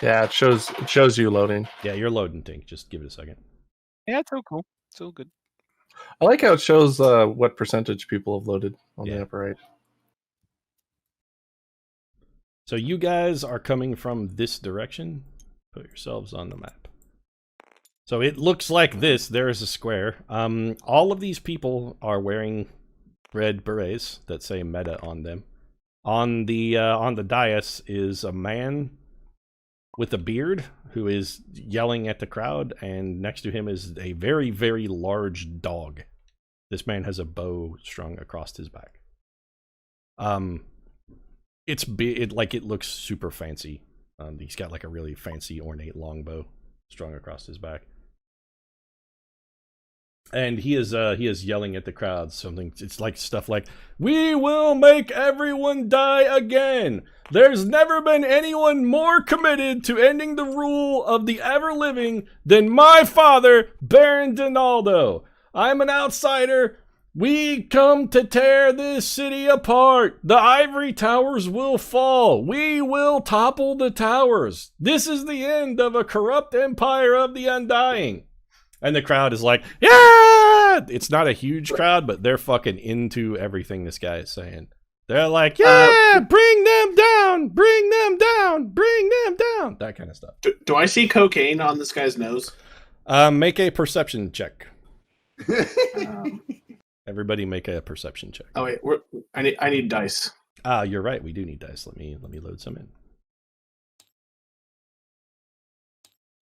Yeah, it shows you loading. Yeah, you're loading, Tink. Just give it a second. Yeah, it's all cool. It's all good. I like how it shows what percentage people have loaded on Yeah. the upper right. So you guys are coming from this direction. Put yourselves on the map. So it looks like this. There is a square. All of these people are wearing red berets that say MEDA on them. On the dais is a man with a beard who is yelling at the crowd, and next to him is a very, very large dog. This man has a bow strung across his back. It's big. It looks super fancy. He's got like a really fancy, ornate longbow strung across his back, and he is yelling at the crowd something. It's like stuff like, "We will make everyone die again. There's never been anyone more committed to ending the rule of the ever-living than my father, Baron Donaldo. I'm an outsider. We come to tear this city apart. The ivory towers will fall. We will topple the towers. This is the end of a corrupt empire of the undying." And the crowd is like, yeah! It's not a huge crowd, but they're fucking into everything this guy is saying. They're like, yeah, bring them down, bring them down, bring them down. That kind of stuff. Do I see cocaine on this guy's nose? Make a perception check. Everybody make a perception check. Oh wait, I need dice. You're right. We do need dice. Let me load some in.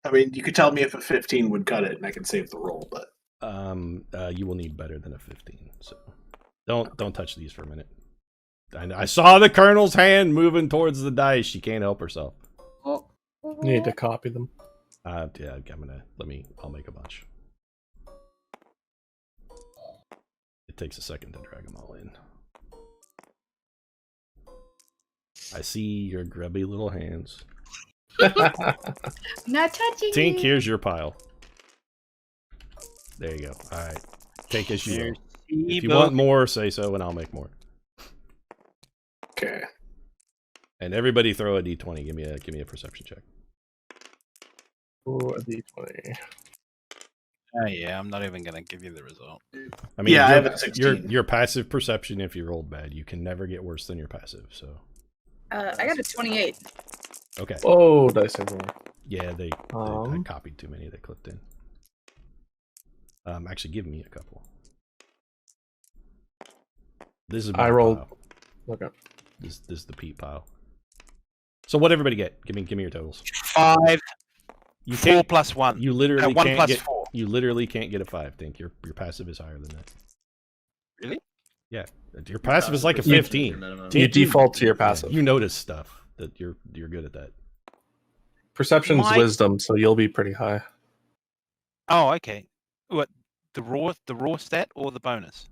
I mean, you could tell me if a 15 would cut it, and I can save the roll. But you will need better than a 15. So don't touch these for a minute. I saw the Colonel's hand moving towards the dice. She can't help herself. You need to copy them. Yeah, I'll make a bunch. It takes a second to drag them all in. I see your grubby little hands. Not touching Tink, you. here's your pile. There you go. All right, take as you will. If you want more, say so, and I'll make more. okay. And everybody, throw a d20. Give me a perception check. Ooh, a d20. Yeah, I'm not even gonna give you the result. I mean, Yeah, I have a 16. Your passive perception, if you rolled bad, you can never get worse than your passive. So. I got a 28. Okay. Oh, dice everywhere. Yeah, I copied too many. They clipped in. Actually, give me a couple. This is my I rolled. pile. Okay. This is the Pete pile. So what everybody get? Give me your totals. 5. You 4 can't, plus 1. You literally 1 can't plus get. 4. You literally can't get a 5. Think your passive is higher than that. Really? Yeah, your passive is like a 15. You default to your passive. You notice stuff that you're good at that. Perception's wisdom, so you'll be pretty high. Oh, okay. What, the raw stat or the bonus?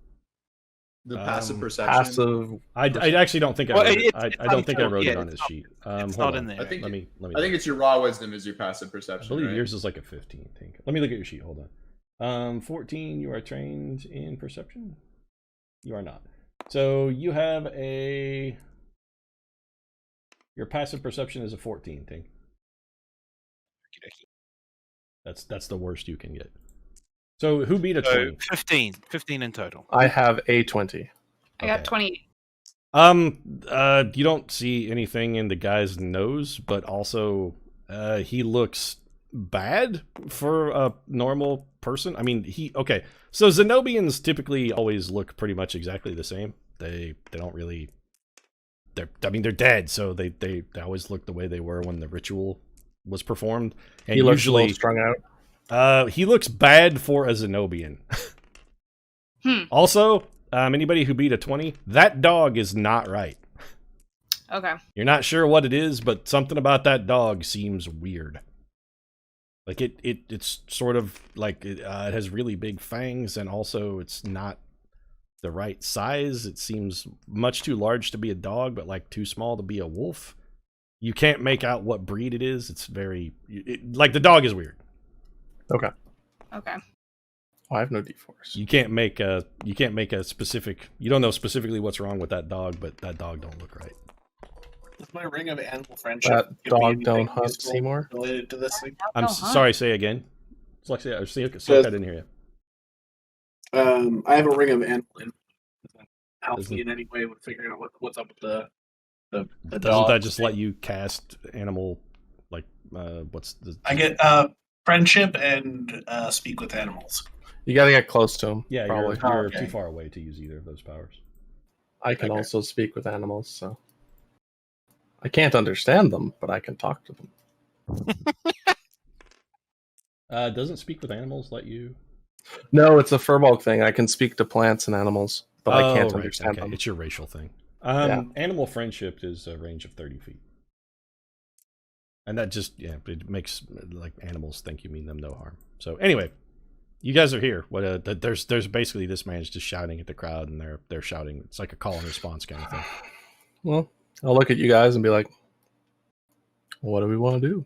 The passive perception. Passive. I actually don't think I wrote it. I don't think I wrote it on his sheet. It's not in there. I think let me I think it's your raw wisdom is your passive perception. I believe right? yours is like a 15. I think. Let me look at your sheet. Hold on. 14. You are trained in perception. You are not. So you have your passive perception is a 14. Tink. That's the worst you can get. So who beat a 20? 15 in total. I have a 20. I got 28. You don't see anything in the guy's nose, but also he looks bad for a normal person. I mean, so Zenobians typically always look pretty much exactly the same. They don't really. They're dead, so they always look the way they were when the ritual was performed. And he looks usually a little strung out. He looks bad for a Zenobian. Also, anybody who beat a 20, that dog is not right. Okay. You're not sure what it is, but something about that dog seems weird. Like it's sort of like it has really big fangs, and also it's not the right size. It seems much too large to be a dog, but like too small to be a wolf. You can't make out what breed it is. It's like the dog is weird. Okay. Okay. Oh, I have no d4s. You can't make a specific. You don't know specifically what's wrong with that dog, but that dog don't look right. Does my ring of animal friendship That give me dog anything don't hunt useful Seymour? related to this thing? I'm No, huh? sorry, say again. It's like, I didn't hear you. I have a ring of animal influence. Does that help Doesn't- me in any way with figuring out what's up with the Doesn't dogs? that just let you cast animal, like, what's the... I get friendship and speak with animals. You got to get close to him. Yeah, probably. you're okay. too far away to use either of those powers. I can Okay. also speak with animals, so I can't understand them, but I can talk to them. Doesn't speak with animals let you... No, it's a Furbolg thing. I can speak to plants and animals, but I can't right, understand okay. them. It's your racial thing. Yeah. Animal friendship is a range of 30 feet. And that just, it makes, like, animals think you mean them no harm. So, anyway, you guys are here. There's basically this man's just shouting at the crowd, and they're shouting. It's like a call and response kind of thing. Well, I'll look at you guys and be like, what do we want to do?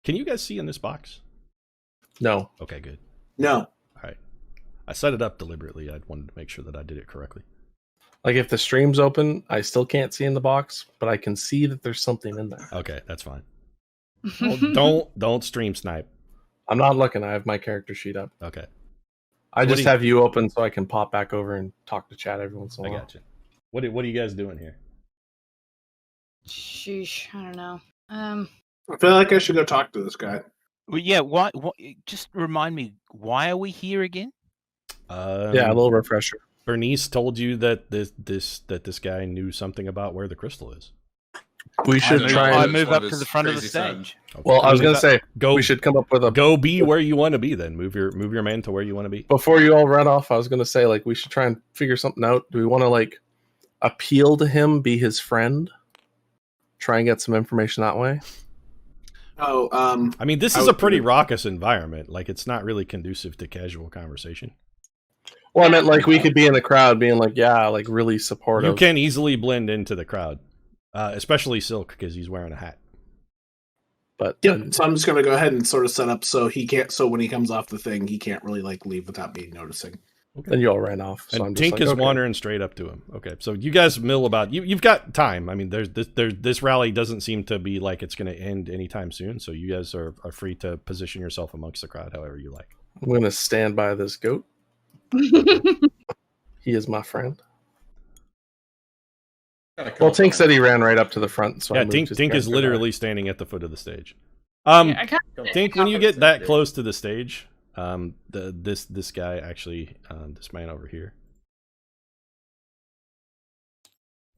Can you guys see in this box? No. Okay, good. No. All right. I set it up deliberately. I wanted to make sure that I did it correctly. Like if the stream's open, I still can't see in the box, but I can see that there's something in there. Okay, that's fine. Well, don't stream snipe. I'm not looking. I have my character sheet up. Okay, I What just do you- have you open so I can pop back over and talk to chat every once in a I while. got you. What are you guys doing here? Sheesh, I don't know. I feel like I should go talk to this guy. Well, yeah. Why? Just remind me. Why are we here again? Yeah, a little refresher. Bernice told you that this guy knew something about where the crystal is. We should I try know. I and... It's move one up of to his the front of the crazy sons. stage. Okay. Well, I was going to say, go we should come up with a... go be where you want to be. Then move your man to where you want to be. Before you all run off, I was going to say, like, we should try and figure something out. Do we want to, like, appeal to him, be his friend? Try and get some information that way? Oh, I mean, this I is would a pretty agree. raucous environment. Like, it's not really conducive to casual conversation. Well, I meant, like, we could be in the crowd being like, yeah, like, really supportive. You can easily blend into the crowd, especially Silk because he's wearing a hat. But yep. So I'm just gonna go ahead and sort of set up so he can't. So when he comes off the thing, he can't really like leave without me noticing. then you all ran off. So And I'm just Tink like, is okay. wandering straight up to him. Okay, so you guys mill about. You've got time. I mean, this rally doesn't seem to be like it's going to end anytime soon. So you guys are free to position yourself amongst the crowd however you like. I'm going to stand by this goat. He is my friend. Well, Tink said he ran right up to the front. So I Yeah, moved his Tink is character literally standing at the foot of the stage. Yeah, I kind of Tink, when you get that close to the stage, this guy actually, this man over here.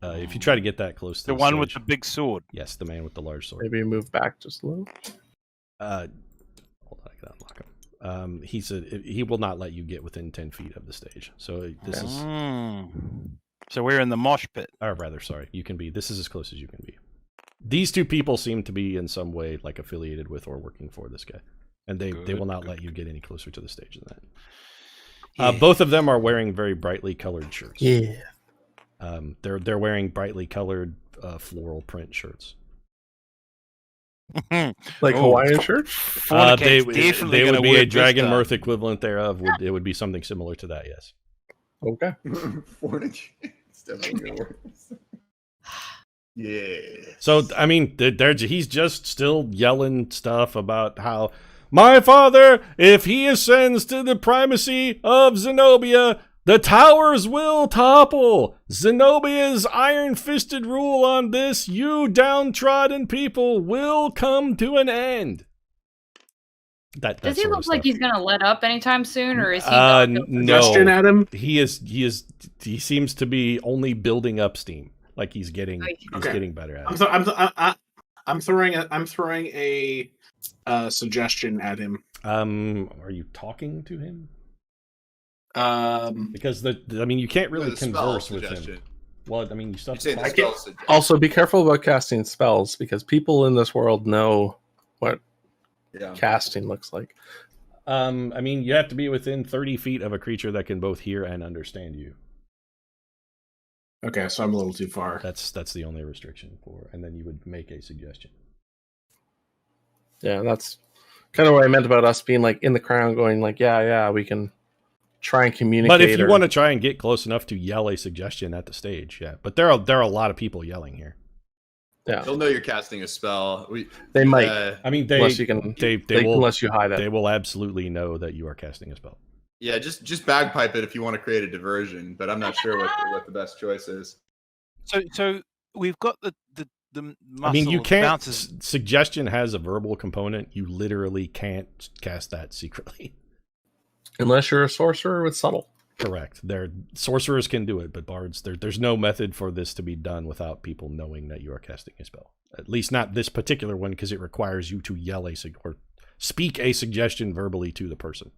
If you try to get that close to The the one stage, with the big sword. yes, the man with the large sword. Maybe move back just a little. Hold on, I can unlock him. He will not let you get within 10 feet of the stage. So this is, So we're in the mosh pit. or rather, sorry, this is as close as you can be. These two people seem to be in some way like affiliated with or working for this guy, and they will not let you get any closer to the stage than that. Yeah. Both of them are wearing very brightly colored shirts. Yeah. They're wearing brightly colored floral print shirts. Like Oh. Hawaiian shirt? They Fornicate's definitely would gonna be wear a this Dragonmyrth stuff. equivalent thereof. It would be something similar to that, yes. Okay. Fornicate's definitely gonna work. Yeah. So I mean, he's just still yelling stuff about how my father, if he ascends to the primacy of Zenobia, the towers will topple. Zenobia's iron-fisted rule on this, you downtrodden people, will come to an end. That Does he sort of look like stuff. he's gonna let up anytime soon, or is he? Suggestion, No, Adam. he seems to be only building up steam. Like he's getting Okay. getting better at it. I'm throwing a suggestion at him. Are you talking to him? Um, Because you can't really The spell converse with him. suggestion. Well, I mean, you still You have say to the talk. spell suggestion. Also, be careful about casting spells because people in this world know what Yeah. casting looks like. I mean, you have to be within 30 feet of a creature that can both hear and understand you. okay, so I'm a little too far. That's the only restriction for, and then you would make a suggestion. Yeah, that's kind of what I meant about us being like in the crowd going like, yeah, we can try and communicate. But if you want to try and get close enough to yell a suggestion at the stage, yeah. But there are a lot of people yelling here. Yeah, They'll know you're casting a spell. they might. I mean, Unless you can, unless you hide it. They will absolutely know that you are casting a spell. Yeah, just bagpipe it if you want to create a diversion, but I'm not sure what the best choice is. So we've got the I mean, you can't. bounces. Suggestion has a verbal component. You literally can't cast that secretly. Unless you're a sorcerer with subtle. Correct. Sorcerers can do it, but bards, there's no method for this to be done without people knowing that you are casting a spell. At least not this particular one, because it requires you to yell or speak a suggestion verbally to the person.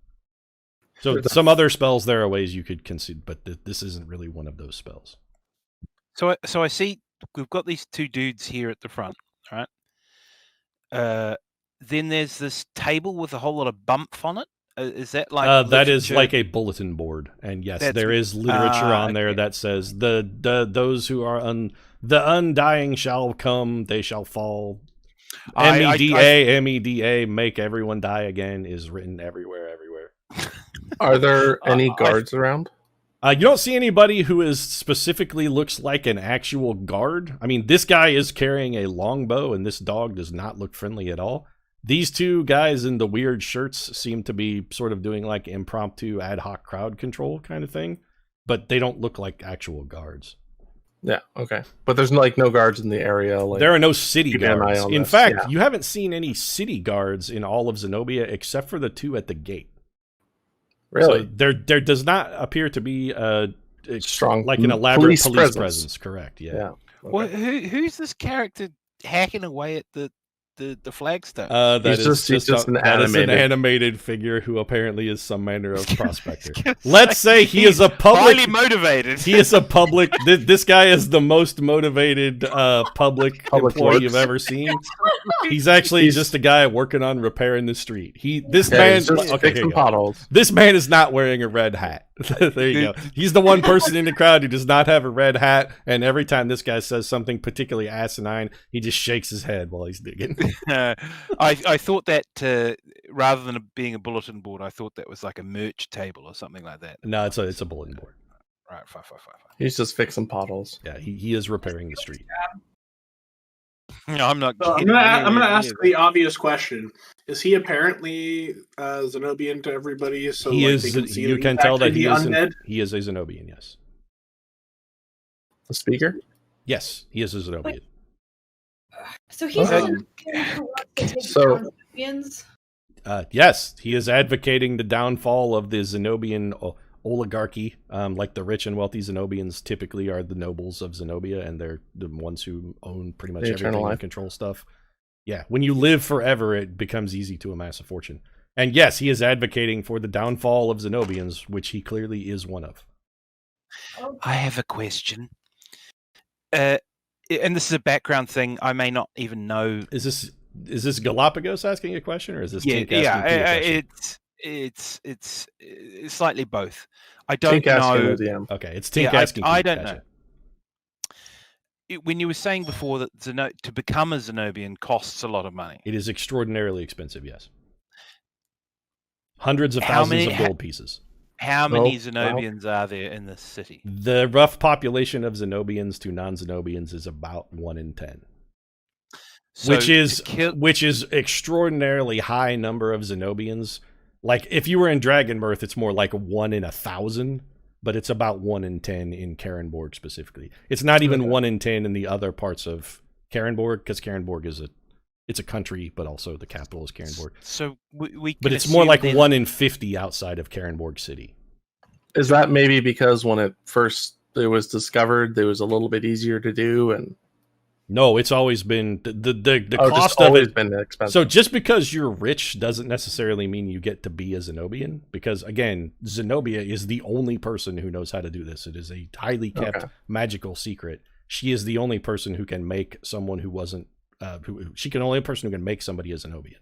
So some other spells, there are ways you could consider, but this isn't really one of those spells. So I see we've got these two dudes here at the front, right? Then there's this table with a whole lot of bump on it. Is that like that is like a bulletin board, and yes, there is literature on there that says those who are the undying shall come, they shall fall. MEDA, make everyone die again is written everywhere. Are there any guards around? You don't see anybody who is specifically looks like an actual guard. I mean, this guy is carrying a longbow, and this dog does not look friendly at all. These two guys in the weird shirts seem to be sort of doing like impromptu ad hoc crowd control kind of thing, but they don't look like actual guards. Yeah, okay. But there's no guards in the area. Like, there are no city guards. In fact, yeah. You haven't seen any city guards in all of Zenobia except for the two at the gate. Really? So there does not appear to be a strong, like an elaborate police presence. Correct. Yeah. Okay. Well, who's this character hacking away at the flagstone? That is just an animated figure who apparently is some manner of prospector. Let's say he is a public, highly motivated. He is a public. This guy is the most motivated public employee you've ever seen. He's actually just a guy working on repairing the street. This man is not wearing a red hat. There you go. He's the one person in the crowd who does not have a red hat, and every time this guy says something particularly asinine, he just shakes his head while he's digging. I thought that rather than being a bulletin board, I thought that was like a merch table or something like that. No, it's a bulletin board. Right, fine. He's just fixing potholes. Yeah, he is repairing the street. No, I'm not. I'm gonna ask the obvious question: is he apparently Zenobian to everybody? So he is. They can see you can tell that he is. Undead? He is a Zenobian. Yes. The speaker? Yes, he is a Zenobian. So he's yes, he is advocating the downfall of the Zenobian oligarchy. Like the rich and wealthy Zenobians typically are the nobles of Zenobia, and they're the ones who own pretty much everything and control stuff. Yeah, when you live forever, it becomes easy to amass a fortune. And yes, he is advocating for the downfall of Zenobians, which he clearly is one of. I have a question. And this is a background thing. I may not even know. Is this Galapagos asking a question, or is this Tink asking a question? It's slightly both. I don't know. Okay, it's Tink asking. I don't know. When you were saying before that to become a Zenobian costs a lot of money. It is extraordinarily expensive. Yes, hundreds of thousands of gold pieces. How many Zenobians are there in this city? The rough population of Zenobians to non-Zenobians is about 1 in 10. So which is extraordinarily high number of Zenobians. Like if you were in Dragonmyrth, it's more like 1 in 1,000, but it's about 1 in 10 in Karenborg specifically. It's not even 1 in 10 in the other parts of Karenborg, because Karenborg is it's a country, but also the capital is Karenborg. So but it's more like 1 in 50 outside of Karenborg City. Is that maybe because when it was discovered, it was a little bit easier to do? And no, it's always been the cost of it. Been expensive. So just because you're rich doesn't necessarily mean you get to be a Zenobian, because again, Zenobia is the only person who knows how to do this. It is a highly kept magical secret. She is the only person who can make someone who wasn't. Only person who can make somebody a Zenobian.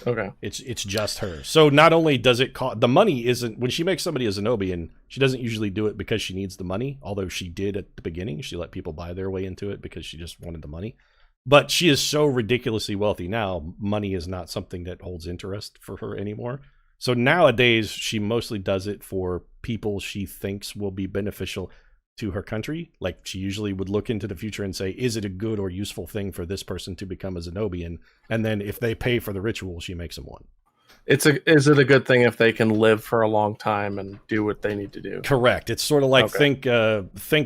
Okay. It's just her. So not only does it cost, the money isn't, when she makes somebody a Zenobian, she doesn't usually do it because she needs the money, although she did at the beginning. She let people buy their way into it because she just wanted the money. But she is so ridiculously wealthy now, money is not something that holds interest for her anymore. So nowadays, she mostly does it for people she thinks will be beneficial to her country. Like, she usually would look into the future and say, is it a good or useful thing for this person to become a Zenobian? And then if they pay for the ritual, she makes them one. Is it a good thing if they can live for a long time and do what they need to do? Correct. It's sort of like think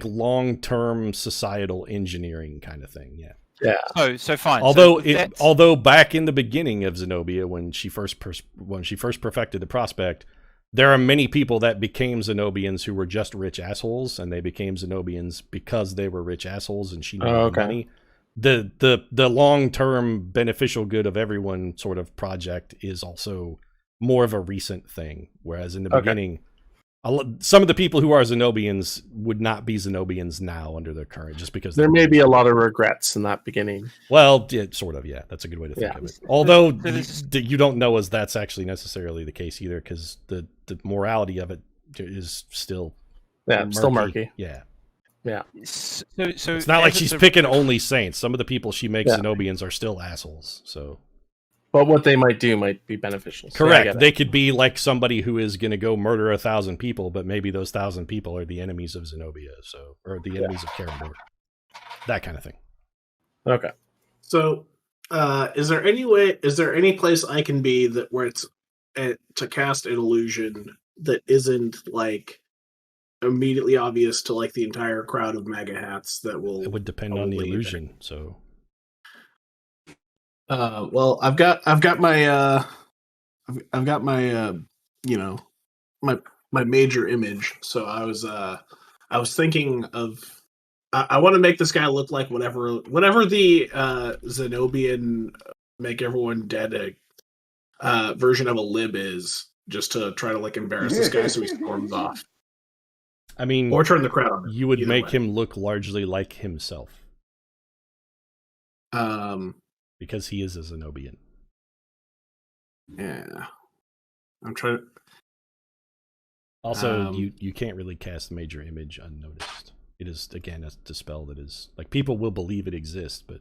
long-term societal engineering kind of thing. Yeah. Yeah. So fine. Although back in the beginning of Zenobia, when she first perfected the prospect, there are many people that became Zenobians who were just rich assholes, and they became Zenobians because they were rich assholes, and she needed money. The long-term beneficial good of everyone sort of project is also more of a recent thing, whereas in the beginning, some of the people who are Zenobians would not be Zenobians now under the current, just because there may be a lot of regrets in that beginning. Well, sort of, yeah. That's a good way to think of it. Although you don't know as that's actually necessarily the case either, because the morality of it is still still murky. Yeah. Yeah. So it's not like she's picking only saints. Some of the people she makes Zenobians are still assholes. So, but what they might do might be beneficial. Correct. Yeah, they could be like somebody who is going to go murder 1,000 people, but maybe those 1,000 people are the enemies of Zenobia, or the enemies of Karador. That kind of thing. Okay. So, is there any place I can be where it's to cast an illusion that isn't like immediately obvious to like the entire crowd of MAGA hats that will? It would depend on the illusion. So, well, I've got my my major image. So I was thinking of I want to make this guy look like whatever the Zenobian make everyone dead version of a lib is, just to try to like embarrass this guy so he storms off. I mean, or turn the crowd on him. You would make him look largely like himself. Because he is a Zenobian. Yeah. I'm trying to... Also, you can't really cast major image unnoticed. It is, again, a spell that is... Like, people will believe it exists, but...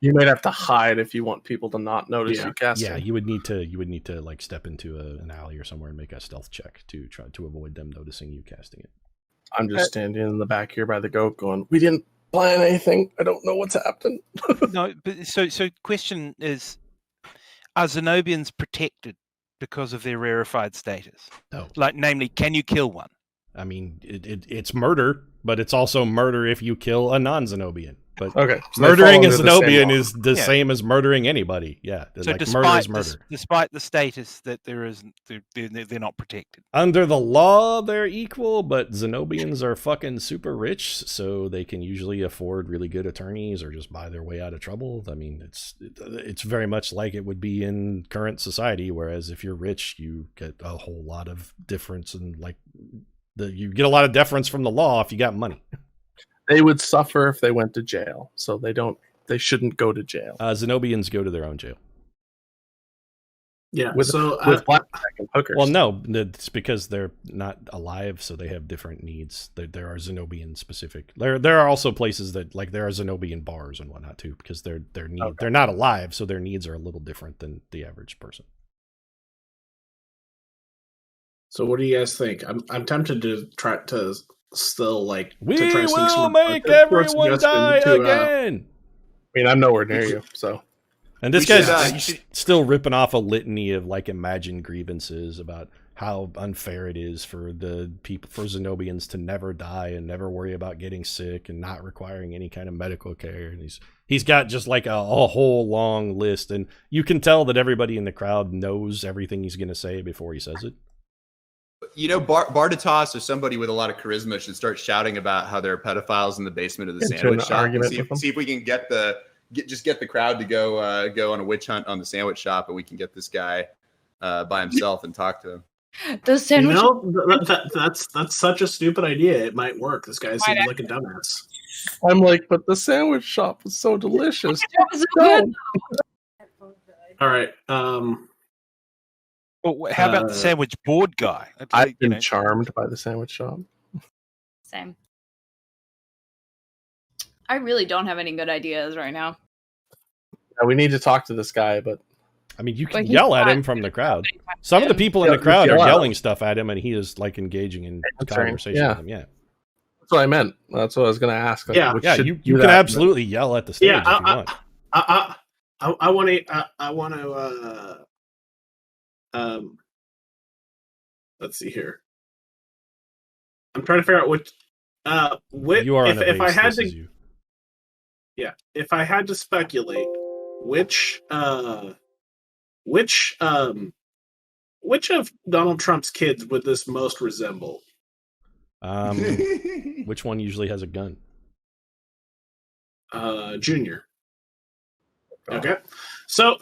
You might have to hide if you want people to not notice you casting. Yeah, you would need to like step into an alley or somewhere and make a stealth check to try to avoid them noticing you casting it. I'm just standing in the back here by the goat going, we didn't plan anything. I don't know what's happened. No, but so question is, are Zenobians protected because of their rarefied status? No. Like, namely, can you kill one? I mean, it's murder, but it's also murder if you kill a non-Zenobian. But so murdering a Zenobian is the same as murdering anybody. Yeah, so like murder is murder. Despite the status that they're not protected. Under the law, they're equal, but Zenobians are fucking super rich, so they can usually afford really good attorneys or just buy their way out of trouble. I mean, it's very much like it would be in current society, whereas if you're rich, you get a whole lot of difference, and like you get a lot of deference from the law if you got money. They would suffer if they went to jail, so they shouldn't go to jail. Zenobians go to their own jail. Yeah, with blackjack and hookers. Well, no, it's because they're not alive, so they have different needs. There are Zenobian specific. There are also places that like there are Zenobian bars and whatnot too, because they're not alive, so their needs are a little different than the average person. So, what do you guys think? I'm tempted to try to still like we will make everyone die again. I mean, I'm nowhere near you, so. And this guy's still ripping off a litany of like imagined grievances about how unfair it is for Zenobians to never die and never worry about getting sick and not requiring any kind of medical care. And he's got just like a whole long list, and you can tell that everybody in the crowd knows everything he's going to say before he says it. You know, Bartatas or somebody with a lot of charisma should start shouting about how there are pedophiles in the basement of the sandwich shop. See if we can get the crowd to go on a witch hunt on the sandwich shop, and we can get this guy by himself and talk to him. The sandwich. That's such a stupid idea. It might work. This guy seems like a dumbass. I'm like, but the sandwich shop was so delicious. All right. Well, how about the sandwich board guy? I've been charmed by the sandwich shop. Same. I really don't have any good ideas right now. Yeah, we need to talk to this guy, but I mean, you But can he's yell at not him from the crowd. nobody finds Some of the him. people in Yeah, the crowd just are yell at yelling him. stuff at him, and he is like engaging in Answering, conversation yeah. with them. Yeah, That's what I meant. That's what I was going to ask. Like, Yeah. which yeah. should You do can that, absolutely yell at the stage if you want. I want to. Let's see here. I'm trying to figure out which. You are on a if I base, had this to, is you. yeah, if I had to speculate, which of Donald Trump's kids would this most resemble? Which one usually has a gun? Junior. Okay, so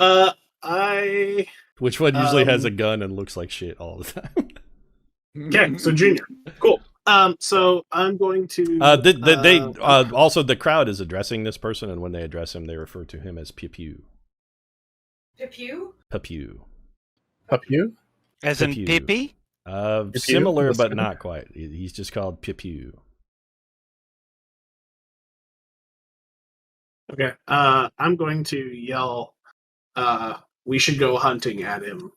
Which one usually has a gun and looks like shit all the time? Okay, so Junior. Cool. So I'm going to. Also the crowd is addressing this person, and when they address him, they refer to him as Pew. Pew? Pew. Pew? As in Pew. Pepe? Similar, but Listen. not quite. He's just called Pew. Okay. I'm going to yell. We should go hunting at him.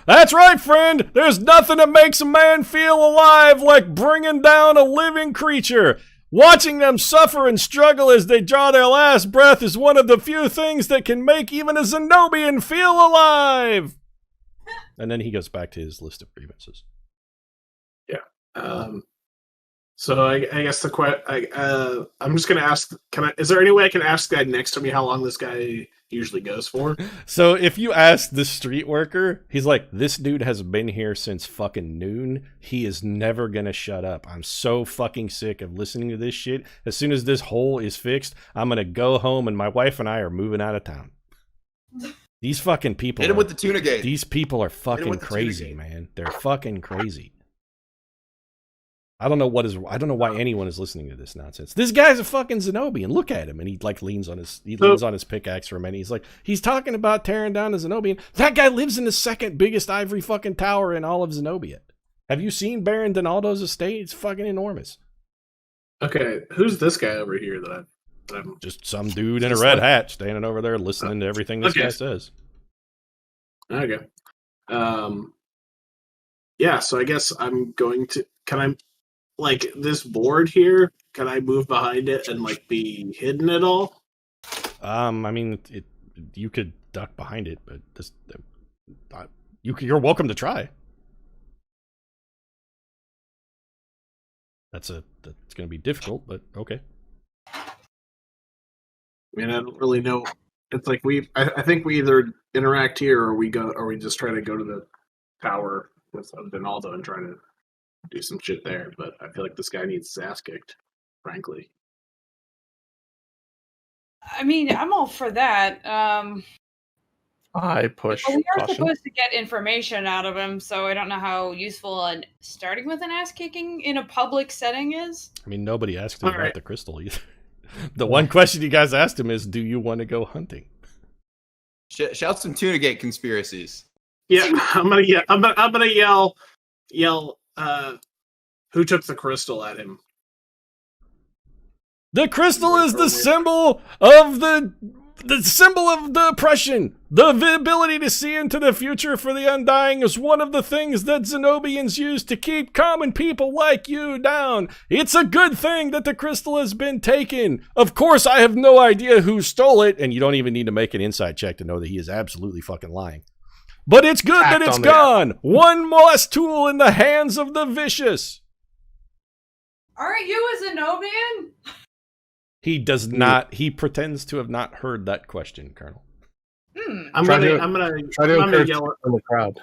That's right, friend! There's nothing that makes a man feel alive like bringing down a living creature. Watching them suffer and struggle as they draw their last breath is one of the few things that can make even a Zenobian feel alive! And then he goes back to his list of grievances. So I guess I'm just gonna ask. Is there any way I can ask the guy next to me how long this guy usually goes for? So if you ask the street worker, he's like, this dude has been here since fucking noon. He is never gonna shut up. I'm so fucking sick of listening to this shit. As soon as this hole is fixed, I'm gonna go home and my wife and I are moving out of town. These fucking people Hit him with the tuna gate. These people are fucking with the tuna crazy, gate. man. They're fucking crazy. I don't know why anyone is listening to this nonsense. This guy's a fucking Zenobian. Look at him, and he like leans on his pickaxe for a minute. He's talking about tearing down the Zenobian. That guy lives in the second biggest ivory fucking tower in all of Zenobia. Have you seen Baron Donaldo's estate? It's fucking enormous. Okay, who's this guy over here that I'm Just some dude in a red hat standing over there listening to everything this guy says. Okay. Yeah, so I guess I'm going to. Can I, like, this board here? Can I move behind it and like be hidden at all? I mean, you could duck behind it, but you're welcome to try. That's going to be difficult, but okay. I mean, I don't really know. It's like I think we either interact here or we just try to go to the tower with Donaldo and try to do some shit there. But I feel like this guy needs his ass kicked, frankly. I mean, I'm all for that. I push. But we are caution. supposed to get information out of him, so I don't know how useful starting with an ass kicking in a public setting is. I mean, nobody asked him All about right. the crystal either. The one question you guys asked him is, do you want to go hunting? Shout some tuna gate conspiracies. Yeah, I'm gonna yell. Who took the crystal at him? The crystal is the symbol of the symbol of the oppression. The ability to see into the future for the undying is one of the things that Zenobians use to keep common people like you down. It's a good thing that the crystal has been taken. Of course, I have no idea who stole it, and you don't even need to make an insight check to know that he is absolutely fucking lying. But it's good that it's gone. One last tool in the hands of the vicious. Aren't you a Zenobian? He does not. He pretends to have not heard that question, Colonel. I'm gonna try to encourage yell in the crowd.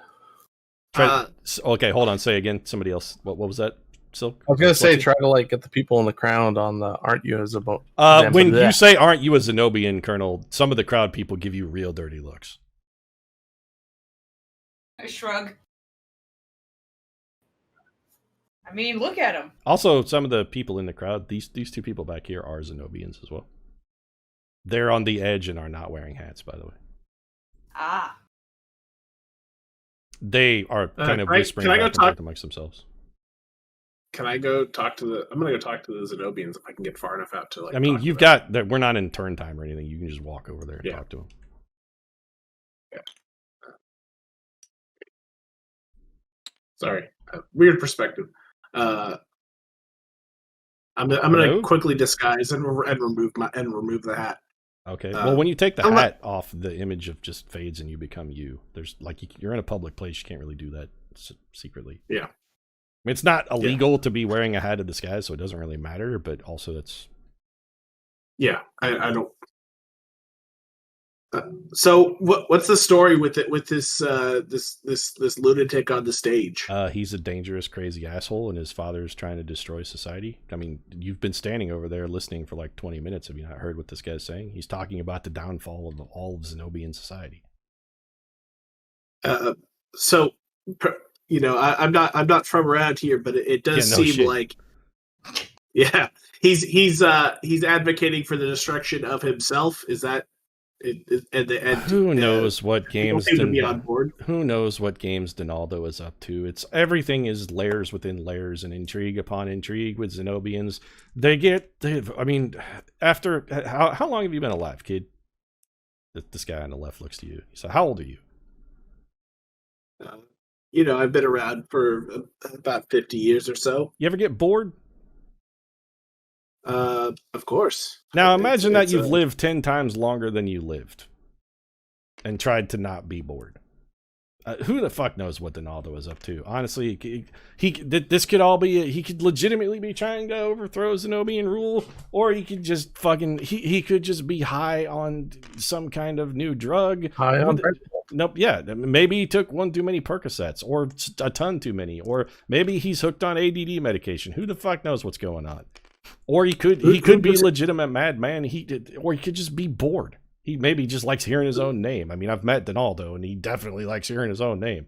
Okay, hold on. Say again. Somebody else. What was that? Silk? I was gonna say, try to like get the people in the crowd on the "Aren't you as about?" When you say "Aren't you a Zenobian, Colonel?" some of the crowd people give you real dirty looks. I shrug. I mean, look at him. Also, some of the people in the crowd, these two people back here are Zenobians as well. They're on the edge and are not wearing hats, by the way. Ah. They are kind of whispering back and forth amongst themselves. Can I go talk to the? I'm gonna go talk to the Zenobians if I can get far enough out to like. I mean, you've got that. We're not in turn time or anything. You can just walk over there and talk to them. Sorry, weird perspective. I'm gonna quickly disguise and remove the hat. Okay. Well, when you take the hat off, the image of just fades and you become you. There's like you're in a public place. You can't really do that secretly. Yeah. I mean, it's not illegal to be wearing a hat of disguise, so it doesn't really matter. But also, that's. Yeah, I don't. So what's the story with it? With this lunatic on the stage? He's a dangerous, crazy asshole, and his father's trying to destroy society. I mean, you've been standing over there listening for like 20 minutes. Have you not heard what this guy's saying? He's talking about the downfall of all of Zenobian society. So, I'm not from around here, but it does seem like, he's advocating for the destruction of himself. Is that? Who knows what games? Who knows what games Donaldo is up to? Everything is layers within layers and intrigue upon intrigue with Zenobians. I mean, after how long have you been alive, kid? This guy on the left looks to you. So, how old are you? I've been around for about 50 years or so. You ever get bored? Of course. Now imagine that you've lived 10 times longer than you lived and tried to not be bored. Who the fuck knows what Donaldo is up to? Honestly, this could all be, he could legitimately be trying to overthrow Zenobian rule, or he could just he could just be high on some kind of new drug. High on Nope, yeah. Maybe he took one too many Percocets, or a ton too many, or maybe he's hooked on ADD medication. Who the fuck knows what's going on? Or he could be a legitimate madman. Or he could just be bored. He maybe just likes hearing his own name. I mean, I've met Donaldo, and he definitely likes hearing his own name.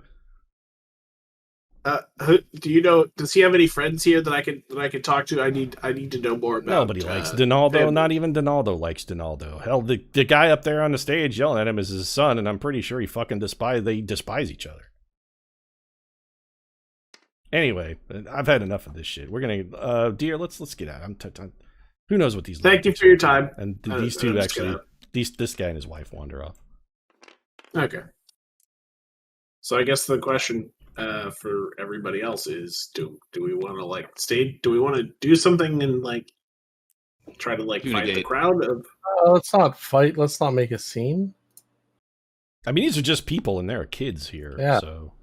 Do you know? Does he have any friends here that I can talk to? I need to know more about. Nobody likes Donaldo. Family. Not even Donaldo likes Donaldo. Hell, the guy up there on the stage yelling at him is his son, and I'm pretty sure he fucking they despise each other. Anyway, I've had enough of this shit. We're gonna, dear, let's get out. Who knows what these? Thank you for your time. And these two actually, this guy and his wife wander off. Okay. So I guess the question for everybody else is: Do we want to stay? Do we want to do something and try to fight the crowd? Let's not fight. Let's not make a scene. I mean, these are just people, and there are kids here. Yeah. So.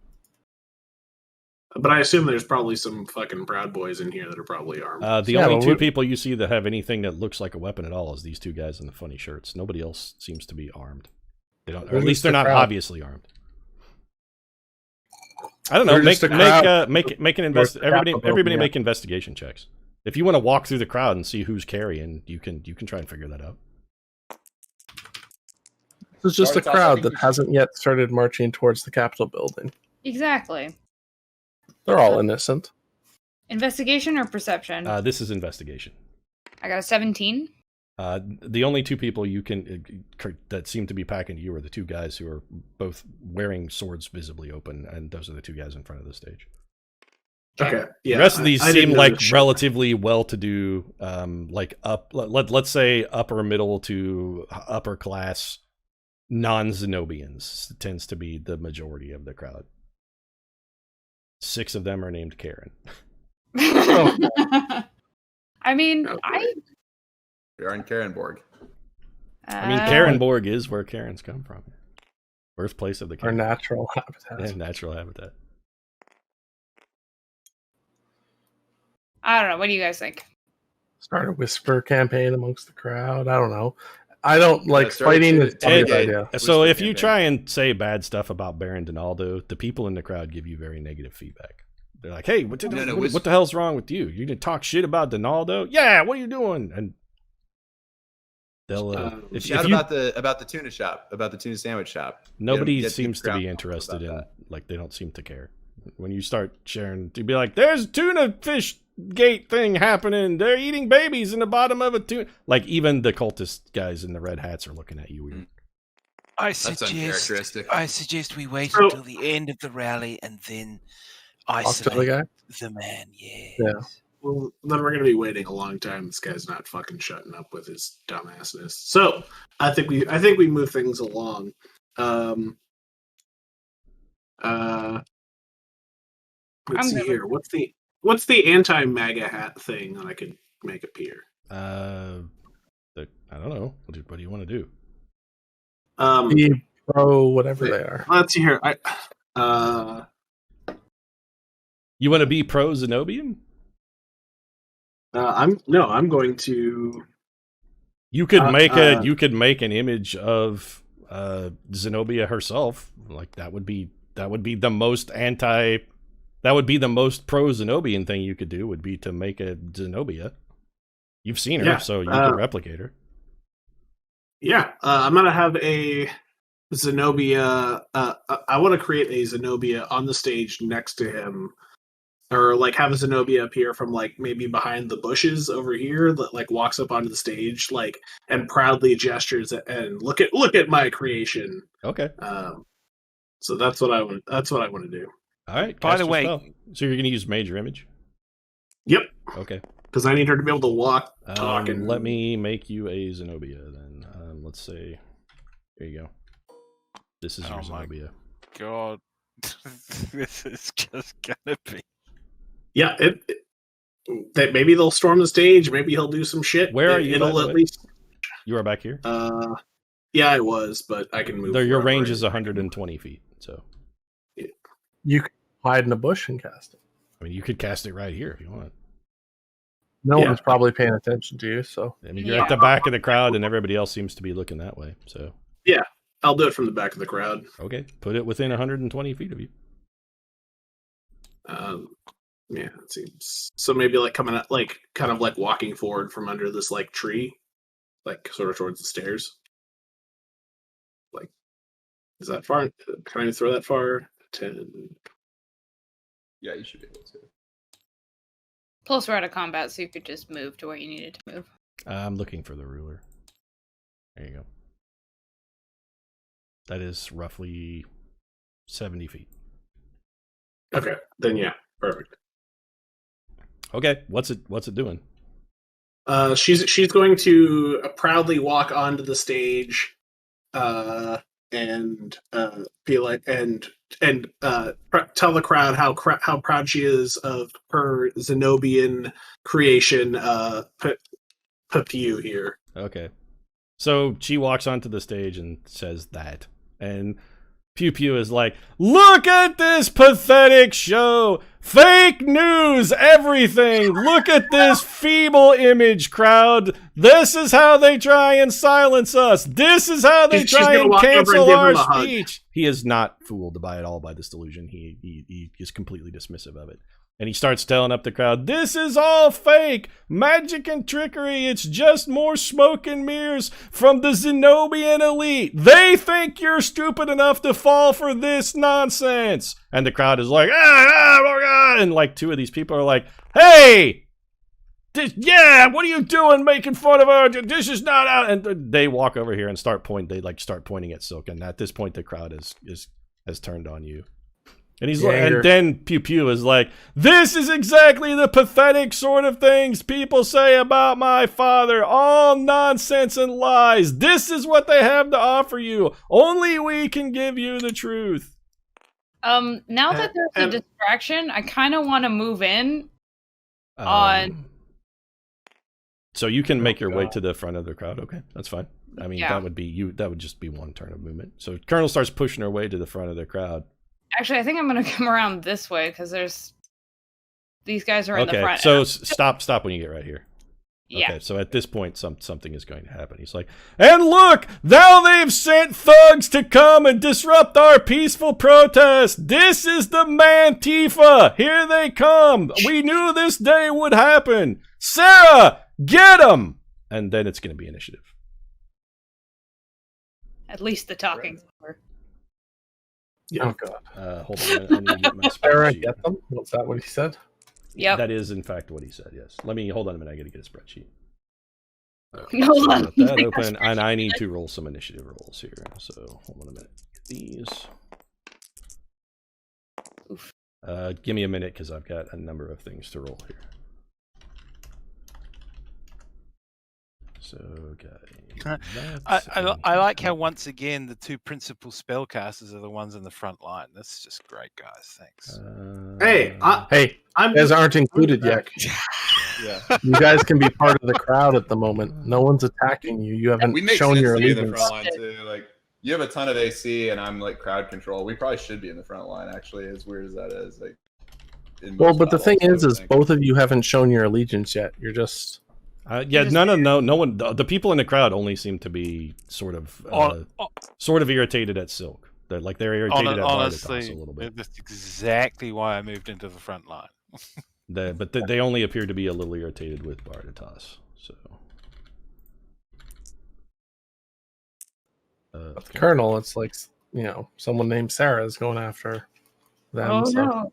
But I assume there's probably some fucking Proud Boys in here that are probably armed. The only two people you see that have anything that looks like a weapon at all is these two guys in the funny shirts. Nobody else seems to be armed. They don't, or at least they're not obviously armed. I don't know. Make an everybody make investigation checks. If you want to walk through the crowd and see who's carrying, you can try and figure that out. This is just a crowd that hasn't yet started marching towards the Capitol building. Exactly. They're all innocent. Investigation or perception? This is investigation. I got a 17. The only two people you can that seem to be packing you are the two guys who are both wearing swords visibly open, and those are the two guys in front of the stage. Okay. Yeah. The rest of these seem like relatively well-to-do, let's say upper middle to upper class non-Zenobians tends to be the majority of the crowd. 6 of them are named Karen. I mean, We are in Karenborg. I mean, Karenborg is where Karens come from. Birthplace of the Karen. Our natural habitat. Yeah, natural habitat. I don't know. What do you guys think? Start a whisper campaign amongst the crowd. I don't know. I don't like fighting. Is a good idea. So if you try and say bad stuff about Baron Donaldo, the people in the crowd give you very negative feedback. They're like, "Hey, what the hell's wrong with you? You didn't talk shit about Donaldo? Yeah, what are you doing?" And they'll shout about the tuna shop, about the tuna sandwich shop. Nobody seems to be interested in they don't seem to care. When you start sharing, to be like, "There's tuna fish gate thing happening. They're eating babies in the bottom of a tuna." Like even the cultist guys in the red hats are looking at you weird. I suggest we wait until the end of the rally and then isolate the man. Yeah. Well, then we're gonna be waiting a long time. This guy's not fucking shutting up with his dumbassness. So I think we move things along. Let's see here. What's the anti-MAGA hat thing that I could make appear? I don't know. What do you want to do? Be pro whatever they are. Let's see here. You want to be pro Zenobian? I'm going to. You could make an image of Zenobia herself. Like that would be the most pro Zenobian thing you could do, would be to make a Zenobia. You've seen her, so you can replicate her. Yeah, I'm gonna have a Zenobia. I want to create a Zenobia on the stage next to him, or like have a Zenobia appear from like maybe behind the bushes over here that like walks up onto the stage like and proudly gestures and look at my creation. Okay. So that's what I want. That's what I want to do. All right. By the way, so you're going to use major image? Yep. Okay. Because I need her to be able to walk, talk, and let me make you a Zenobia then. Let's say, here you go. This is your Zenobia. God, this is just gonna be. Yeah, that maybe they'll storm the stage. Maybe he'll do some shit. Where are you? It'll at least. You are back here. Yeah, I was, but I can move. Your range is 120 feet, so yeah. You can hide in a bush and cast it. I mean, you could cast it right here if you want. No one's probably paying attention to you, so I mean, you're at the back of the crowd, and everybody else seems to be looking that way. So yeah, I'll do it from the back of the crowd. Okay, put it within 120 feet of you. Yeah, it seems so. Maybe like coming out, like kind of like walking forward from under this like tree, like sort of towards the stairs. Like, is that far? Can I throw that far? 10. Yeah, you should be able to. Plus, we're out of combat, so you could just move to where you needed to move. I'm looking for the ruler. There you go. That is roughly 70 feet. Okay, then yeah, perfect. Okay, what's it doing? She's going to proudly walk onto the stage, and be like and tell the crowd how proud she is of her Zenobian creation, Pew here. Okay, so she walks onto the stage and says that, and Pew Pew is like, "Look at this pathetic show! Fake news, everything! Look at this feeble image, crowd! This is how they try and silence us! This is how they try and cancel our speech!" He is not fooled by it all by this delusion. He is completely dismissive of it. And he starts telling up the crowd, "This is all fake! Magic and trickery! It's just more smoke and mirrors from the Zenobian elite! They think you're stupid enough to fall for this nonsense!" And the crowd is like, oh my God! And like two of these people are like, "Hey! What are you doing making fun of our... This is not out..." And they walk over here and start pointing at Silk. And at this point, the crowd has turned on you. And he's like, and then Pew Pew is like, "This is exactly the pathetic sort of things people say about my father. All nonsense and lies. This is what they have to offer you. Only we can give you the truth." Now that there's a distraction, I kind of want to move in on. So you can make your way to the front of the crowd. Okay, that's fine. I mean, that would be you. That would just be one turn of movement. So Colonel starts pushing her way to the front of the crowd. Actually, I think I'm going to come around this way because these guys are in the front. So stop when you get right here. Yeah. Okay, so at this point, something is going to happen. He's like, "And look, now they've sent thugs to come and disrupt our peaceful protest. This is the Mantifa. Here they come. We knew this day would happen. Sarah, get them!" And then it's going to be initiative. At least the talking's over. Yeah. Oh God. Hold on. I need to get my Sarah, spreadsheet. get them? Was that what he said? Yep. That is in fact what he said. Yes. Hold on a minute. I got to get a spreadsheet. Hold on. That open, and I need to roll some initiative rolls here. So hold on a minute. These. Oof. Give me a minute because I've got a number of things to roll here. So, okay. I like how once again the two principal spellcasters are the ones in the front line. That's just great, guys. Thanks. Hey, you guys aren't included yet. Yeah. You guys can be part of the crowd at the moment. No one's attacking you. You haven't We make shown sense your to be in the allegiance. front line too. Like you have a ton of AC, and I'm like crowd control. We probably should be in the front line. Actually, as weird as that is, like. Well, but the thing is both of you haven't shown your allegiance yet. You're just. No one. The people in the crowd only seem to be sort of irritated at Silk. They're irritated at Barditas a little bit. That's exactly why I moved into the front line. But they only appear to be a little irritated with Barditas. So, The Colonel, it's like someone named Sarah is going after them. Oh no!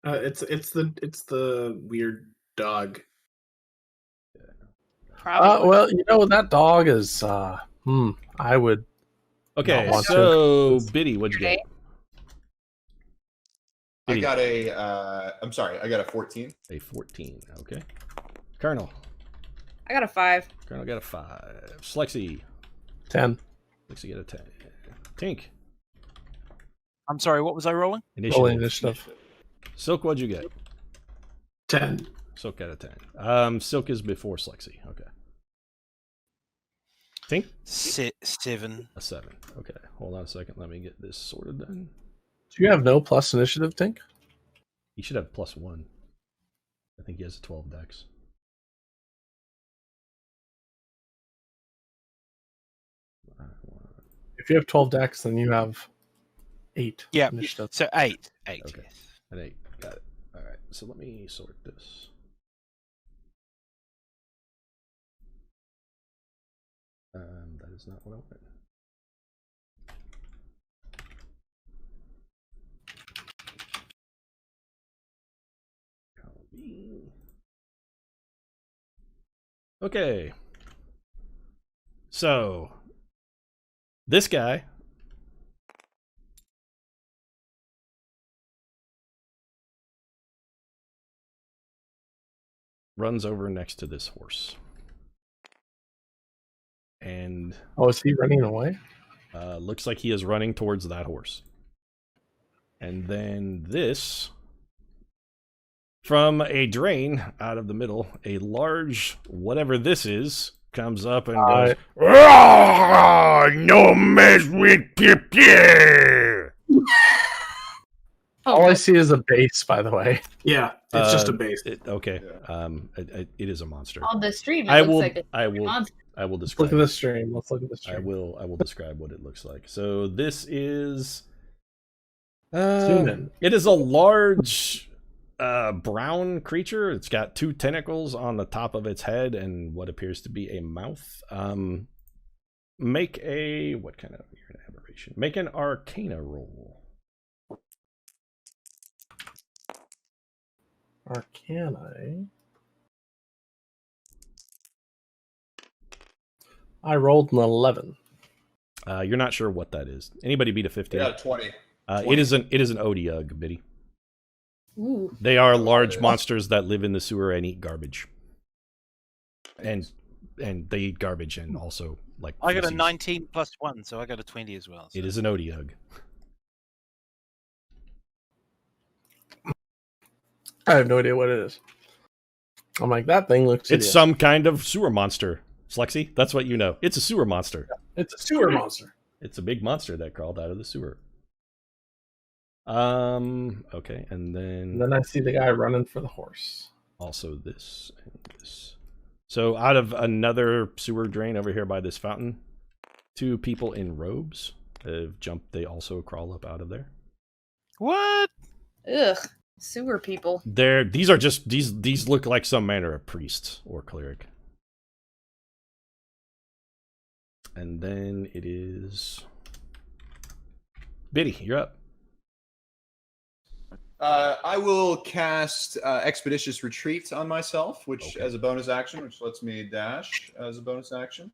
It's the weird dog. Well, that dog is. I would. Okay, so Biddy, what'd you get? I got a. I'm sorry, I got a 14. A 14. Okay. Colonel. I got a 5. Colonel got a 5. Slexy. 10. Slexy got a 10. Tink. I'm sorry, what was I rolling? Initiative. Silk, what'd you get? 10. Silk got a 10. Silk is before Slexy. Okay. Tink? 7. A 7. Okay. Hold on a second. Let me get this sorted then. Do you have no plus initiative, Tink? He should have +1. I think he has a 12 dex. If you have 12 dex, then you have 8. Yeah, initiative. so 8. 8. Okay. An 8. Got it. All right. So let me sort this. That is not what I wanted. Okay. So, this guy runs over next to this horse. And is he running away? Looks like he is running towards that horse. And then this, from a drain out of the middle, a large whatever this is comes up and goes, "No mess with Perfidious." All I see is a base, by the way. Yeah, it's just a base. Okay. Yeah. It is a monster. On the stream, it I looks will. like I will. monster. I will describe. Look at the stream. Let's look at the stream. I will describe what it looks like. So this is. Zoom in. It is a large brown creature. It's got 2 tentacles on the top of its head and what appears to be a mouth. Make a what kind of aberration? Make an Arcana roll. Arcana. I rolled an 11. You're not sure what that is. Anybody beat a 15? Yeah, 20. It is an Odiug, Biddy. Ooh. They are large monsters that live in the sewer and eat garbage. And they eat garbage and also like. I got a feces. 19 plus 1, so I got a 20 as well. So. It is an Odiug. I have no idea what it is. I'm like, that thing looks. It's hideous. some kind of sewer monster. Slexy, that's what you know. It's a sewer monster. It's a sewer monster. It's a big monster that crawled out of the sewer. Okay, and then I see the guy running for the horse. Also this and this. So out of another sewer drain over here by this fountain, 2 people in robes have jumped. They also crawl up out of there. What? Ugh. Sewer people. These look like some manner of priest or cleric. And then it is Biddy, you're up. I will cast Expeditious Retreat on myself, which as a bonus action, which lets me dash as a bonus action.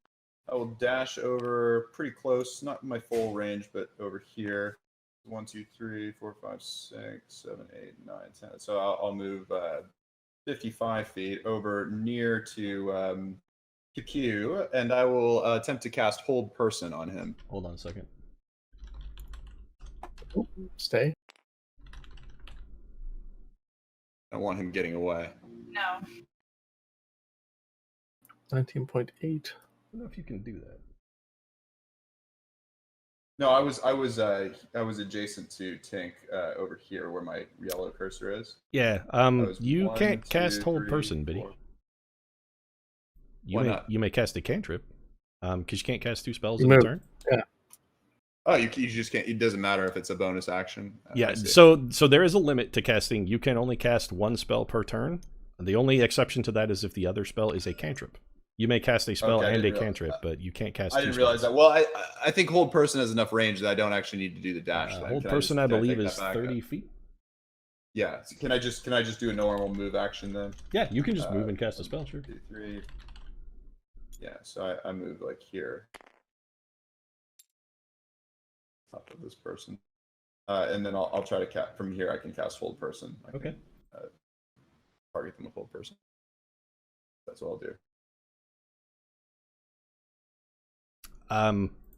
I will dash over pretty close, not my full range, but over here. 1, 2, 3, 4, 5, 6, 7, 8, 9, 10. So I'll move 55 feet over near to Q, and I will attempt to cast Hold Person on him. Hold on a second. Stay. I want him getting away. No. 19.8. I don't know if you can do that. No, I was adjacent to Tink over here where my yellow cursor is. Yeah. You can't cast Hold Person, Biddy. You may cast a cantrip. Because you can't cast 2 spells in a turn. Yeah. Oh, you just can't. It doesn't matter if it's a bonus action. Yeah. So there is a limit to casting. You can only cast 1 spell per turn. The only exception to that is if the other spell is a cantrip. You may cast a spell and a cantrip, but you can't cast. I didn't realize that. Well, I think Hold Person has enough range that I don't actually need to do the dash. Hold Person, I believe, is 30 feet. Yeah. So can I just do a normal move action then? Yeah, you can just move and cast a spell. Sure. 2, 3. Yeah. So I move like here. Top of this person, and then I'll try to cast from here. I can cast Hold Person. I can, target them with Hold Person. That's what I'll do.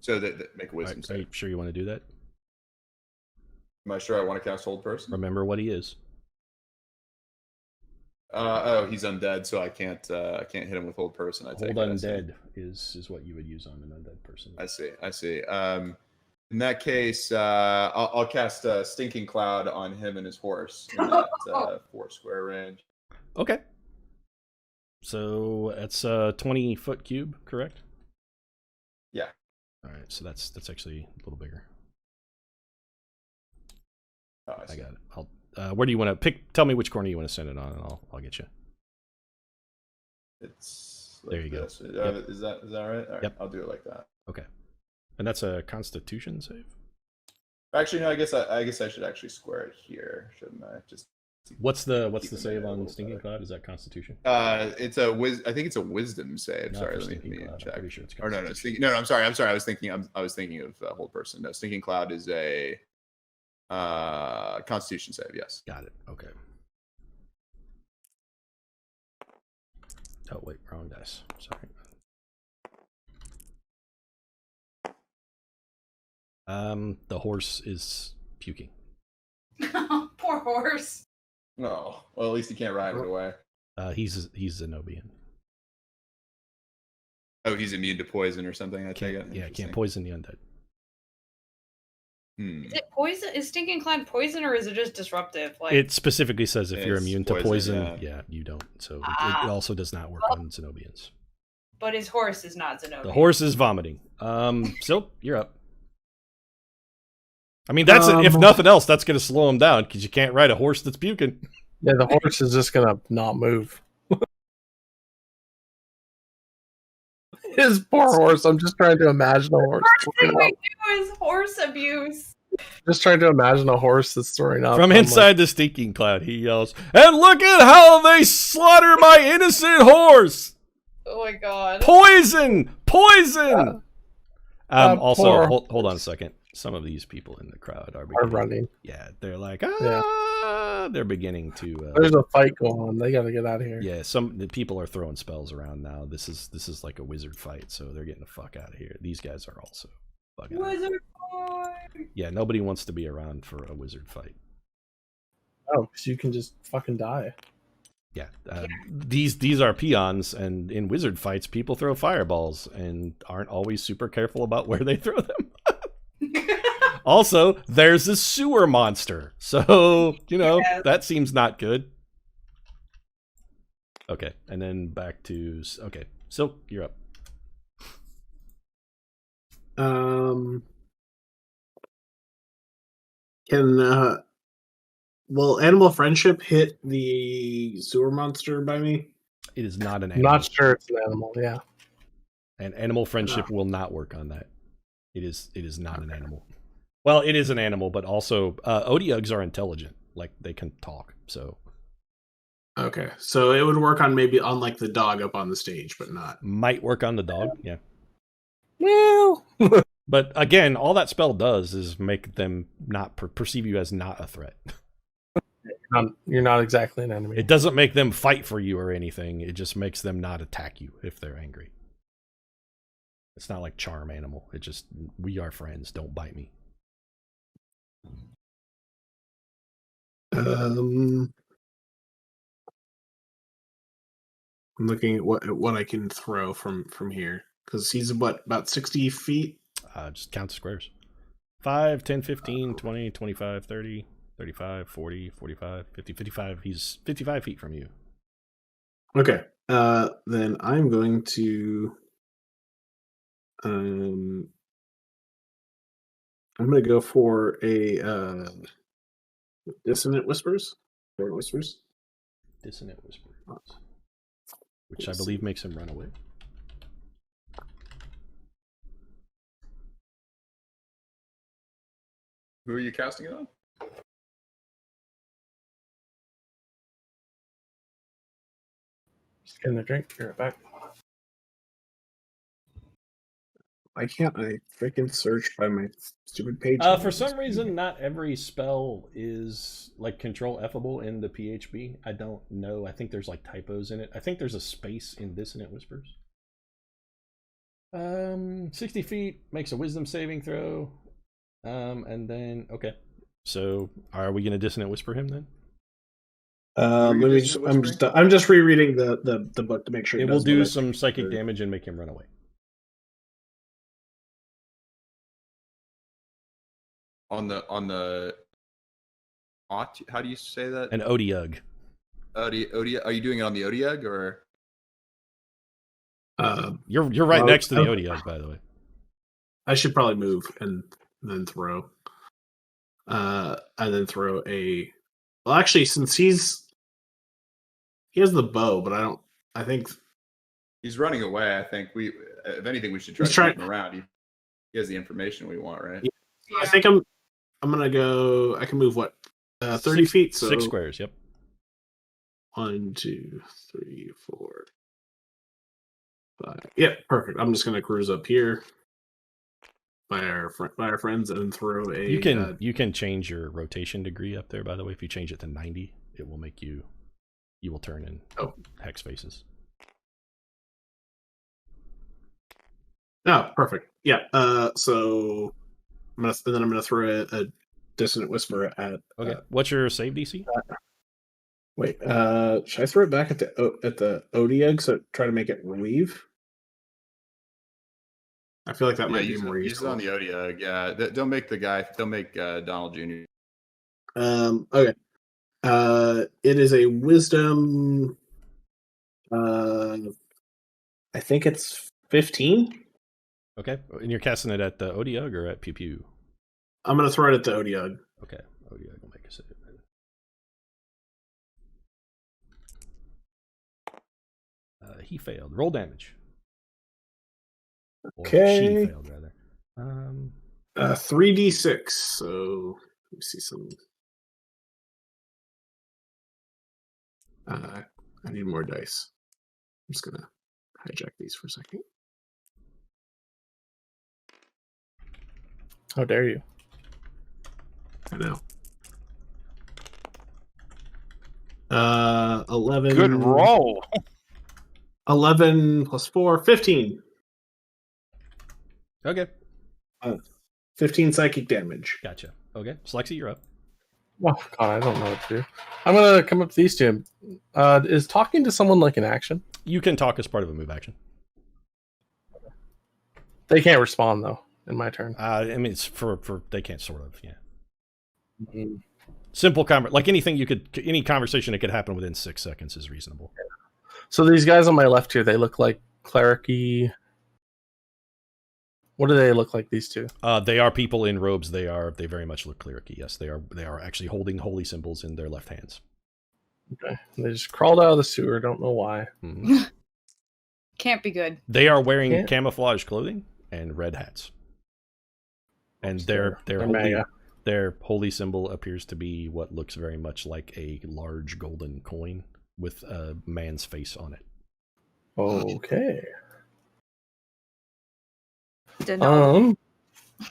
So that make a wisdom save. Are you sure you want to do that? Am I sure I want to cast Hold Person? Remember what he is. He's undead, so I can't hit him with Hold Person. Hold Undead is what you would use on an undead person. I see. In that case, I'll cast Stinking Cloud on him and his horse in that 4 square range. Okay. So that's a 20-foot cube, correct? Yeah. All right. So that's actually a little bigger. Oh, I got it. Where do you want to pick? Tell me which corner you want to send it on, and I'll get you. It's there. You this. Go. Yep. Is that right? All right. Yep. I'll do it like that. Okay. And that's a Constitution save. Actually, no. I guess I should actually square it here, shouldn't I? Just. What's the save on Stinking Cloud? Is that Constitution? I think it's a Wisdom save. Not sorry, let me Cloud. check. I'm pretty sure it's Constitution. No, I'm sorry. I was thinking of Hold Person. No, Stinking Cloud is a Constitution save. Yes. Got it. Okay. Oh wait, wrong dice. Sorry. The horse is puking. Poor horse. No. Well, at least he can't ride it away. He's Zenobian. Oh, he's immune to poison or something. I take it. Yeah, can't poison the undead. Is it poison? Is Stinking Cloud poison, or is it just disruptive? Like, it specifically says if you're immune to poison, yeah, you don't. So it also does not work on Zenobians. But his horse is not Zenobian. The horse is vomiting. Silk, you're up. I mean, that's if nothing else, that's going to slow him down because you can't ride a horse that's puking. Yeah, the horse is just going to not move. His poor horse. I'm just trying to imagine a horse. The first thing we do is horse abuse. Just trying to imagine a horse that's throwing up. From inside the Stinking Cloud, he yells, "And look at how they slaughter my innocent horse! Oh my god. Poison! Poison!" Also, hold on a second. Some of these people in the crowd are running. Yeah, they're like, they're beginning to. There's a fight going on. They got to get out of here. Yeah, the people are throwing spells around now. This is like a wizard fight, so they're getting the fuck out of here. These guys are also bugging out. Wizard fight. Yeah, nobody wants to be around for a wizard fight. Oh, because you can just fucking die. Yeah, these are peons, and in wizard fights, people throw fireballs and aren't always super careful about where they throw them. Also, there's a sewer monster, so that seems not good. Okay, and then back to Silk, you're up. Will animal friendship hit the sewer monster by me? It is not an animal. Not sure it's an animal. Yeah, and animal friendship will not work on that. It is not an animal. Well, it is an animal, but also Odiugs are intelligent. Like, they can talk, so. Okay, so it would work on like the dog up on the stage, but not. Might work on the dog, yeah. Well. But again, all that spell does is make them not perceive you as not a threat. You're not exactly an enemy. It doesn't make them fight for you or anything. It just makes them not attack you if they're angry. It's not like charm animal. It just, we are friends. Don't bite me. I'm looking at what I can throw from here because he's about 60 feet. Just count the squares. 5, 10, 15, 20, 25, 30, 35, 40, 45, 50, 55. He's 55 feet from you. Okay. Then I'm going to I'm going to go for a dissonant whispers. Or whispers. Dissonant whispers, which I believe makes him run away. Who are you casting it on? Just getting a drink. Be right back. Why can't I freaking search by my stupid page? For some reason, not every spell is like control F-able in the PHB. I don't know. I think there's like typos in it. I think there's a space in Dissonant Whispers. 60 feet makes a wisdom saving throw. And then, okay. So are we going to Dissonant Whisper him then? Let me just, I'm just rereading the book to make sure it will do some psychic damage and make him run away. On the how do you say that? An Odiug. Are you doing it on the Odiug or? You're right next to the Odiug, by the way. I should probably move and then throw. And then throw a. Well, actually, since he has the bow, but I think he's running away. I think if anything, we should try to keep him around. He has the information we want, right? Yeah. I think I'm gonna go. I can move 30 feet. So 6 squares. Yep. 1, 2, 3, 4, 5. Yeah, perfect. I'm just gonna cruise up here by our friends and throw a. You can change your rotation degree up there. By the way, if you change it to 90, it will make you. You will turn in hex faces. Oh, perfect. Yeah. So I'm gonna throw a dissonant whisper at. Okay. What's your save DC? Wait. Should I throw it back at the Odiug? So try to make it weave. I feel like that might be more useful. Use it on the Odiug. Yeah. Don't make Donald Jr. Okay. It is a wisdom. I think it's 15. Okay, and you're casting it at the Odiug or at Pew Pew? I'm gonna throw it at the Odiug. Okay, Odiug will make a save. He failed. Roll damage. Okay. She failed rather. 3d6. So let me see some. I need more dice. I'm just gonna hijack these for a second. How dare you? I know. 11. Good roll. 11 plus 4, 15. Okay. 15 psychic damage. Gotcha. Okay, Slexy, you're up. Oh God, I don't know what to do. I'm gonna come up to these two. Is talking to someone like an action? You can talk as part of a move action. They can't respond though. In my turn. I mean, it's for they can't sort of, yeah. Mm-hmm. Simple like any conversation that could happen within 6 seconds is reasonable. So these guys on my left here, they look like cleric-y. What do they look like? These two? They are people in robes. They very much look cleric-y. Yes, they are actually holding holy symbols in their left hands. Okay, they just crawled out of the sewer. Don't know why. Mm-hmm. Can't be good. They are wearing camouflage clothing and red hats. And their holy symbol appears to be what looks very much like a large golden coin with a man's face on it. Okay.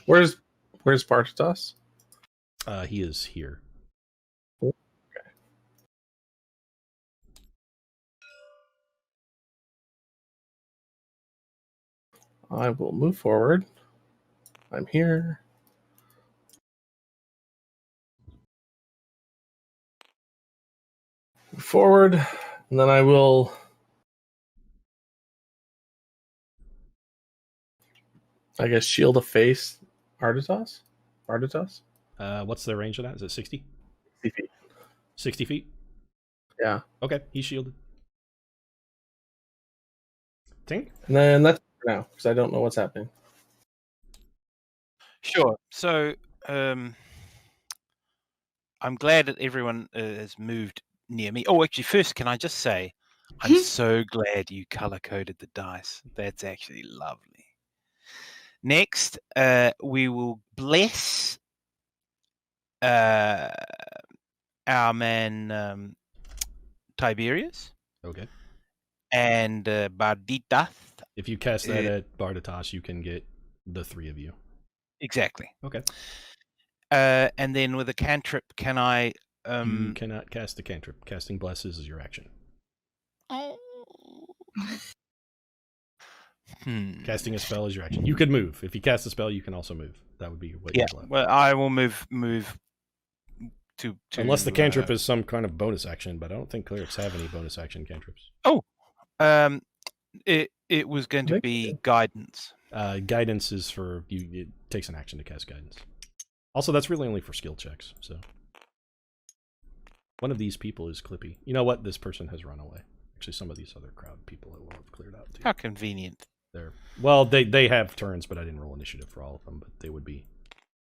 Where's Bartas? He is here. Okay. I will move forward. I'm here. Move forward, and then I will. I guess shield of face, Artitas? What's the range of that? Is it 60? 60 feet. 60 feet? Yeah. Okay, he's shielded. Tink? And then that's for now, because I don't know what's happening. Sure. So, I'm glad that everyone has moved near me. Oh, actually, first, can I just say, I'm so glad you color-coded the dice. That's actually lovely. Next, we will bless our man Tiberius. Okay. And Barditath. If you cast that at Barditas, you can get the 3 of you. Exactly. Okay. And then with a cantrip, can I... You cannot cast a cantrip. Casting Blesses is your action. Casting a spell is your action. You could move. If you cast a spell, you can also move. That would be what you left. Well, I will move to unless the cantrip is some kind of bonus action, but I don't think clerics have any bonus action cantrips. Oh, it was going to be guidance. Guidance is for you. It takes an action to cast guidance. Also, that's really only for skill checks. So, one of these people is Clippy. You know what? This person has run away. Actually, some of these other crowd people will have cleared out too. How convenient. They have turns, but I didn't roll initiative for all of them. But they would be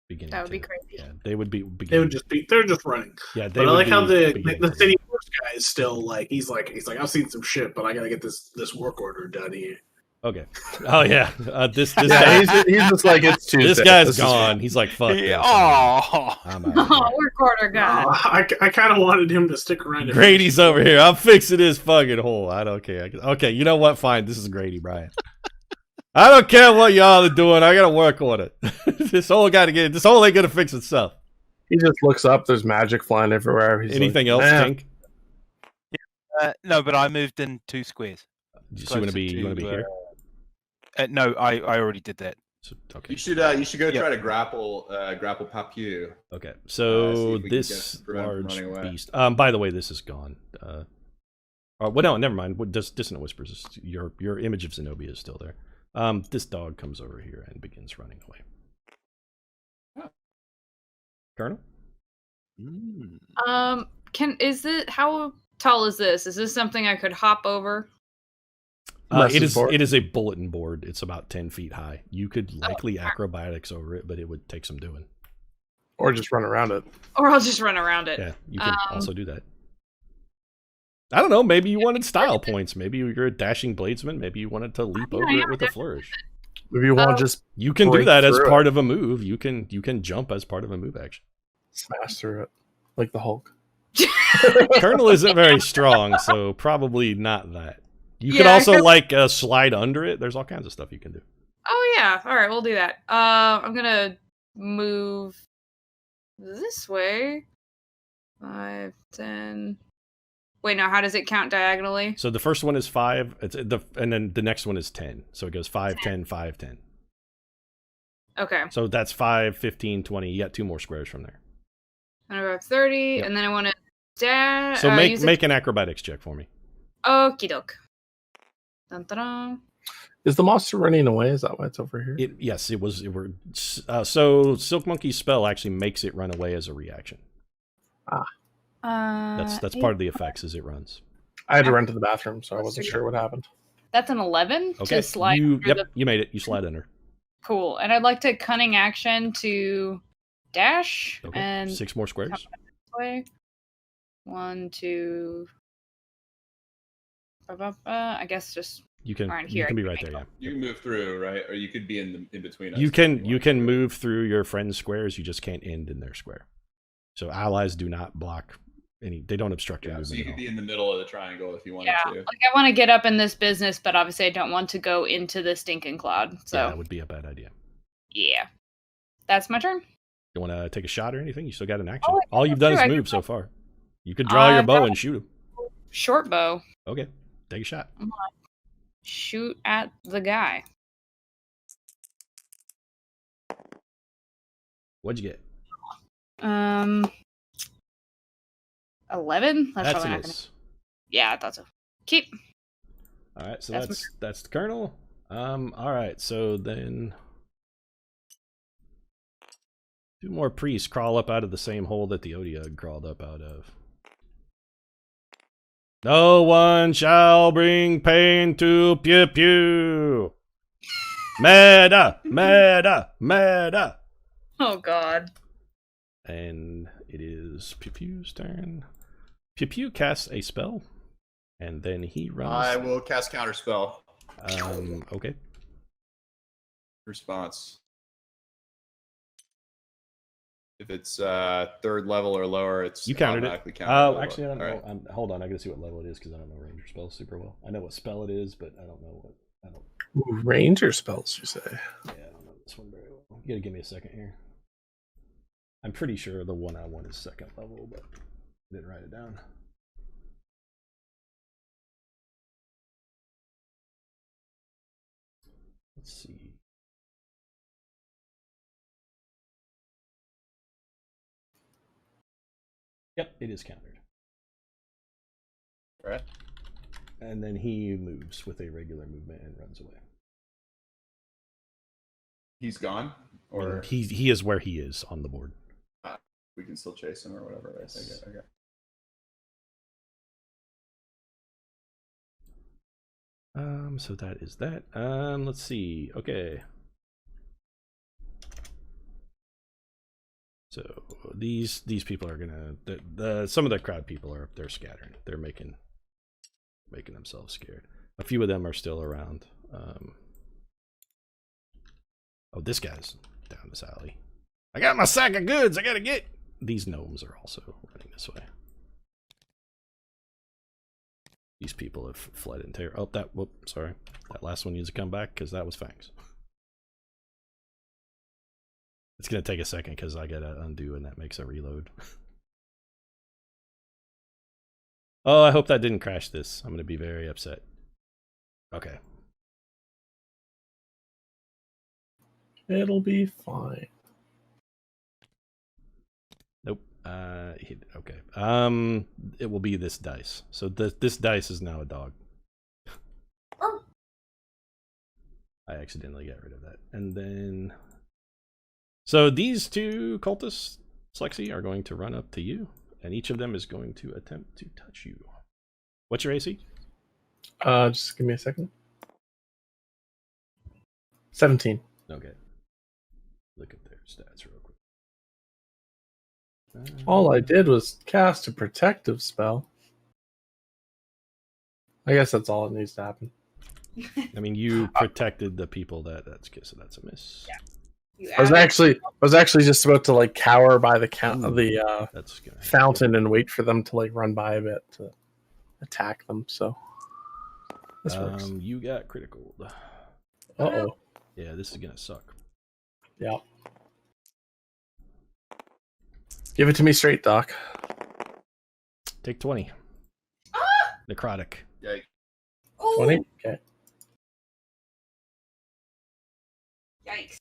beginning. That would be crazy. Yeah, they would be. They're just running. Yeah, but I like how the city force guy is still like he's like I've seen some shit, but I gotta get this work order done here. Okay. Oh yeah. This guy, he's just like it's Tuesday. This guy's gone. He's like fuck. Yeah, work order guy. I kind of wanted him to stick around. Grady's over here. I'm fixing his fucking hole. I don't care. Okay, you know what? Fine. This is Grady, Brian. I don't care what y'all are doing. I gotta work on it. This hole ain't gonna fix itself. He just looks up. There's magic flying everywhere. He's anything else, Tink? No, but I moved in 2 squares. You want to be here? No, I already did that. So, okay. You should go try to grapple Papu. Okay, so this large beast. By the way, this is gone. Well, no, never mind. Dissonant Whispers. Your image of Zenobia is still there. This dog comes over here and begins running away. Oh. Colonel? How tall is this? Is this something I could hop over? It is a bulletin board. It's about 10 feet high. You could likely acrobatics over it, but it would take some doing. Or just run around it. Or I'll just run around it. Yeah, you can also do that. I don't know. Maybe you wanted style points. Maybe you're a dashing bladesman. Maybe you wanted to leap over it with a flourish. Maybe you want to just. You can do that as part of a move. You can jump as part of a move action. Smash through it like the Hulk. Colonel isn't very strong, so probably not that. You could also slide under it. There's all kinds of stuff you can do. Oh yeah. All right, we'll do that. I'm gonna move this way. 5, 10. Wait, no. How does it count diagonally? So the first one is 5. And then the next one is 10. So it goes 5, 10, 5, 10. Okay. So that's 5, 15, 20. You got 2 more squares from there. And I have 30, and then I want to dash. So make an acrobatics check for me. Okie doke. Dun, dun, dun. Is the monster running away? Is that why it's over here? Yes, it was. So Silk Monkey's spell actually makes it run away as a reaction. That's part of the effects as it runs. I had to run to the bathroom, so I wasn't sure what happened. That's an 11 to slide. You made it. You slide under. Cool. And I'd like to cunning action to dash and 6 more squares. 1, 2. I guess just you can be right there. Yeah, you can move through, right? Or you could be in between us. You can move through your friends' squares. You just can't end in their square. So allies do not block any. They don't obstruct your movement. So you could be in the middle of the triangle if you wanted to. Like I want to get up in this business, but obviously I don't want to go into the stinking cloud. So that would be a bad idea. Yeah, that's my turn. You want to take a shot or anything? You still got an action. All you've done is move so far. You could draw your bow and shoot him. Short bow. Okay, take a shot. Shoot at the guy. What'd you get? 11. That's That's probably a not gonna. miss. Yeah, I thought so. Keep. All right, so That's that's the Colonel. All right, so then 2 more priests crawl up out of the same hole that the Odiug crawled up out of. No one shall bring pain to Pew Pew. MEDA, MEDA, MEDA. Oh God. And it is Pew Pew's turn. Pew Pew casts a spell, and then he runs. I will cast counterspell. Okay. Response. If it's 3rd level or lower, it's You counted it. automatically counted. Oh, actually, I don't know. Right. Hold on, I gotta see what level it is because I don't know ranger spells super well. I know what spell it is, but I don't know what. I don't. Ooh, ranger spells, you say? Yeah, I don't know this one very well. You gotta give me a second here. I'm pretty sure the one I want is 2nd level, but I didn't write it down. Let's see. Yep, it is countered. All right. And then he moves with a regular movement and runs away. He's gone, or he is where he is on the board. We can still chase him or whatever. Right? Yes. Okay. So that is that. Let's see. Okay. So these people are gonna some of the crowd people they're scattering. They're making themselves scared. A few of them are still around. Oh, this guy's down this alley. I got my sack of goods. I gotta get. These gnomes are also running this way. These people have fled in terror. Oh, sorry. That last one needs to come back because that was Fangs. It's going to take a second because I got to undo and that makes a reload. Oh, I hope that didn't crash this. I'm going to be very upset. Okay. It'll be fine. Nope. Okay. It will be this dice. So this dice is now a dog. I accidentally got rid of that. And then... So these 2 cultists, Slexy, are going to run up to you. And each of them is going to attempt to touch you. What's your AC? Just give me a second. 17. Okay. Look at their stats real quick. All I did was cast a protective spell. I guess that's all that needs to happen. I mean, you protected the people that's a miss. Yeah. I was actually just about to like cower by the That's gonna fountain and wait for them to like run by a bit to attack them. So this works. You got critical. Uh-oh. Yeah, this is gonna suck. Yeah. Give it to me straight, Doc. Take 20. Necrotic. Yikes. 20? Okay. Yikes.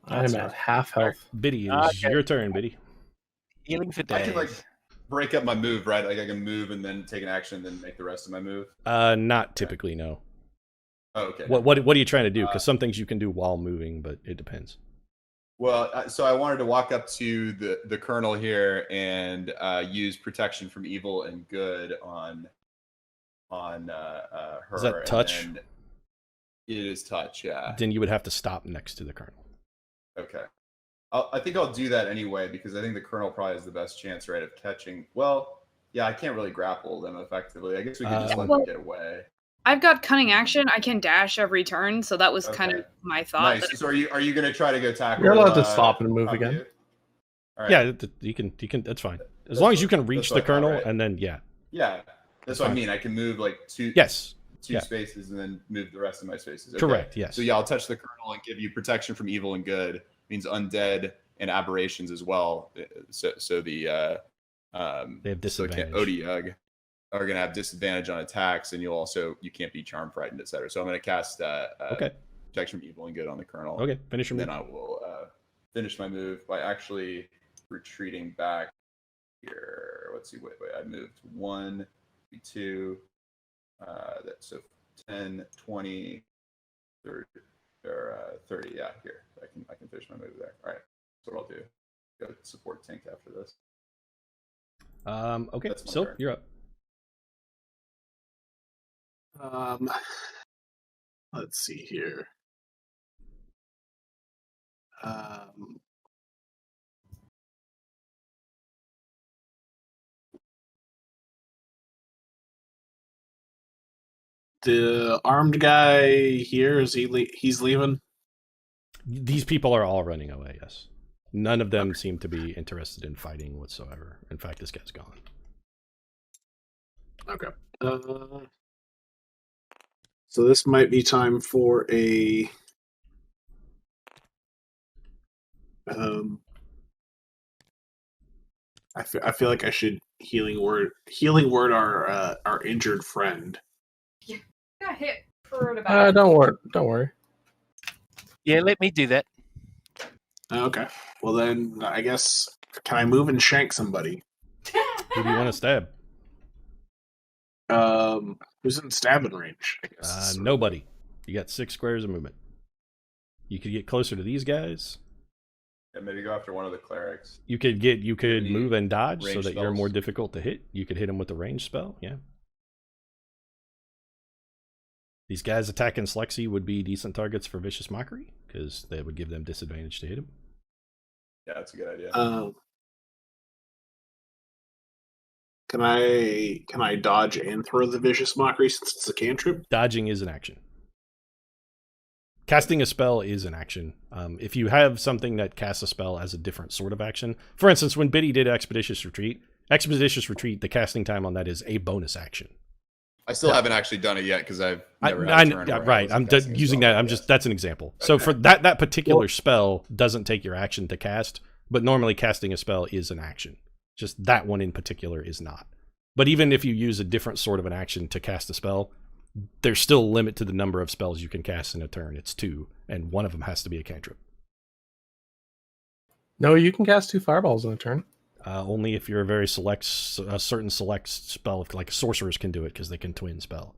I'm at half health. Biddy, it's your turn, Biddy. Healing for I days. can like break up my move, right? Like I can move and then take an action, then make the rest of my move. Not typically, no. Oh, okay. What are you trying to do? Because some things you can do while moving, but it depends. Well, so I wanted to walk up to the colonel here and use protection from evil and good on her. Is that touch? And it is touch, yeah. Then you would have to stop next to the colonel. Okay. I think I'll do that anyway because I think the colonel probably has the best chance, right, of catching. Well, yeah, I can't really grapple them effectively. I guess we can just let them get away. I've got cunning action. I can dash every turn, so that was kind of my thought. Nice. So are you going to try to go tackle? You're allowed to stop and move again. All right. Yeah, you can. That's fine. As long as you can reach the colonel, right? And then yeah. Yeah, that's what I mean. I can move like two spaces and then move the rest of my spaces. Okay. Correct. Yes. So yeah, I'll touch the colonel and give you protection from evil and good. It means undead and aberrations as well. So the they have disadvantage. So Odiug are going to have disadvantage on attacks, and you can't be charm frightened, etc. So I'm going to cast protection from evil and good on the colonel. Okay, finish your move. Then I will finish my move by actually retreating back here. Let's see. Wait. I moved 1, 2. So 10, 20, 30, or 30. Yeah, here. I can finish my move there. All right. That's what I'll do. Go support tank after this. Okay. So you're up. Let's see here. The armed guy here, is he's leaving? These people are all running away, yes. None of them seem to be interested in fighting whatsoever. In fact, this guy's gone. Okay. So this might be time for a I feel like I should healing word our injured friend. Yeah, got hit for about. Don't worry. Yeah, let me do that. Okay. Well then, I guess can I move and shank somebody? Who do you want to stab? Who's in stabbing range? I guess. Nobody. You got 6 squares of movement. You could get closer to these guys. Yeah, maybe go after one of the clerics. You could move and dodge so that you're more spells? difficult to hit. You could hit them with a range spell, yeah. These guys attacking Slexy would be decent targets for Vicious Mockery, because that would give them disadvantage to hit him. Yeah, that's a good idea. Can I dodge and throw the Vicious Mockery since it's a cantrip? Dodging is an action. Casting a spell is an action. If you have something that casts a spell as a different sort of action, for instance, when Biddy did Expeditious Retreat, the casting time on that is a bonus action. I still haven't actually done it yet because I've never had a turn where I right. I'm wasn't using casting a that. spell. That's an example. So for that particular spell doesn't take your action to cast, but normally casting a spell is an action. Just that one in particular is not. But even if you use a different sort of an action to cast a spell, there's still a limit to the number of spells you can cast in a turn. It's 2, and one of them has to be a cantrip. No, you can cast 2 fireballs in a turn. Only if you're a certain select spell, like sorcerers can do it because they can twin spell.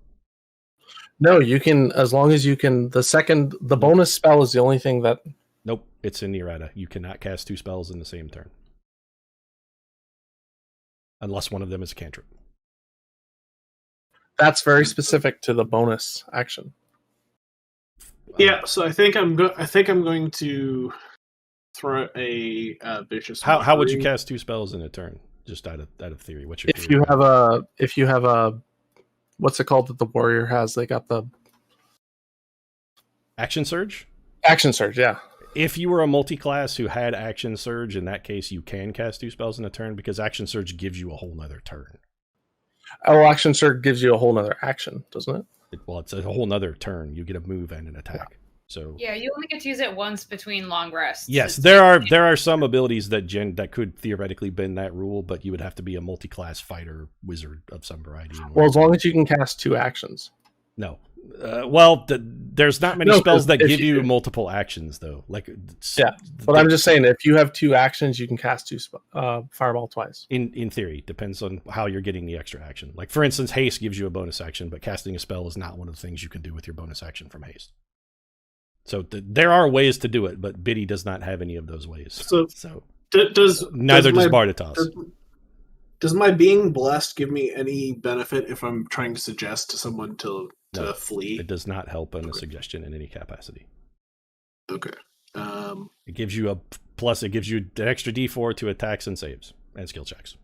No, you can, as long as you can. The bonus spell is the only thing that. Nope, it's in errata. You cannot cast 2 spells in the same turn. Unless one of them is a cantrip. That's very specific to the bonus action. Yeah, so I think I'm going to throw a Vicious Mockery. How would you cast 2 spells in a turn? Just out of theory. What's your If theory? you have a what's it called that the warrior has? They got the Action Surge? Action Surge, yeah. If you were a multi-class who had Action Surge, in that case you can cast 2 spells in a turn because Action Surge gives you a whole nother turn. Oh, Action Surge gives you a whole nother action, doesn't it? It's a whole nother turn. You get a move and an attack. So Yeah, you only get to use it once between long rests. yes, there are some abilities that could theoretically bend that rule, but you would have to be a multi-class fighter wizard of some variety. Well, as long as you can cast 2 actions. No. There's not many spells that give you multiple actions, though. But I'm just saying, if you have 2 actions, you can cast 2 fireball twice. In theory, depends on how you're getting the extra action. Like, for instance, haste gives you a bonus action, but casting a spell is not one of the things you can do with your bonus action from haste. So there are ways to do it, but Biddy does not have any of those ways. So neither does Barditas. Does my being blessed give me any benefit if I'm trying to suggest to someone to flee? It does not help in a suggestion in any capacity. Okay. It gives you it gives you an extra D4 to attacks and saves and skill checks.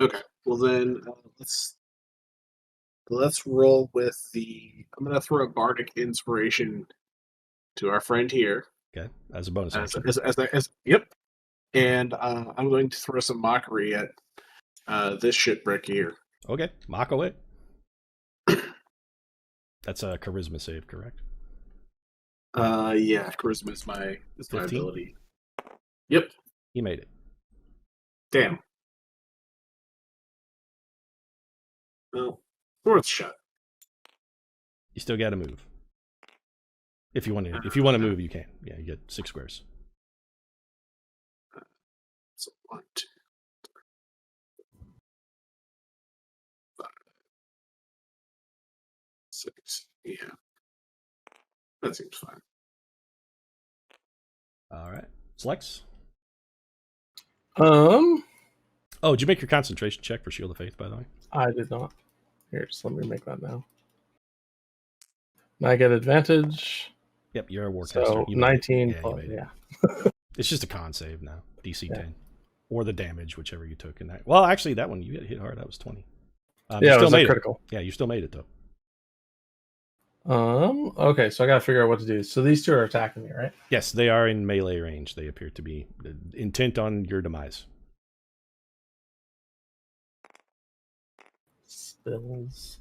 Okay. Well then, let's roll with I'm going to throw a bardic inspiration to our friend here. Okay, as a bonus action. Yep. And I'm going to throw some mockery at this shitbrick here. Okay, mock away. That's a charisma save, correct? Yeah, charisma is my 15? ability. Yep. He made it. Damn. Well, worth a shot. You still got to move. If you want to move, you can. Yeah, you get 6 squares. 1, 2, 5, 6. Yeah, that seems fine. All right. Slex? Um, Oh, did you make your concentration check for Shield of Faith, by the way? I did not. Here, just let me make that now. And I get advantage. Yep, you're a war So caster. 19 plus, yeah. yeah. It's just a con save now. DC Yeah. 10. Or the damage, whichever you took in that. Well, actually, that one, you hit hard. That was 20. Yeah, you it still was made a critical. Yeah, you still made it, though. Okay, so I gotta figure out what to do. So these two are attacking me, right? Yes, they are in melee range. They appear to be intent on your demise. Spills.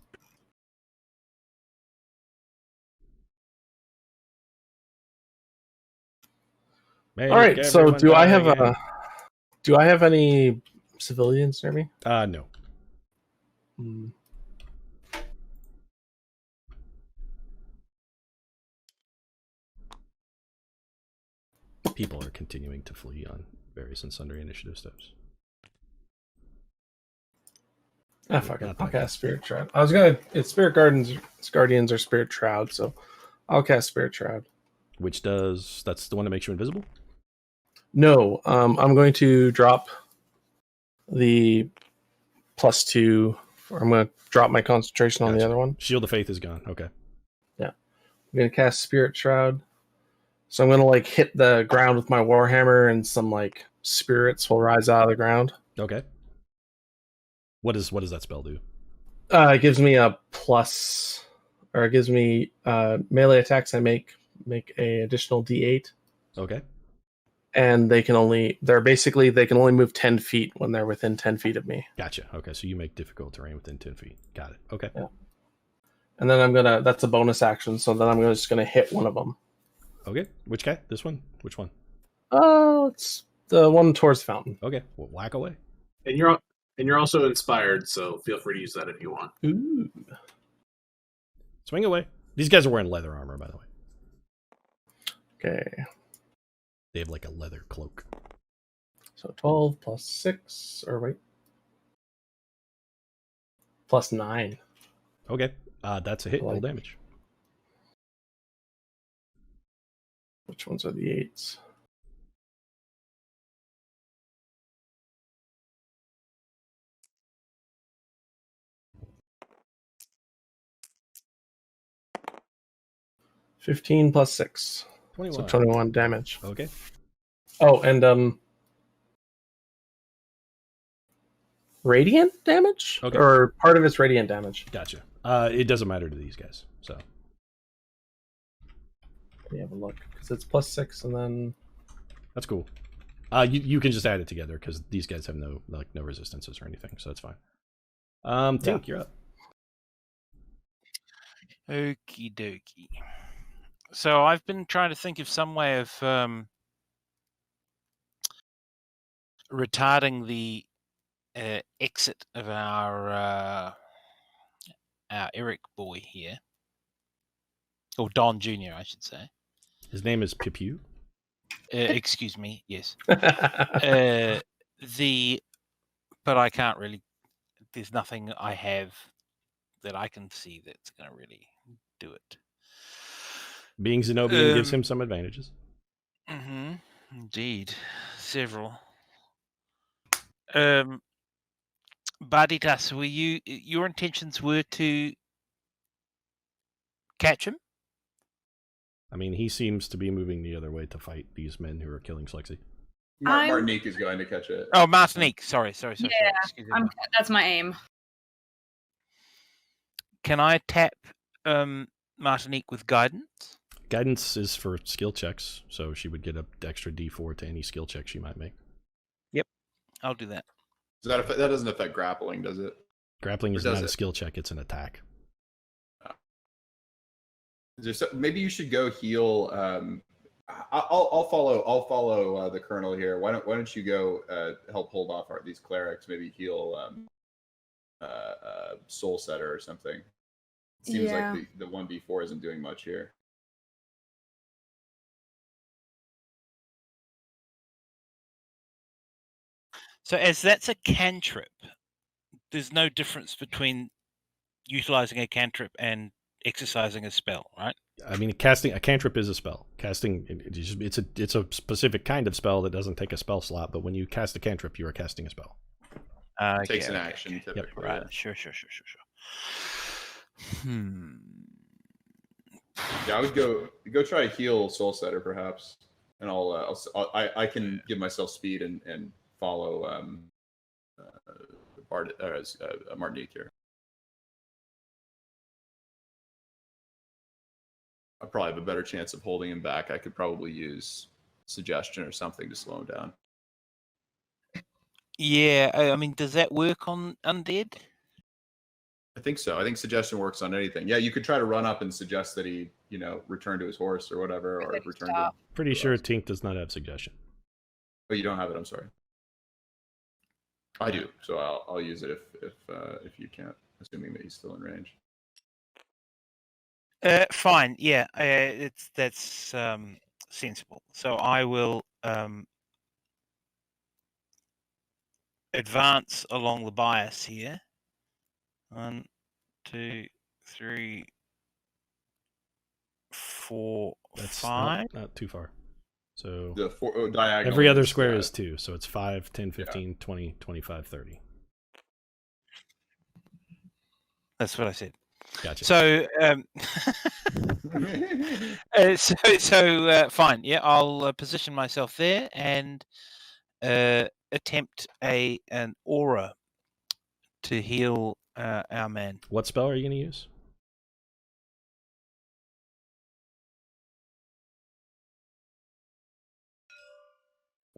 All right, so do I have any civilians near me? No. People are continuing to flee on various and sundry initiative steps. Ah, fuck it. I'll cast Spirit Shroud. I was gonna. It's Spirit Guardians or Spirit Shroud, so I'll cast Spirit Shroud. Which does... That's the one that makes you invisible? No, I'm going to drop the +2. I'm going to drop my concentration on the other one. Shield of Faith is gone. Okay. Yeah. I'm going to cast Spirit Shroud. So I'm going to like hit the ground with my Warhammer and some like spirits will rise out of the ground. Okay. What does that spell do? It gives me a plus, or it gives me melee attacks. I make a additional D8. Okay. And they can only move 10 feet when they're within 10 feet of me. Gotcha. Okay, so you make difficult terrain within 10 feet. Got it. Okay. Yeah. And then that's a bonus action, so then I'm just gonna hit one of them. Okay. Which guy? This one? Which one? It's the one towards the fountain. Okay. Well, whack away. And you're also inspired, so feel free to use that if you want. Ooh. Swing away. These guys are wearing leather armor, by the way. Okay. They have like a leather cloak. So 12 plus 6, or wait. Plus 9. Okay. That's a hit. Roll damage. Which ones are the 8s? $15 plus 6. 21. So 21 damage. Okay. Oh, and radiant damage? Okay. Or part of it's radiant damage. Gotcha. It doesn't matter to these guys, so. Let me have a look. Because it's plus 6 and then... That's cool. You can just add it together because these guys have no resistances or anything, so that's fine. Tink, you're up. Okie dokie. So I've been trying to think of some way of retarding the exit of our Eric boy here, or Don Jr., I should say. His name is Pipu. Excuse me. Yes. But I can't really. There's nothing I have that I can see that's going to really do it. Being Zenobian gives him some advantages. Mm-hmm. Indeed. Several. Barditas, your intentions were to catch him? I mean, he seems to be moving the other way to fight these men who are killing Slexy. Martinique is going to catch it. Oh, Martinique. Sorry. Yeah, Excuse me. that's my aim. Can I tap Martinique with guidance? Guidance is for skill checks, so she would get an extra D4 to any skill check she might make. Yep, I'll do that. So that doesn't affect grappling, does it? Grappling is not a skill check; it's an attack. Maybe you should go heal. I'll follow the colonel here. Why don't you go help hold off these clerics? Maybe heal Soul Setter or something. Seems like the 1d4 isn't doing much here. So as that's a cantrip, there's no difference between utilizing a cantrip and exercising a spell, right? I mean, casting a cantrip is a spell. Casting it's a specific kind of spell that doesn't take a spell slot. But when you cast a cantrip, you are casting a spell. Takes an action. Typically. Yep. Right. Sure. Yeah, I would go try to heal Soul Setter perhaps, and I can give myself speed and follow Martinique here. I probably have a better chance of holding him back. I could probably use suggestion or something to slow him down. Yeah, I mean, does that work on undead? I think so. I think suggestion works on anything. Yeah, you could try to run up and suggest that he, return to his horse or whatever, or return to. Pretty sure Tink does not have suggestion. Oh, you don't have it. I'm sorry. I do, so I'll use it if you can't, assuming that he's still in range. Fine. Yeah, that's sensible. So I will advance along the bias here. 1, 2, 3, 4, That's 5. not too far. So The diagonal. every other square is 2. So it's 5, 10, 15, 20, 25, 30. That's what I said. Gotcha. So, fine. Yeah, I'll position myself there and attempt an aura to heal our man. What spell are you going to use?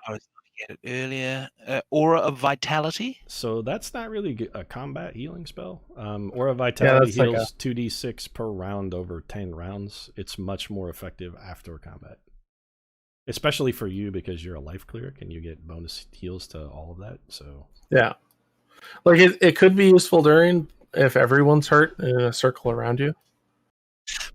I was looking at it earlier. Aura of Vitality. So that's not really a combat healing spell. Aura of Vitality heals 2d6 per round over 10 rounds. It's much more effective after combat. Especially for you because you're a life cleric and you get bonus heals to all of that. So yeah. Like it could be useful during if everyone's hurt in a circle around you.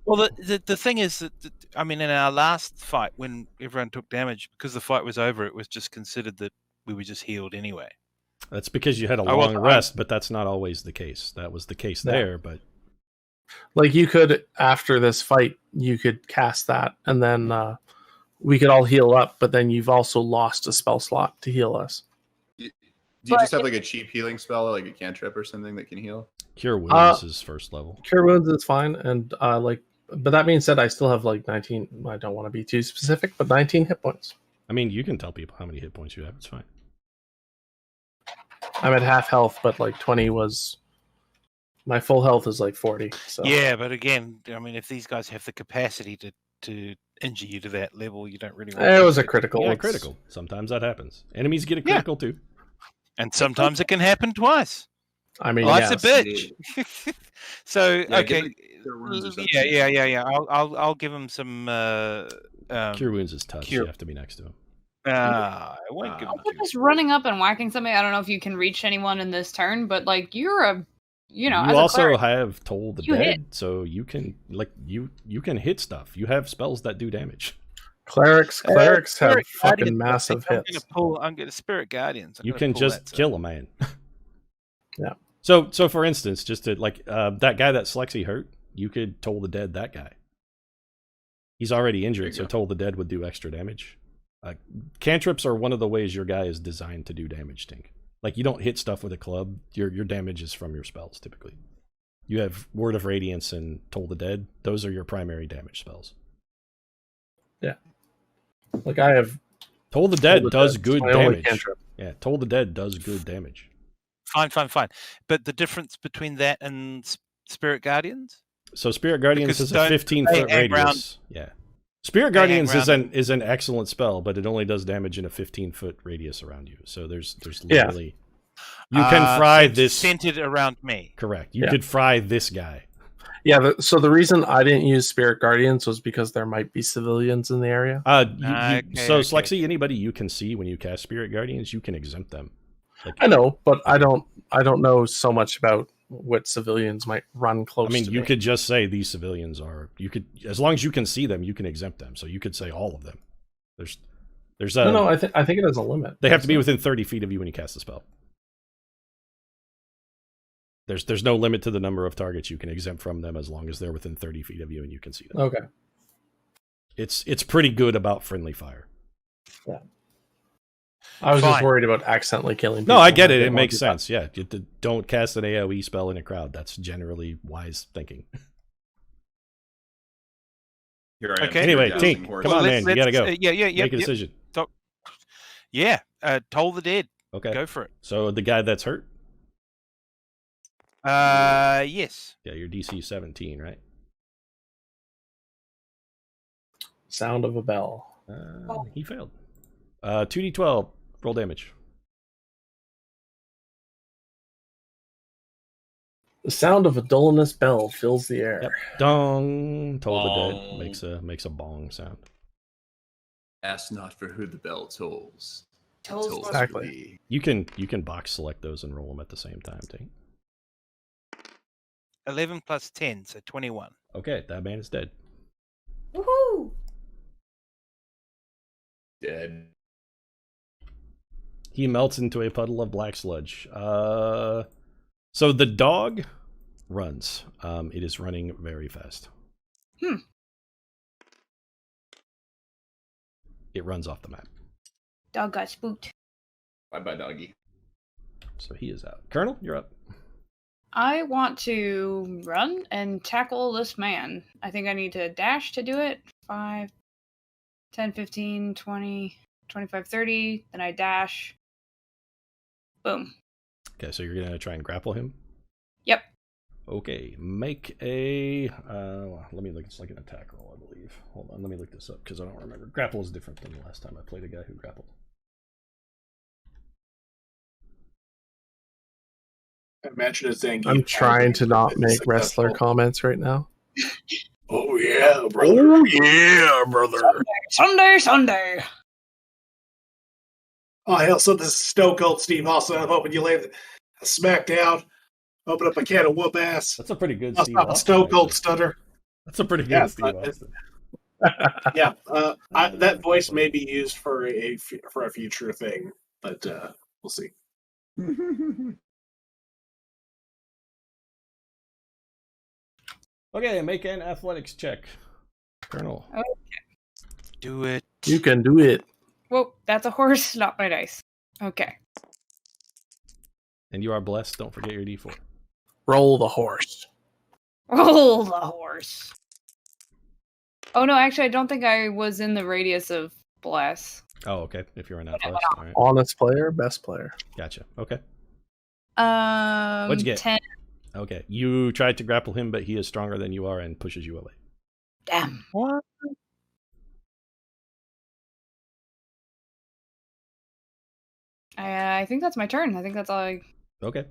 Well, the thing is that I mean, in our last fight, when everyone took damage, because the fight was over, it was just considered that we were just healed anyway. That's because you had a long rest, but that's not always the case. That was the case there, but like you could after this fight, you could cast that, and then we could all heal up. But then you've also lost a spell slot to heal us. Do you just have like a cheap healing spell, like a cantrip or something that can heal? Cure Wounds is first level. Cure Wounds is fine, and but that being said, I still have like 19. I don't want to be too specific, but 19 hit points. I mean, you can tell people how many hit points you have. It's fine. I'm at half health, but like 20 was my full health is like 40. So yeah, but again, I mean, if these guys have the capacity to injure you to that level, you don't really. It was a critical. Yeah, critical. Sometimes that happens. Enemies get a critical too, and sometimes it can happen twice. I mean, life's a bitch. So yeah, okay, yeah. I'll give him some. Cure Wounds is touch. You have to be next to him. I won't give him. Just running up and whacking somebody. I don't know if you can reach anyone in this turn, but like you're a, you as also a cleric, have Toll the Dead, so you can you can hit stuff. You have spells that do damage. Clerics have fucking massive hits. I'm gonna Spirit Guardians. You can just kill a man. Yeah. So for instance, just to that guy that Slexy hurt, you could Toll the Dead that guy. He's already injured, so Toll the Dead would do extra damage. Cantrips are one of the ways your guy is designed to do damage, Tink. Like, you don't hit stuff with a club. Your damage is from your spells, typically. You have Word of Radiance and Toll the Dead. Those are your primary damage spells. Yeah. Like, I have... Toll the Dead does good damage. Yeah, Toll the Dead does good damage. Fine. But the difference between that and Spirit Guardians? So Spirit Guardians is a 15-foot radius. Yeah. Spirit Guardians is an excellent spell, but it only does damage in a 15-foot radius around you. So there's literally you can fry this centered around me. Correct. You could fry this guy. Yeah. So the reason I didn't use Spirit Guardians was because there might be civilians in the area. Slexy, anybody you can see when you cast Spirit Guardians, you can exempt them. I know, but I don't know so much about what civilians might run close to. I mean, you could just say these civilians are, as long as you can see them, you can exempt them. So you could say all of them. There's no. I think it has a limit. They have to be within 30 feet of you when you cast the spell. There's no limit to the number of targets you can exempt from them as long as they're within 30 feet of you and you can see them. Okay. It's pretty good about friendly fire. Yeah. I was just worried about accidentally killing people. No, I get it. It makes sense. Yeah. Don't cast an AoE spell in a crowd. That's generally wise thinking. Here I am. Okay. Anyway, Tink, come on, man. You gotta go. Yeah. Make a decision. Yeah. Toll the dead. Okay. Go for it. So the guy that's hurt? Yes. Yeah, your DC 17, right? Sound of a bell. He failed. 2d12. Roll damage. The sound of a dullness bell fills the air. Yep. Dong. Toll the dead. Makes a bong sound. Ask not for who the bell tolls. Tolls exactly. You can box select those and roll them at the same time, Tink. 11 plus 10, so 21. Okay, that man is dead. Woohoo! Dead. He melts into a puddle of black sludge. So the dog runs. It is running very fast. It runs off the map. Dog got spooked. Bye, doggy. So he is out. Colonel, you're up. I want to run and tackle this man. I think I need to dash to do it. 5, 10, 15, 20, 25, 30. Then I dash. Boom. Okay, so you're going to try and grapple him? Yep. Okay, make a... let me look. It's like an attack roll, I believe. Hold on, let me look this up because I don't remember. Grapple is different than the last time I played a guy who grappled. I imagine it's saying I'm trying to not make wrestler comments right now. Oh yeah, brother. Oh yeah, brother. Sunday. Oh hell, so this is Stone Cold Steve Austin. I'm hoping you lay the smack down, open up a can of whoop ass. That's a pretty good I'll Steve stop a Austin. Stone Cold Stunner. That's a pretty good Steve Austin. Yeah, that voice may be used for a future thing, but we'll see. Okay, make an athletics check. Colonel. Okay. Do it. You can do it. Whoa, that's a horse, not my dice. Okay. And you are blessed. Don't forget your D4. Roll the horse. Roll the horse. Oh no, actually I don't think I was in the radius of bless. Oh, okay. If you're an athletics. All right. Honest player, best player. Gotcha. Okay. What'd you get? 10. Okay. You tried to grapple him, but he is stronger than you are and pushes you away. Damn. What? I think that's my turn. I think that's all I Okay.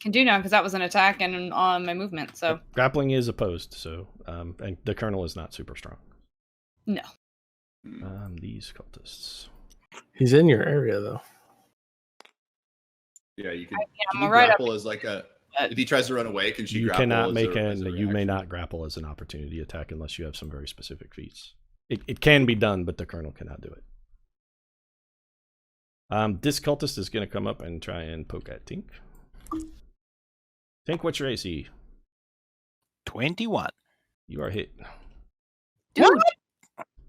can do now because that was an attack and on my movement. So Grappling is opposed, so and the colonel is not super strong. no. These cultists. He's in your area though. Yeah, you can. I'm Can you right up. grapple as like a? If he tries to run away, can she You grapple? cannot as make as an. You may reaction? not grapple as an opportunity attack unless you have some very specific feats. It can be done, but the colonel cannot do it. This cultist is going to come up and try and poke at Tink. Tink, what's your AC? 21. You are hit. Dude.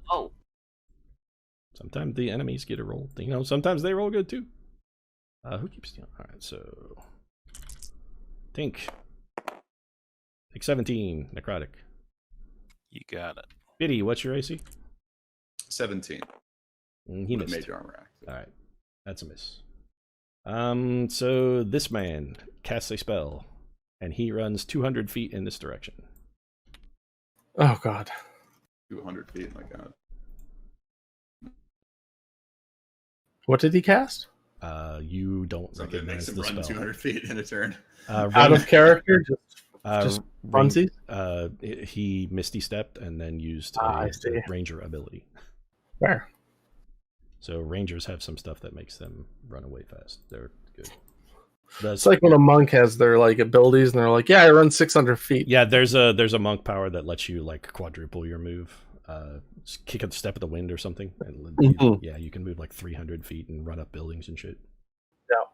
Oh. Sometimes the enemies get a roll. You know, sometimes they roll good too. Who keeps stealing? All right, so Tink. Take 17, necrotic. You got it. Biddy, what's your AC? 17. He With missed. major armor act. All right, that's a miss. So this man casts a spell, and he runs 200 feet in this direction. Oh god. 200 feet, my god. What did he cast? You don't Something recognize makes him the run spell. 200 feet in a turn. Out of character? Just funsies? He misty stepped and then used I a see. ranger ability. Fair. So rangers have some stuff that makes them run away fast. They're good. It's like when a monk has their like abilities and they're like, yeah, I run 600 feet. Yeah, there's a monk power that lets you like quadruple your move. just kick at the step of the wind or something. And you can move like 300 feet and run up buildings and shit. Yeah.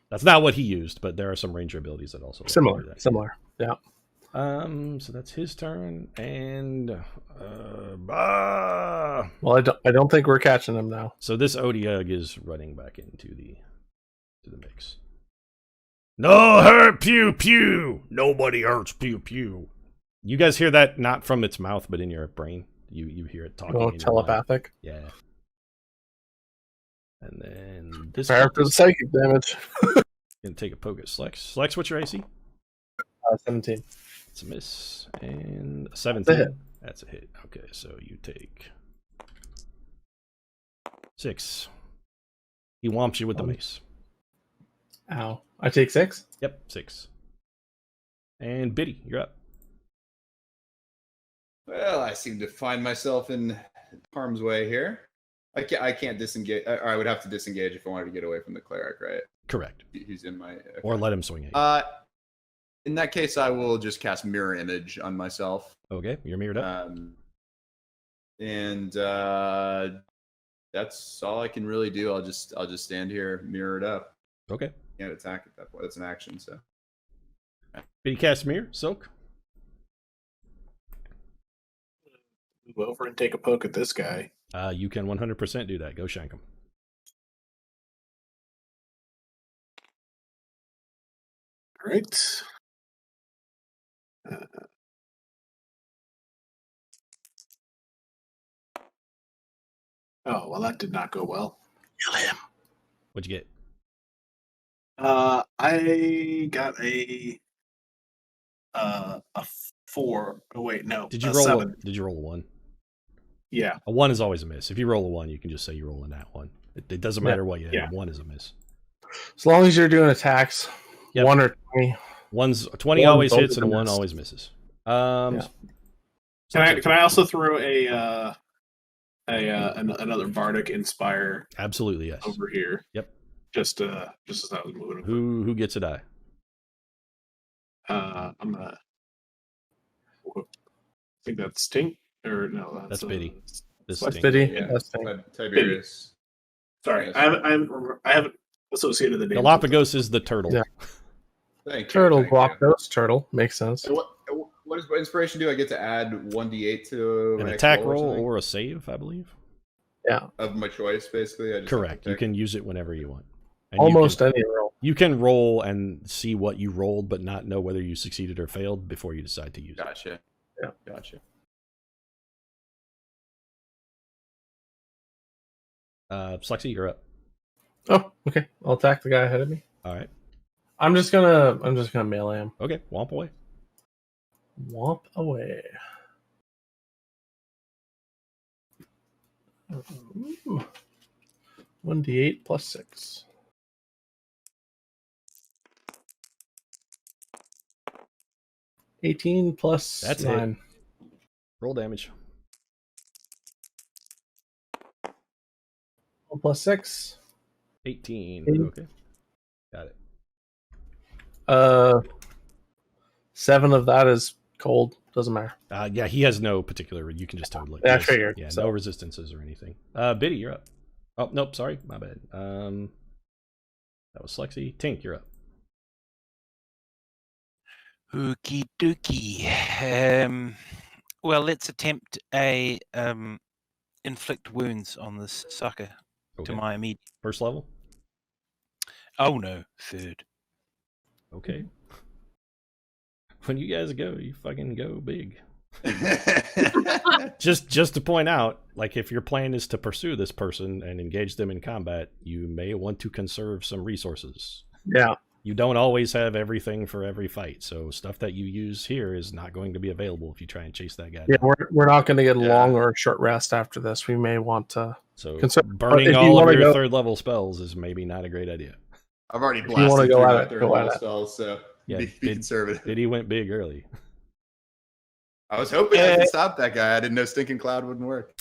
That's not what he used, but there are some ranger abilities that also similar. Yeah. So that's his turn, and well, I don't think we're catching him now. So this Odiug is running back into the mix. No hurt, pew pew. Nobody hurts, pew pew. You guys hear that not from its mouth, but in your brain. You hear it talking. Oh, telepathic. Yeah. And then this. Prepare for the psychic damage. Gonna take a poke at Slex. Slex, what's your AC? 17. It's a miss. And 17. That's a hit. Okay, so you take 6. He whomps you with the mace. Ow. I take 6? Yep, 6. And Biddy, you're up. Well, I seem to find myself in harm's way here. I can't disengage. Or I would have to disengage if I wanted to get away from the cleric, right? Correct. He's in my... Okay. Or let him swing at you. In that case, I will just cast Mirror Image on myself. Okay, you're mirrored up. And that's all I can really do. I'll just stand here mirrored up. Okay. Can't attack at that point. That's an action, so. Biddy cast mirror, Silk. Move over and take a poke at this guy. You can 100% do that. Go shank him. All right. Oh, well, that did not go well. Kill him. What'd you get? I got a 4. Oh wait, no. Did you roll 7? Did you roll a 1? Yeah. A 1 is always a miss. If you roll a 1, you can just say you're rolling that 1. It doesn't matter what you have. 1 is a miss. As long as you're doing attacks, 1 or 20. 20 always hits and 1 always misses. Can I also throw another Bardic Inspire? Absolutely, yes. Over here. Yep. Just as I was moving over. Who gets a die? I'm gonna. I think that's Tink, or no? That's Biddy. That's Biddy. Yeah. That's Tink. Tiberius. Sorry, I haven't associated the name. Galapagos is the turtle. Yeah. Thank Turtle, you. Galapagos, turtle. Makes sense. What does inspiration do? I get to add 1d8 to An my attack roll or a save, I believe. Yeah. Of my choice, basically. I just correct. You can use it whenever you want. And almost any roll. You can roll and see what you rolled, but not know whether you succeeded or failed before you decide to use it. Gotcha. Yeah. Gotcha. Slexy, you're up. Oh, okay. I'll attack the guy ahead of me. All right. I'm just gonna melee him. Okay, womp away. Womp away. 1d8 plus 6. $18 plus That's 9. it. Roll damage. 1 plus 6. 18. Okay. Got it. 7 of that is cold. Doesn't matter. Yeah, he has no particular. You can just totally. Yeah, I figured. Yeah, so. no resistances or anything. Biddy, you're up. Oh nope, sorry, my bad. That was Slexy. Tink, you're up. Okie dokie. Well, let's attempt a inflict wounds on this sucker to my immediate. First level? Oh no, 3rd. Okay. When you guys go, you fucking go big. Just to point out, like if your plan is to pursue this person and engage them in combat, you may want to conserve some resources. Yeah. You don't always have everything for every fight, so stuff that you use here is not going to be available if you try and chase that guy. Yeah, we're not going to get a long or a short rest after this. We may want to. So if burning you all of your go, 3rd level spells is maybe not a great idea. I've already if you want to blasted go through at my it, go at it. spells, so Yeah, be conservative. Did he went big early? I was hoping I could stop that guy. I didn't know Stinking Cloud wouldn't work.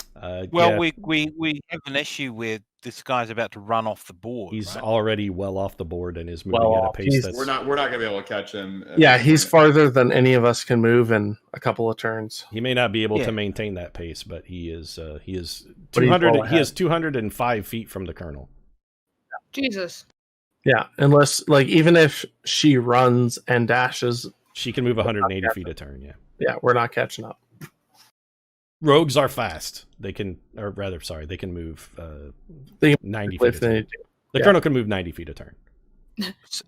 Well, we have an issue with this guy's about to run off the board. He's right? already well off the board and is moving at a pace that's... We're not gonna be able to catch him. Yeah, he's farther than any of us can move in a couple of turns. He may not be able to maintain that pace, but he is 200. He is 205 feet from the Colonel. Jesus. Yeah, unless like even if she runs and dashes, she can move 180 feet a turn. Yeah. Yeah, we're not catching up. Rogues are fast. They can, or rather, sorry, they can move 90 feet a turn. The Colonel can move 90 feet a turn.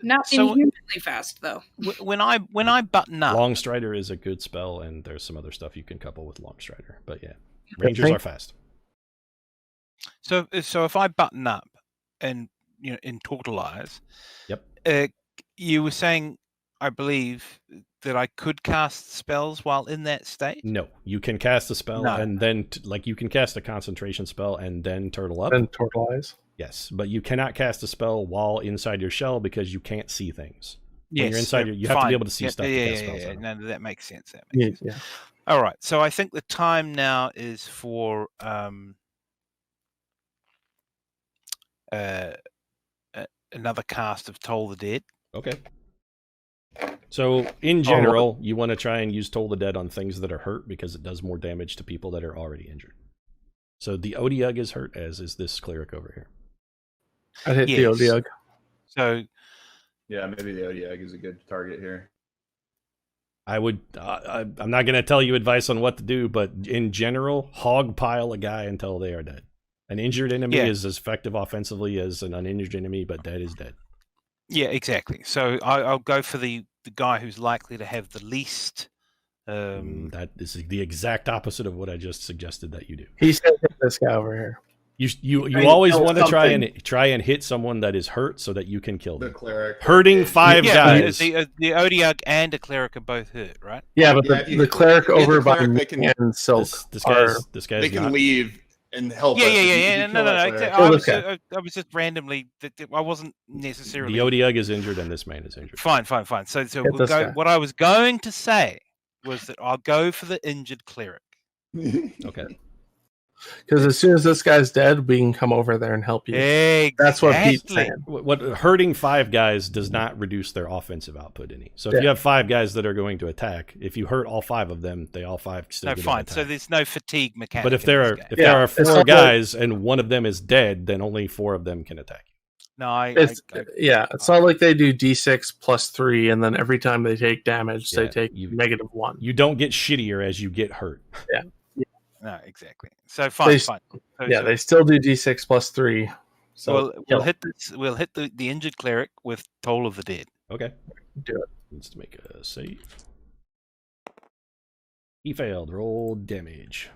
Not inhumanly fast, though. When I button up, Long Strider is a good spell, and there's some other stuff you can couple with Long Strider. But yeah, Rangers are fast. So if I button up and in Totalize, yep. You were saying, I believe, that I could cast spells while in that state? No, you can cast a spell and then, you can cast a concentration spell and then turtle up. And Totalize. Yes, but you cannot cast a spell while inside your shell because you can't see things. Yes, when you're inside, you have to be able to see stuff to cast spells. No, that makes sense. Yeah. All right, so I think the time now is for another cast of Toll the Dead. Okay. So, in general, you want to try and use Toll the Dead on things that are hurt because it does more damage to people that are already injured. So, the Odiug is hurt, as is this cleric over here. I hit the Odiug. So, yeah, maybe the Odiug is a good target here. I would. I'm not going to tell you advice on what to do, but in general, hog pile a guy until they are dead. An injured enemy is as effective offensively as an uninjured enemy, but dead is dead. Yeah, exactly. So I'll go for the guy who's likely to have the least. That is the exact opposite of what I just suggested that you do. He said this guy over here. You always want to try and hit someone that is hurt so that you can kill them. The cleric Hurting 5 guys. The Odiug and a cleric are both hurt, right? Yeah, but the cleric over by me and Silk. This guy's they can leave and help. Yeah. No. I was just randomly. I wasn't necessarily. The Odiug is injured and this man is injured. Fine. So we'll go. What I was going to say was that I'll go for the injured cleric. Okay. Because as soon as this guy's dead, we can come over there and help you. Exactly. That's what Pete's saying. What hurting 5 guys does not reduce their offensive output any. So if you have 5 guys that are going to attack, if you hurt all 5 of them, they all 5 still get an attack. So there's no fatigue mechanic. But if there are 4 guys and one of them is dead, then only 4 of them can attack you. No, it's not like they do D6 plus 3, and then every time they take damage, they take -1. You don't get shittier as you get hurt. Yeah. No, exactly. So fine. They still do D6 plus 3. So we'll hit this. We'll hit the injured cleric with Toll of the Dead. Okay. Do it. Needs to make a save. He failed. Roll damage.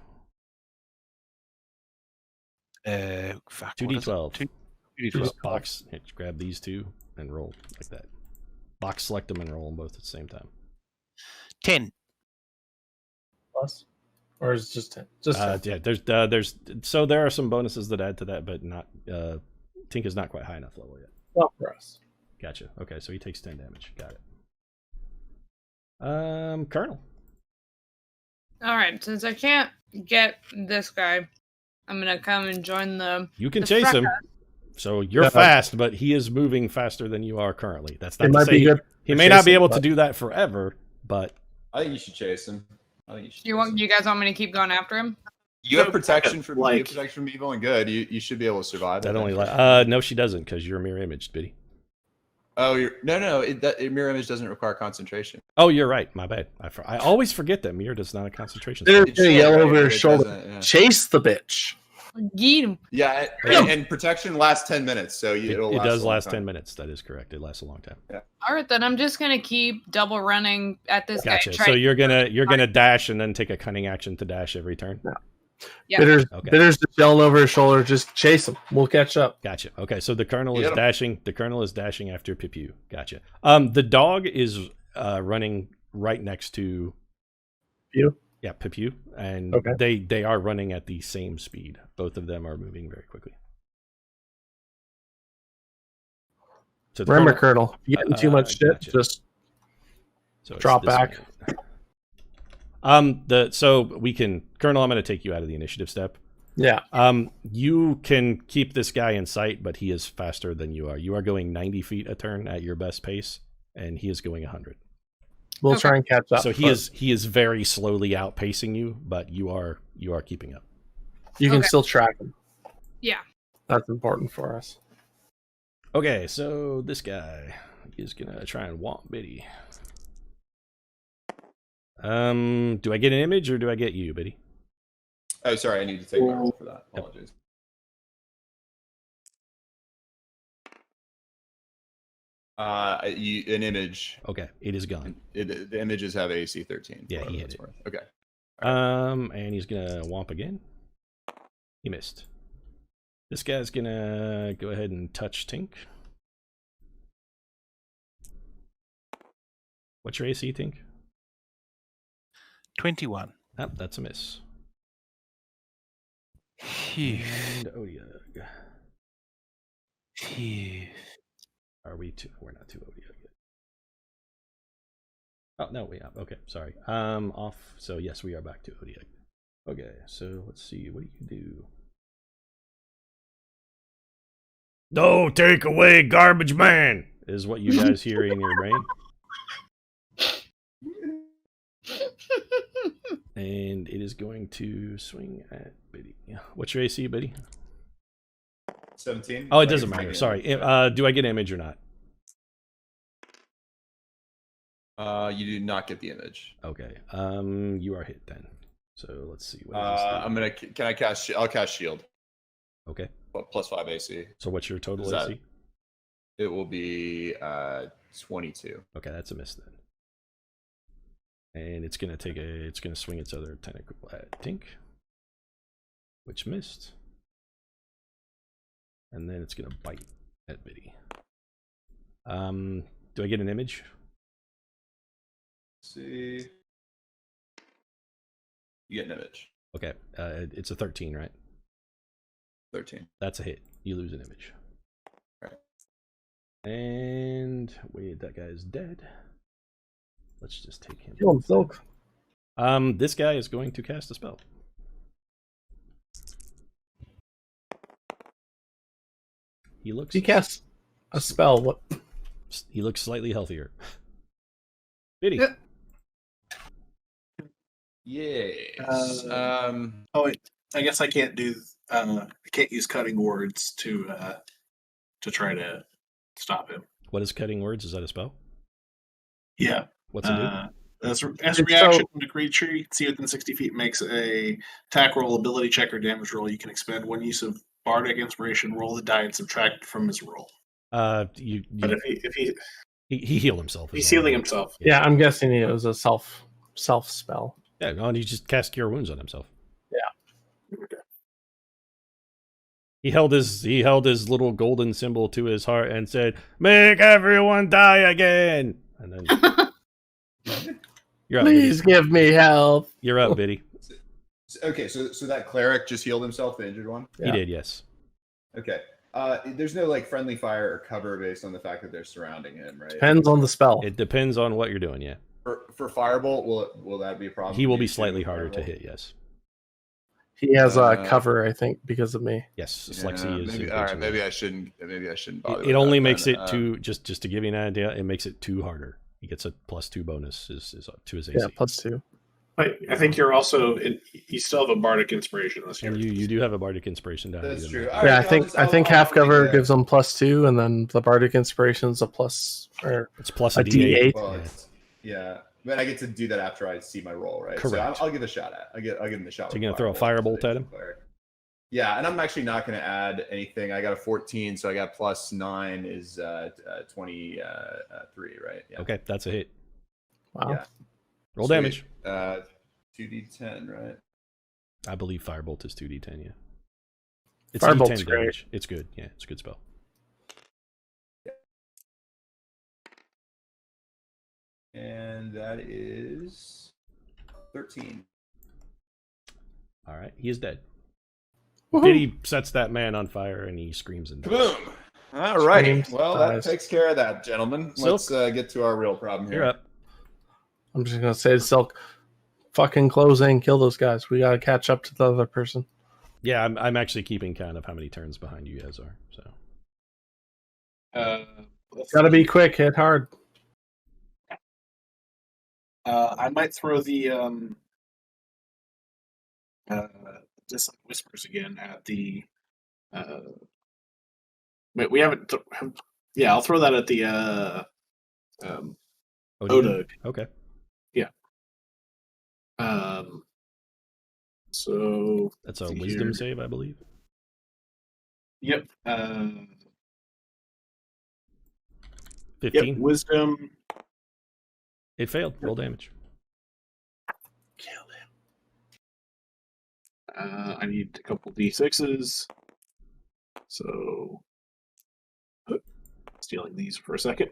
2d12. 2d12. Box. Grab these 2 and roll like that. Box select them and roll them both at the same time. 10. Plus. Or is it just 10? Just 10. Yeah, there are some bonuses that add to that, but not Tink is not quite high enough level yet. Well, for us. Gotcha. Okay, so he takes 10 damage. Got it. Colonel. All right, since I can't get this guy, I'm gonna come and join the. You can chase him. So you're fast, but he is moving faster than you are currently. That's not to say he may not be able to do that forever, but I think you should chase him. You guys want me to keep going after him? You have protection from evil and good. You should be able to survive. That only no, she doesn't because you're mirror imaged, Biddy. Oh, mirror image doesn't require concentration. Oh, you're right. My bad. I always forget that mirror does not have concentration. There's a yell over his shoulder. Yeah. Chase the bitch. Get him. Yeah, and protection lasts 10 minutes, so it does last 10 minutes. That is correct. It lasts a long time. Yeah. All right, then I'm just gonna keep double running at this guy. So you're gonna dash and then take a cunning action to dash every turn. Yeah. Bitter's just yelling over his shoulder. Just chase him. We'll catch up. Gotcha. Okay, so the colonel is dashing. The colonel is dashing after Pipu. Gotcha. The dog is running right next to you. Yeah, Pipu, and they are running at the same speed. Both of them are moving very quickly. So remember, Colonel, if you getting too much shit, just drop back. So we can, Colonel, I'm going to take you out of the initiative step. Yeah. You can keep this guy in sight, but he is faster than you are. You are going 90 feet a turn at your best pace, and he is going 100. We'll try and catch up. So he is very slowly outpacing you, but you are keeping up. You can still track him. Yeah. That's important for us. Okay, so this guy is gonna try and womp Biddy. Do I get an image or do I get you, Biddy? Oh, sorry, I need to take my roll for that. Apologies. An image. Okay, it is gone. The images have AC 13. Yeah, he hit it. Worth. Okay. And he's gonna womp again. He missed. This guy's gonna go ahead and touch Tink. What's your AC, Tink? 21. Oh, that's a miss. Phew. And Odiug. Phew. Are we two? We're not two Odiug yet. Oh no, we are. Okay, sorry. Off. So yes, we are back to Odiug. Okay, so let's see. What do you do? No, take away, garbage man! Is what you guys hear in your brain. And it is going to swing at Biddy. What's your AC, Biddy? 17. Oh, it doesn't matter. Sorry. Do I get an image or not? You do not get the image. Okay. You are hit then. So let's see. What I'm gonna. Can I cast? I'll cast shield. Okay. Plus 5 AC. So what's your total AC? It will be 22. Okay, that's a miss then. And it's gonna swing its other tentacle at Tink, which missed. And then it's gonna bite at Biddy. Do I get an image? Let's see. You get an image. Okay. It's a 13, right? 13. That's a hit. You lose an image. Right. And wait, that guy is dead. Let's just take him. Kill him, Silk. This guy is going to cast a spell. He casts a spell. What? He looks slightly healthier. Biddy. Yeah. Yes. Oh wait, I guess I can't do. I can't use cutting words to try to stop him. What is cutting words? Is that a spell? Yeah. What's it do? As a reaction to the creature, you can see within 60 feet makes a attack roll, ability check, or damage roll. You can expend one use of bardic inspiration. Roll the die and subtract from his roll. But if he healed himself. He's healing himself. Yeah, I'm guessing it was a self spell. Yeah, no, he just cast Cure Wounds on himself. Yeah. Okay. He held his little golden symbol to his heart and said, "Make everyone die again." And then you're up. Please give me health. You're up, Biddy. Okay, so that cleric just healed himself, the injured one? Yeah. He did, yes. Okay. There's no like friendly fire or cover based on the fact that they're surrounding him, right? Depends on the spell. It depends on what you're doing, yeah. For Firebolt, will that be a problem? He will be slightly harder to hit, yes. He has a cover, I think, because of me. Yes, Slexy is. Maybe, all right, maybe I shouldn't bother. It only makes it just to give you an idea. It makes it 2 harder. He gets a +2 bonus is to his AC. Yeah, +2. But I think you're also you still have a bardic inspiration this year. And you do have a bardic inspiration down. That's true. Yeah, I think half cover gives them +2, and then the bardic inspiration is it's plus a D8. Well, yeah. But I get to do that after I see my roll, right? Correct. So I'll give a shot at. I'll give him the shot. So you're gonna throw a firebolt at him? Yeah, and I'm actually not going to add anything. I got a 14, so I got +9 is 23, right? Yeah. Okay, that's a hit. Wow. Yeah. Roll damage. 2d10, right? I believe firebolt is 2d10. Yeah. It's Firebolt's D10 great. damage. It's good. Yeah, it's a good spell. And that is 13. All right, he is dead. Woohoo. Biddy sets that man on fire and he screams and dies. Boom! All right. Screams, Well, dies. that takes care of that, gentlemen. Silk? Let's get to our real problem here. You're up. I'm just gonna say to Silk, fucking close in, kill those guys. We gotta catch up to the other person. Yeah, I'm actually keeping count of how many turns behind you guys are. So Gotta be quick, hit hard. I might throw the just whispers again at the. Wait, we haven't. Yeah, I'll throw that at the Oda. Okay. Yeah. So That's a wisdom save, I believe. Yep. 15. Yep. Wisdom. It failed. Roll damage. Kill him. I need a couple d6s. So, stealing these for a second.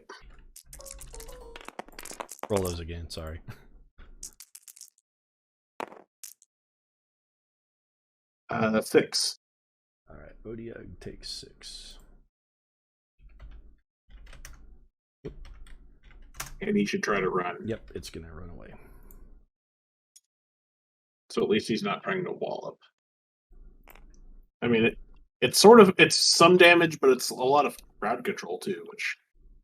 Roll those again. Sorry. Six. All right. Odiag takes 6. And he should try to run. Yep, it's gonna run away. So at least he's not trying to wallop. I mean, it's some damage, but it's a lot of crowd control too, which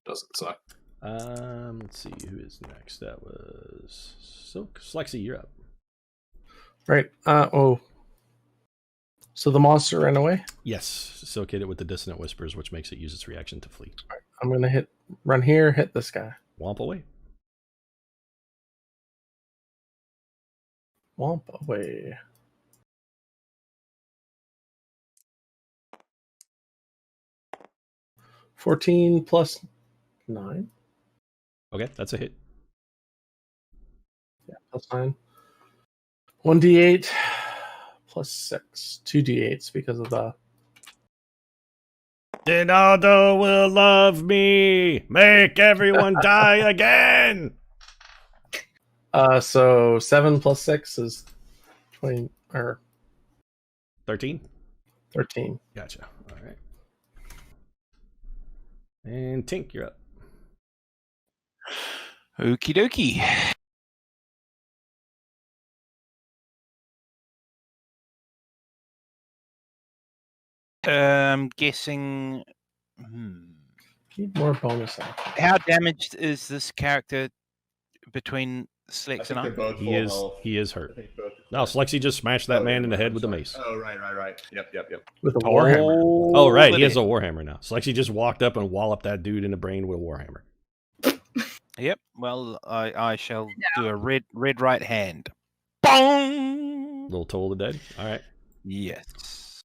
doesn't suck. Let's see who is next. That was Silk. Slexy, you're up. Right. So the monster ran away? Yes. Silk hit it with the dissonant whispers, which makes it use its reaction to flee. Right. I'm gonna run here, hit this guy. Womp away. Womp away. $14 plus 9. Okay, that's a hit. Yeah, plus 9. 1d8 plus 6. 2d8s because of the. Donaldo will love me. Make everyone die again. So 7 plus 6 is 20 or 13. 13. Gotcha. All right. And Tink, you're up. Okie dokie. Guessing. Need more bonus action. How damaged is this character between I Slex think and they're I? both full He is health. he is hurt. I think both. No, Slexy just smashed that man in the head with a mace. Oh, right. Yep. With a warhammer. Oh, right. He has a warhammer now. Slexy just walked up and walloped that dude in the brain with a warhammer. Yep. Well, I shall do a red right hand. Bong. Little Toll of the Dead. All right. Yes.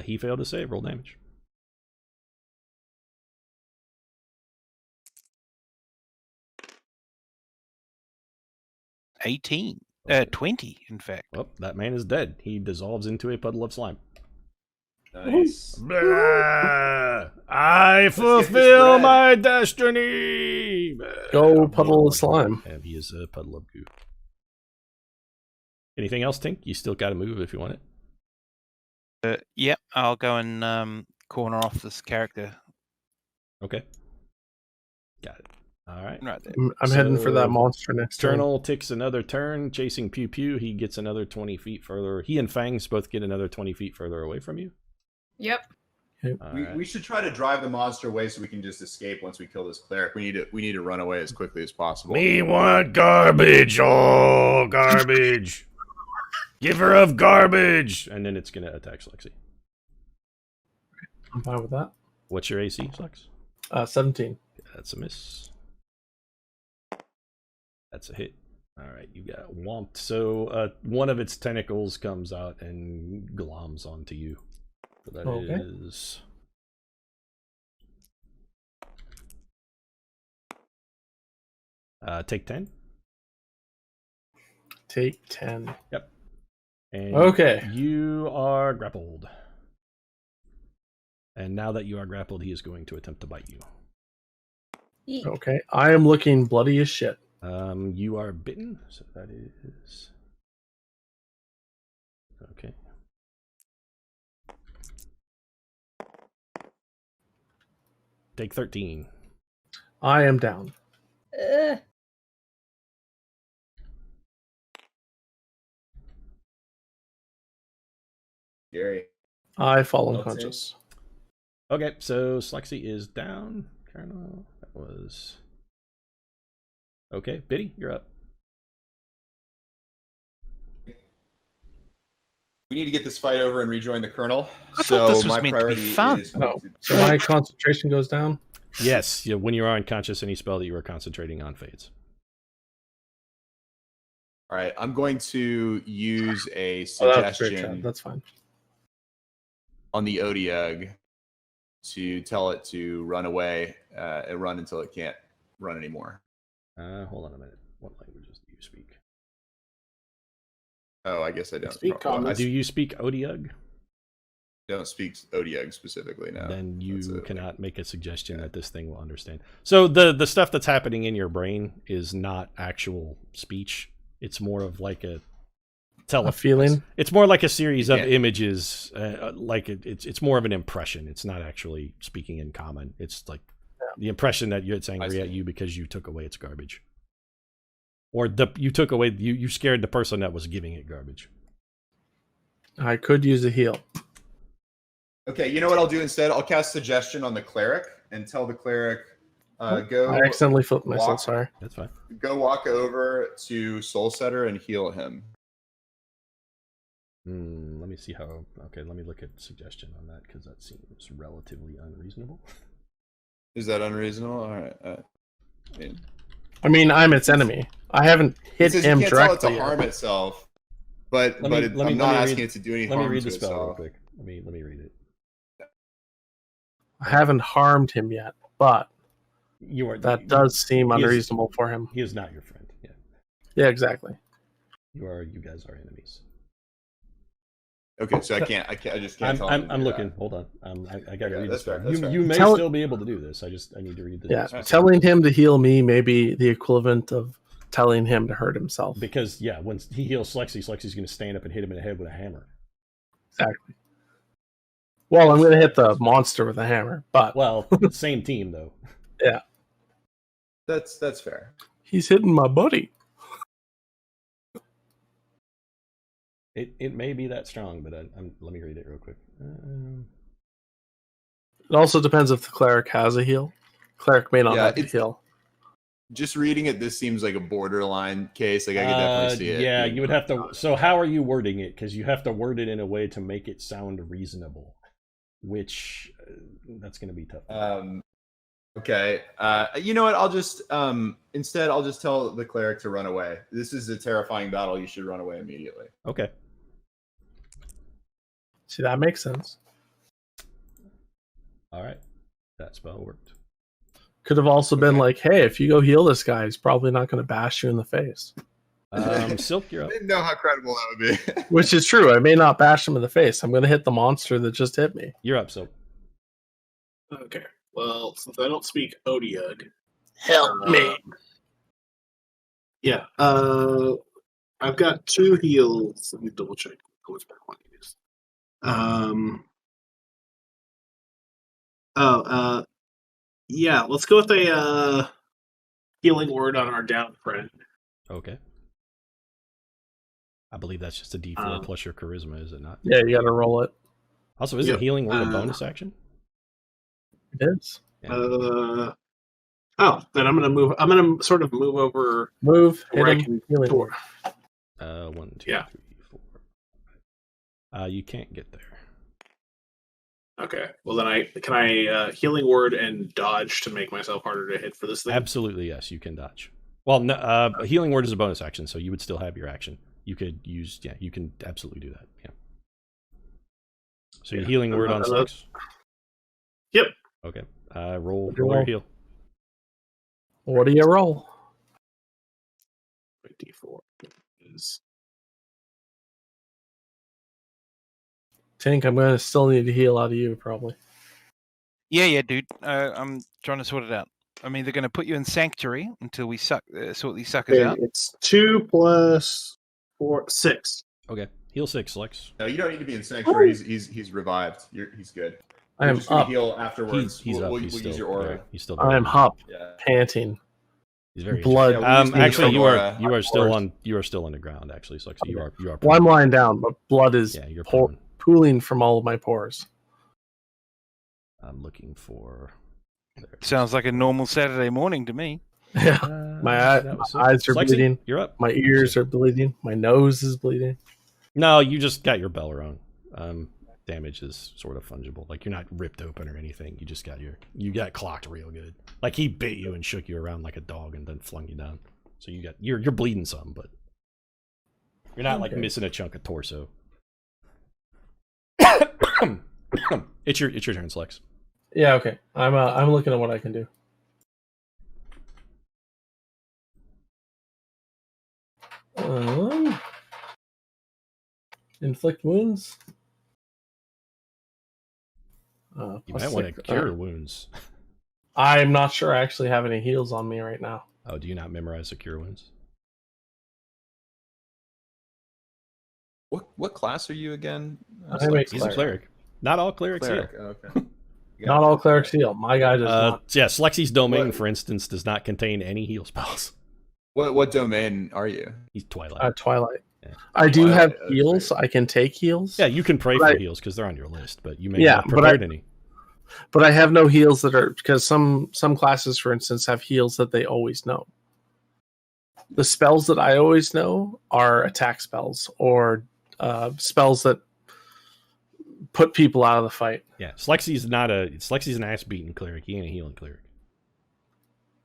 He failed to save. Roll damage. $18. 20, in fact. Well, that man is dead. He dissolves into a puddle of slime. Nice. Blah, I fulfill my destiny. Go puddle of slime. And he is a puddle of goo. Anything else, Tink? You still got to move if you want it. Yep. I'll go and corner off this character. Okay. Got it. All right. Right there. I'm heading for that monster next turn. External takes another turn, chasing Pew Pew. He gets another 20 feet further. He and Fangs both get another 20 feet further away from you. Yep. We should try to drive the monster away so we can just escape once we kill this cleric. We need to run away as quickly as possible. Me want garbage. Oh, garbage. Giver of garbage. And then it's going to attack Slexy. I'm fine with that. What's your AC, Slex? 17. That's a miss. That's a hit. All right, you got whomped. So one of its tentacles comes out and gloms onto you. So that is... take 10. Take 10. Yep. And okay. You are grappled. And now that you are grappled, he is going to attempt to bite you. Okay. I am looking bloody as shit. You are bitten, so that is... Okay. Take 13. I am down. I fall unconscious. Okay, so Slexy is down. Colonel, that was... Okay, Biddy, you're up. We need to get this fight over and rejoin the Colonel. I thought this was my meant to be priority fun. is... No. So my concentration goes down? Yes, yeah, when you are unconscious, any spell that you are concentrating on fades. All right, I'm going to use a That's suggestion That's fine. on the Odiug to tell it to run away and run until it can't run anymore. Hold on a minute. What languages do you speak? Oh, I guess I don't. Speak common. Do you speak Odiug? Don't speak Odiug specifically, no. Then you cannot make a suggestion that this thing will understand. So the stuff that's happening in your brain is not actual speech. It's more of like a feeling. It's more like a series of images. It's more of an impression. It's not actually speaking in common. It's like the impression that it's angry at you because you took away its garbage, or you scared the person that was giving it garbage. I could use a heal. Okay, you know what I'll do instead? I'll cast suggestion on the cleric and tell the cleric, go. I accidentally flipped myself. Sorry. That's fine. Go walk over to Soul Setter and heal him. Let me see how. Okay, let me look at suggestion on that because that seems relatively unreasonable. Is that unreasonable? All right. I mean, I'm its enemy. I haven't hit him you can't directly. Tell it to harm itself, but I'm not asking it to do any harm. Let me read the to spell real itself. quick. Let me read it. I haven't harmed him yet, but that does seem unreasonable for him. He is not your friend. Yeah. Yeah, exactly. You guys are enemies. Okay, so I just can't tell him. I'm looking. Hold on. I gotta read this. Fair. You may still be able to do this. I need to read this. Yeah, telling him to heal me may be the equivalent of telling him to hurt himself. Because when he heals Slexy's going to stand up and hit him in the head with a hammer. Exactly. Well, I'm going to hit the monster with a hammer, but same team though. Yeah, that's fair. He's hitting my buddy. It may be that strong, but let me read it real quick. It also depends if the cleric has a heal. Cleric may not have a heal. Just reading it, this seems like a borderline case. Like I could definitely see it. Yeah, you would have to. So how are you wording it? Because you have to word it in a way to make it sound reasonable. Which that's going to be tough. Okay. You know what? I'll just instead I'll just tell the cleric to run away. This is a terrifying battle. You should run away immediately. Okay. See, that makes sense. All right. That spell worked. Could have also been like, hey, if you go heal this guy, he's probably not going to bash you in the face. Silk, you're up. I didn't know how credible that would be. Which is true. I may not bash him in the face. I'm going to hit the monster that just hit me. You're up, Silk. Okay. Well, since I don't speak Odiug, help me. Yeah. I've got 2 heals. Let me double check which one I used. Yeah. Let's go with a healing word on our down friend. Okay. I believe that's just a D4 plus your charisma, is it not? Yeah, you got to roll it. Also, is it healing word a bonus action? It is. Yeah. Then I'm gonna move. I'm gonna sort of move over. Hit him. Healing word. 1, 2, 3, 4. You can't get there. Okay. Well, then can I healing word and dodge to make myself harder to hit for this thing? Absolutely, yes. You can dodge. Well, no, healing word is a bonus action, so you would still have your action. You could use. Yeah, you can absolutely do that. Yeah. So your healing word on Slux? Yep. Okay. Roll your heal. What do you roll? D4 is. Tink, I'm going to still need to heal out of you, probably. Yeah, dude. I'm trying to sort it out. I'm either going to put you in Sanctuary until we sort these suckers out. It's 2 plus 4, 6. Okay. Heal 6, Lex. No, you don't need to be in Sanctuary. He's revived. He's good. I am up. Heal afterwards. He's up. We'll He's use still, your aura. Yeah, he's still. I am up, panting. He's very blood. Actually, you are still on. You are still on the ground. Actually, so you are. Well, I'm lying down, but blood is pooling from all of my pores. I'm looking for. Sounds like a normal Saturday morning to me. Yeah, my eyes are bleeding. You're up. My ears are bleeding. My nose is bleeding. No, you just got your bell wrong. Damage is sort of fungible. Like you're not ripped open or anything. You just got you got clocked real good. Like he bit you and shook you around like a dog and then flung you down. So you're bleeding some, but you're not like missing a chunk of torso. It's your turn, Slex. Yeah, okay. I'm looking at what I can do. Inflict wounds. You might want to cure wounds. I'm not sure I actually have any heals on me right now. Oh, do you not memorize the cure wounds? What class are you again? He's a cleric. Not all clerics heal. Okay. Not all clerics heal. My guy does not. Yeah, Slexy's domain, for instance, does not contain any heal spells. What domain are you? He's Twilight. Twilight. Yeah. I do have heals. I can take heals. Yeah, you can pray for heals because they're on your list, but you may not have prepared any. But I have no heals that are because some classes, for instance, have heals that they always know. The spells that I always know are attack spells or spells that put people out of the fight. Yeah, Slexy's an ass beating cleric. He ain't a healing cleric.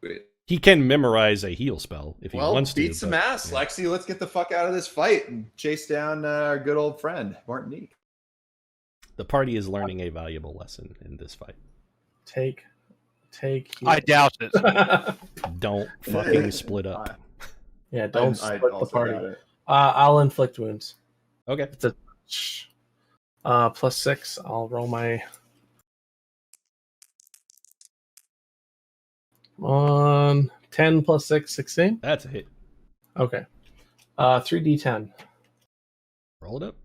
Wait. He can memorize a heal spell if he wants to. Beat some ass, yeah. Lexi. Let's get the fuck out of this fight and chase down our good old friend Martinique. The party is learning a valuable lesson in this fight. Take. I doubt it. Don't fucking split up. Yeah, don't split the party. I'll inflict wounds. Okay. It's a +6. I'll roll my. On 10 + 6, 16. That's a hit. Okay. 3d10. Roll it up.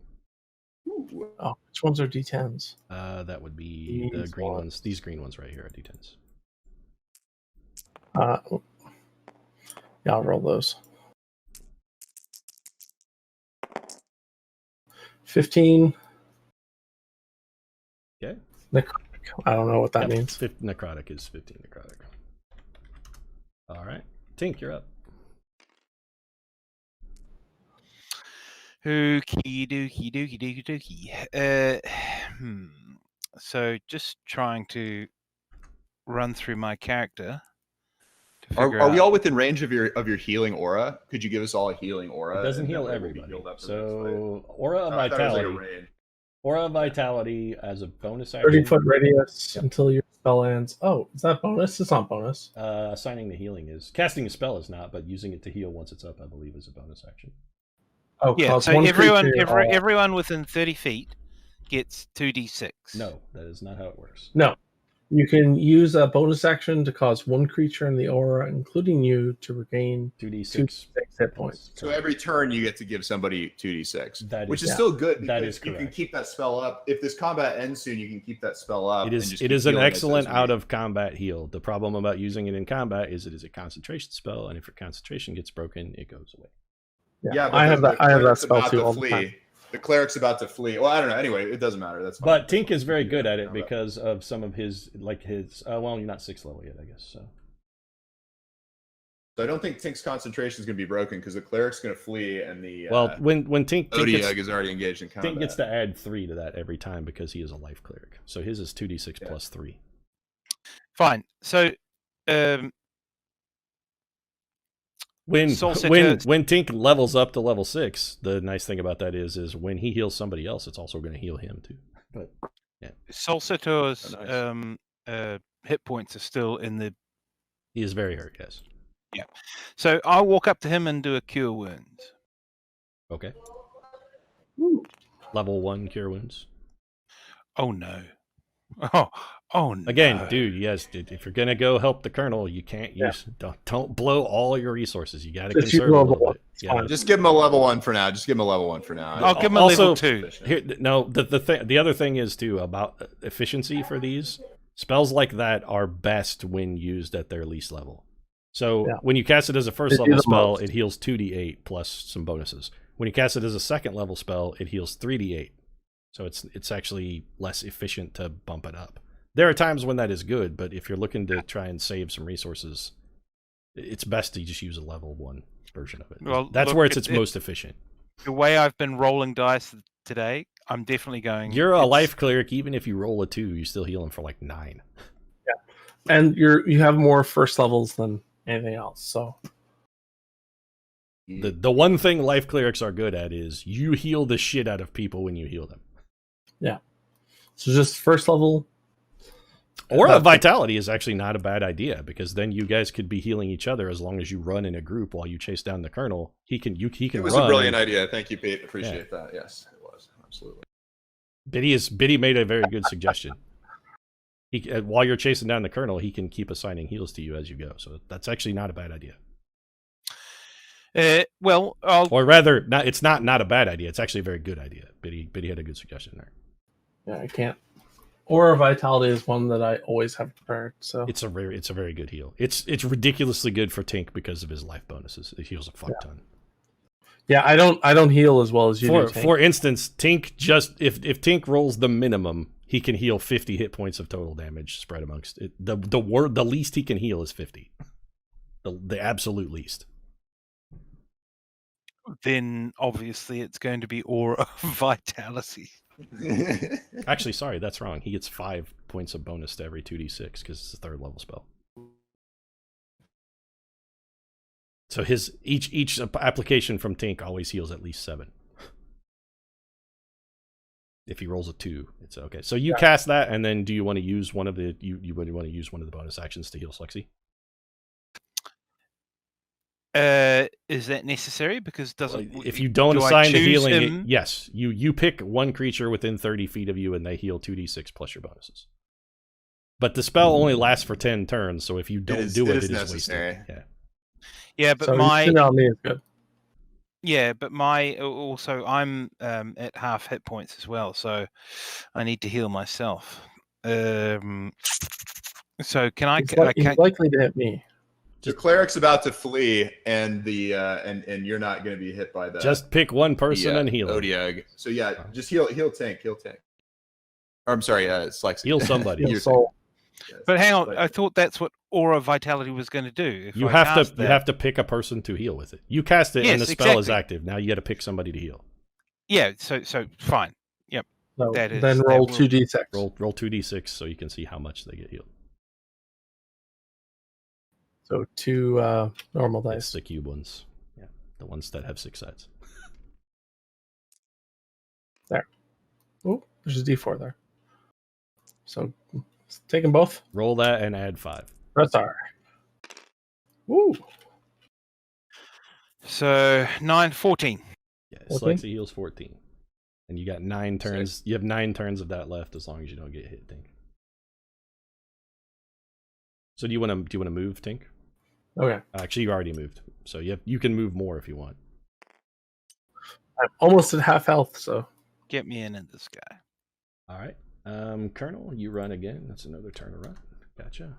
Oh, which ones are d10s? That would be the green ones. These green ones right here are d10s. Yeah, I'll roll those. 15. Okay. Necrotic. I don't know what that means. Necrotic is 15 necrotic. All right. Tink, you're up. Okie dokie. So just trying to run through my character. Are we all within range of your healing aura? Could you give us all a healing aura? It doesn't heal everybody. So aura of vitality. Aura of vitality as a bonus action. 30-foot radius until your spell ends. Oh, is that bonus? It's not bonus. Assigning the healing is. Casting a spell is not, but using it to heal once it's up, I believe, is a bonus action. Oh, yeah. So everyone within 30 feet gets 2d6. No, that is not how it works. No. You can use a bonus action to cause one creature in the aura, including you, to regain 2d6 hit points. So every turn you get to give somebody 2d6, which is yeah, still good. That is you correct. can keep that spell up. If this combat ends soon, you can keep that spell up. It is an excellent out of combat heal. The problem about using it in combat is it is a concentration spell, and if your concentration gets broken, it goes away. Yeah, but I have that spell too all the time. The cleric's about to flee. Well, I don't know. Anyway, it doesn't matter. That's fine. But Tink is very good at it because of some of his, well, you're not 6th level yet, I guess. So I don't think Tink's concentration is going to be broken because the cleric's going to flee, and the when Tink is already engaged in combat. Tink gets to add 3 to that every time because he is a life cleric. So his is 2d6 plus 3. Fine. So when Tink levels up to level 6, the nice thing about that is when he heals somebody else, it's also going to heal him too. But yeah, Solcitor's hit points are still in the. He is very hurt. Yes. Yeah. So I'll walk up to him and do a cure wounds. Okay. Level 1 cure wounds. Oh no. Oh no. Again, dude, yes, if you're gonna go help the colonel, you can't use don't blow all your resources. You gotta conserve a little bit. Yeah. Just give him a level 1 for now. I'll give him a a level 2. Here, no, the other thing is too about efficiency for these spells like that are best when used at their least level. So when you cast it as a first level spell, it heals 2d8 plus some bonuses. When you cast it as a second level spell, it heals 3d8 So it's actually less efficient to bump it up. There are times when that is good, but if you're looking to try and save some resources, it's best to just use a level 1 version of it. Well, that's look, where it's most efficient. The way I've been rolling dice today, I'm definitely going. You're a life cleric. Even if you roll a 2, you still heal him for like 9. Yeah, and you have more first levels than anything else. So the one thing life clerics are good at is you heal the shit out of people when you heal them. Yeah. So just first level. Aura Vitality is actually not a bad idea, because then you guys could be healing each other as long as you run in a group while you chase down the Colonel. He can It was a brilliant idea. Thank you, Pete. Appreciate that. Yes, it was. Absolutely. Biddy made a very good suggestion. While you're chasing down the Colonel, he can keep assigning heals to you as you go. So that's actually not a bad idea. Or rather, it's not a bad idea. It's actually a very good idea. Biddy had a good suggestion there. Yeah, I can't. Aura Vitality is one that I always have prepared. So it's a very good heal. It's ridiculously good for Tink because of his life bonuses. It heals a fuck ton. Yeah, I don't heal as well as you do. For instance, Tink if Tink rolls the minimum, he can heal 50 hit points of total damage spread amongst it. The least he can heal is 50. The absolute least. Then obviously it's going to be Aura Vitality. Actually, sorry, that's wrong. He gets 5 points of bonus to every 2d6 because it's a 3rd level spell. So each application from Tink always heals at least 7. If he rolls a 2, it's okay. So you cast that, and then do you want to use one of the you would want to use one of the bonus actions to heal Slexi? Is that necessary? Because if you don't assign the healing, yes, you pick one creature within 30 feet of you, and they heal 2d6 plus your bonuses. But the spell only lasts for 10 turns, so if you don't do it, it is necessary. Wasted. Yeah, but so me is good. Yeah, but I'm at half hit points as well, so I need to heal myself. So can I? He's likely to hit me. The cleric's about to flee, and and you're not going to be hit by that. Just pick one person and heal him. Odiug. So yeah, just heal Tink. Or, I'm sorry, Slexi. Heal somebody. Heal soul. Yes, but hang on, I thought that's what Aura Vitality was going to do. You have to pick a person to heal with it. You cast it, and the spell is active. Now you got to pick somebody to heal. Yeah. So fine. Yep. So then roll 2d6. Roll 2d6 so you can see how much they get healed. So 2 normal dice. It's the cube ones. Yeah, the ones that have 6 sides. There. Oh, there's a d4 there. So take them both. Roll that and add 5. Press R. Woo. So 14. Yeah, Slexi heals 14. And you got 9 turns. 6. You have 9 turns of that left as long as you don't get hit, Tink. So do you want to move, Tink? Okay. Actually, you already moved, so you can move more if you want. I'm almost at half health, so get me in this guy. All right, Colonel, you run again. That's another turn to run. Gotcha.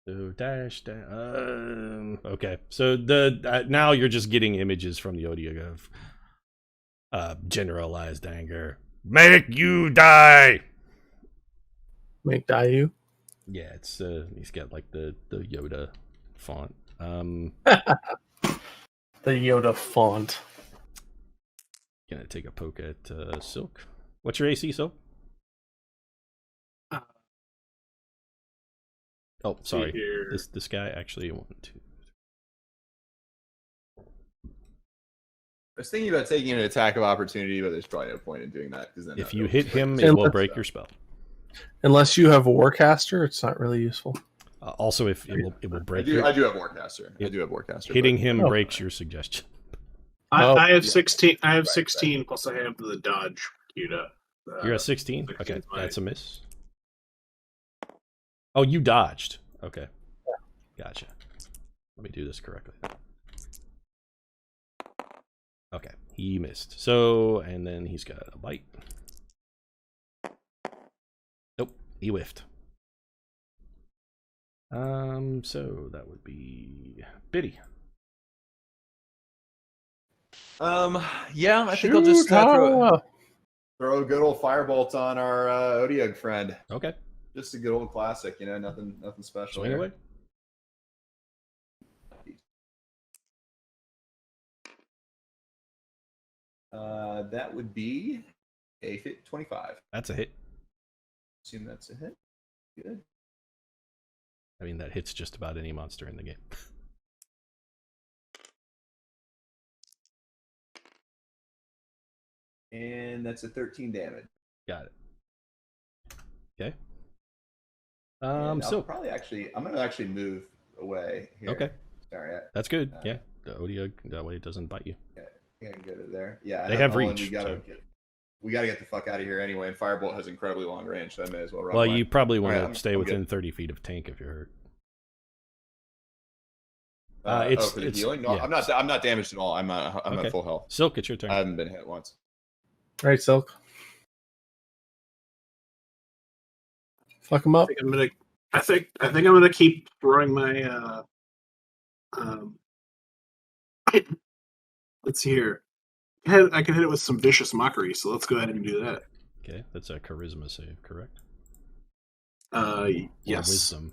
So dash. Okay, so now you're just getting images from the Odiug of generalized anger. Make you die. Make die you. Yeah, it's he's got like the Yoda font. The Yoda font. Gonna take a poke at Silk. What's your AC, Silk? Oh, sorry. This guy actually 1, 2. I was thinking about taking an attack of opportunity, but there's probably no point in doing that because then if you hit him, it will break your spell. Unless you have Warcaster, it's not really useful. Also, if it will break. I do have Warcaster. Hitting him breaks your suggestion. I have 16. I have 16 plus I have the dodge queued up. You're at 16. Okay, that's a miss. Oh, you dodged. Okay, gotcha. Let me do this correctly. Okay, he missed. So, and then he's got a bite. Nope, he whiffed. So that would be Biddy. Yeah, I think I'll just throw Throw a good old firebolt on our Odiug friend. Okay. Just a good old classic, nothing special. Swing away. That would be a 25. That's a hit. Assume that's a hit. Good. I mean, that hits just about any monster in the game. And that's a 13 damage. Got it. Okay. I'm so gonna actually move away here. Okay. Sorry. That's good. Yeah. The Odiug, that way it doesn't bite you. Yeah, get it there. Yeah. They have reach. We gotta get the fuck out of here anyway, and Firebolt has incredibly long range, so I may as well run Well, away. you probably want to stay I'm within good. 30 feet of tank if you're hurt. For the healing? No, yeah. I'm not damaged at all. I'm at full health. Silk, it's your turn. I haven't been hit once. All right, Silk. Fuck him up. I think I'm gonna keep throwing my. Let's see here. I can hit it with some vicious mockery, so let's go ahead and do that. Okay, that's a charisma save, correct? Yes. Or wisdom.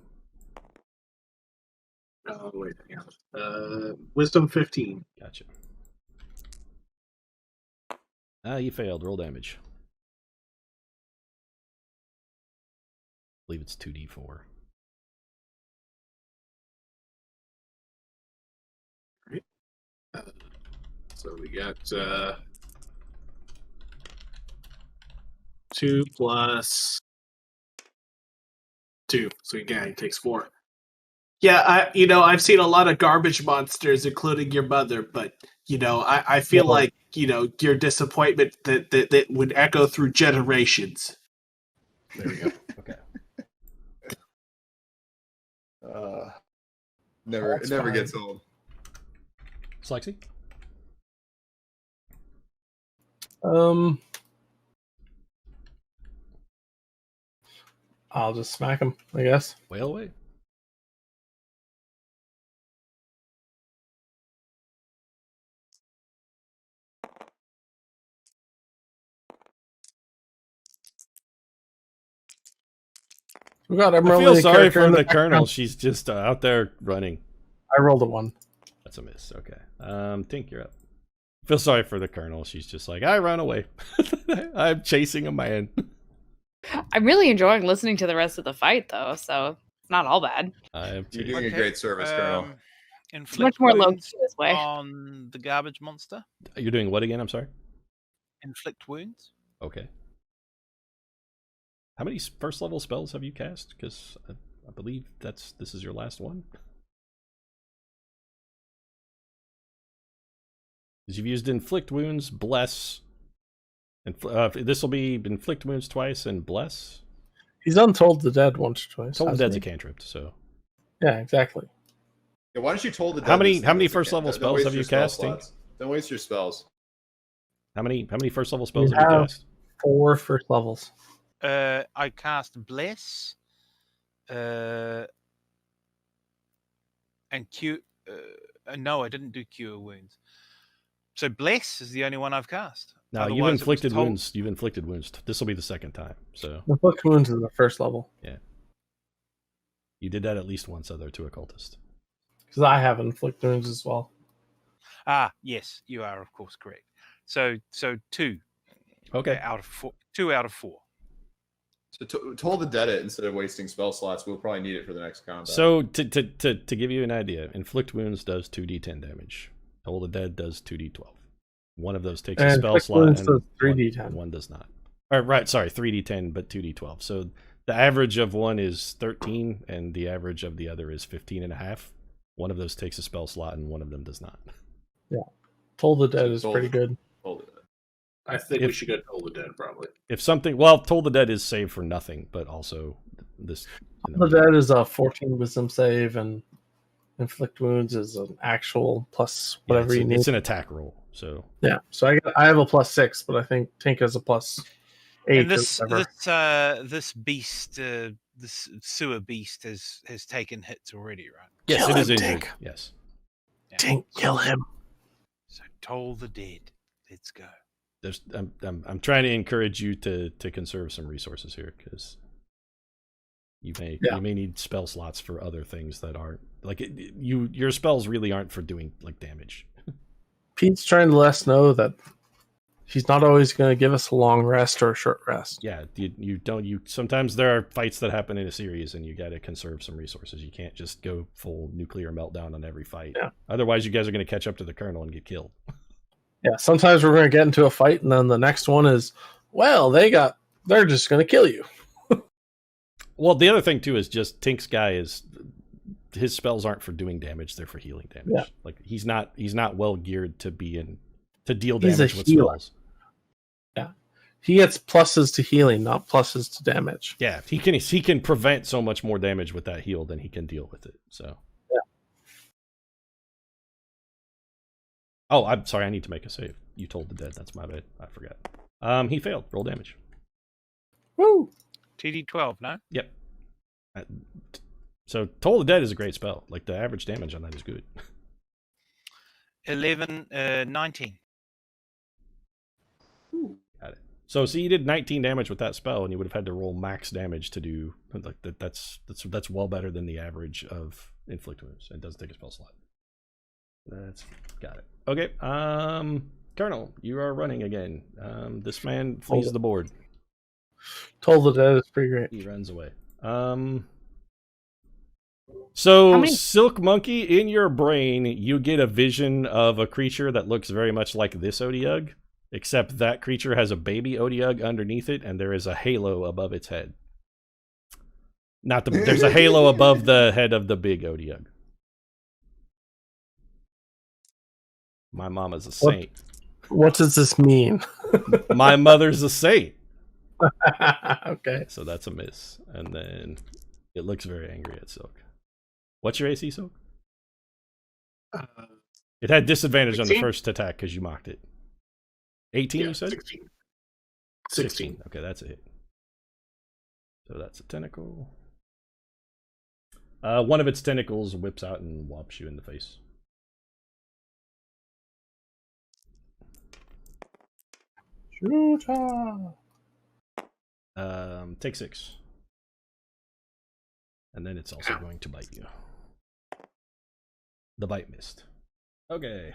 Wait, hang on. Wisdom 15. Gotcha. You failed. Roll damage. I believe it's 2d4. Right. So we got 2 plus 2. So again, he takes 4. Yeah, I've seen a lot of garbage monsters, including your mother, but I feel like your disappointment that would echo through generations. There we go. Okay. It never gets old. Slexy? I'll just smack him, I guess. Wail away. We got I feel sorry for the colonel. She's just out there running. I rolled a 1. That's a miss. Okay. Tink, you're up. I feel sorry for the colonel. She's just like, I run away. I'm chasing a man. I'm really enjoying listening to the rest of the fight, though, so it's not all bad. You're doing a great service, Colonel. It's much more low key this way. On the garbage monster. You're doing what again? I'm sorry. Inflict wounds. Okay. How many first level spells have you cast? Because I believe this is your last one. Because you've used inflict wounds, bless. This will be inflict wounds twice and bless. He's done Told the Dead once or twice. Told the Dead's a cantrip, so. Yeah, exactly. Yeah, why don't you Told the Dead? How many first level spells have you cast? Don't waste your spells. How many first level spells have you cast? 4 first levels. I cast Bless, and Cure. No, I didn't do Cure Wounds. So Bless is the only one I've cast. No, you've inflicted wounds. You've inflicted wounds. This will be the second time. So inflict wounds is the first level. Yeah, you did that at least once, other to occultist. Because I have inflict wounds as well. Yes, you are of course correct. So 2. Okay. Out of 4. 2 out of 4. So Told the Dead it instead of wasting spell slots. We'll probably need it for the next combat. So to give you an idea, inflict wounds does 2d10 damage. Toll the Dead does 2d12. One of those takes a spell slot, and 3d10. One does not. Right, sorry, 3d10, but 2d12. So the average of one is 13, and the average of the other is 15.5. One of those takes a spell slot, and one of them does not. Yeah, Toll the Dead is pretty good. I think we should go Toll the Dead, probably. If something, Toll the Dead is saved for nothing, but also this. Toll the Dead is a 14 wisdom save, and inflict wounds is an actual plus whatever you need. It's an attack roll, so yeah. So I have a +6, but I think Tink has a +8. And this beast, this sewer beast, has taken hits already, right? Yes, kill it is him, injured. Tink. Yes. Tink, kill him. So Toll the Dead. Let's go. I'm trying to encourage you to conserve some resources here, because you may need spell slots for other things that aren't like your spells really aren't for doing like damage. Pete's trying to let us know that he's not always going to give us a long rest or a short rest. Yeah, you sometimes there are fights that happen in a series, and you got to conserve some resources. You can't just go full nuclear meltdown on every fight. Yeah. Otherwise, you guys are going to catch up to the colonel and get killed. Yeah, sometimes we're going to get into a fight, and then the next one is, well, they're just going to kill you. Well, the other thing too is just Tink's guy his spells aren't for doing damage; they're for healing damage. Yeah. Like he's not well geared to deal damage with spells. Yeah, he gets pluses to healing, not pluses to damage. Yeah, he can prevent so much more damage with that heal than he can deal with it. So. Yeah. Oh, I'm sorry. I need to make a save. You told the dead. That's my bad. I forgot. He failed. Roll damage. Woo! TD12, no? Yep. So Toll the Dead is a great spell. Like the average damage on that is good. 19. Got it. So see, you did 19 damage with that spell, and you would have had to roll max damage to do like that. That's well better than the average of inflict wounds. It doesn't take a spell slot. That's got it. Okay. Colonel, you are running again. This man flees the board. Toll the Dead is pretty great. He runs away. So, Silk Monkey, in your brain, you get a vision of a creature that looks very much like this Odiug, except that creature has a baby Odiug underneath it, and there is a halo above its head. There's a halo above the head of the big Odiug. My mama's a saint. What does this mean? My mother's a saint. Okay. So that's a miss. And then it looks very angry at Silk. What's your AC, Silk? It had disadvantage 16? on the first attack because you mocked it. 18, you said? 16. Okay, that's a hit. So that's a tentacle. One of its tentacles whips out and whops you in the face. Take 6. And then it's also going to bite you. The bite missed. Okay.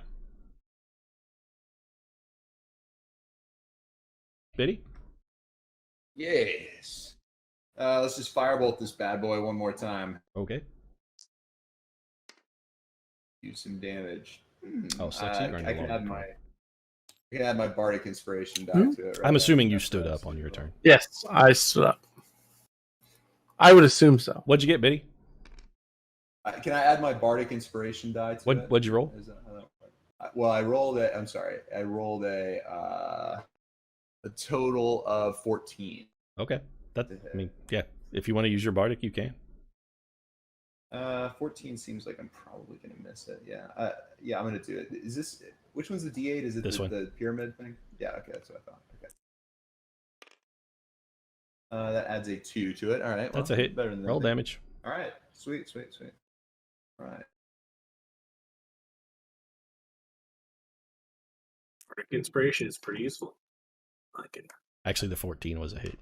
Biddy? Yes. Let's just firebolt this bad boy one more time. Okay. Do some damage. Oh, sexy. I can add my bardic inspiration die to it. Right? I'm assuming you stood up on your turn. Yes, I stood up. I would assume so. What'd you get, Biddy? Can I add my bardic inspiration die to it? What'd you roll? Well, I rolled a. I'm sorry. I rolled a total of 14. Okay. Yeah. If you want to use your bardic, you can. 14 seems like I'm probably gonna miss it. Yeah. Yeah, I'm gonna do it. Is this? Which one's the D8? Is it this one? The pyramid thing? Yeah. Okay, that's what I thought. Okay. That adds a 2 to it. All right. That's a hit. Better than roll damage. All right. Sweet. All right. Bardic inspiration is pretty useful. I like it. Actually, the 14 was a hit.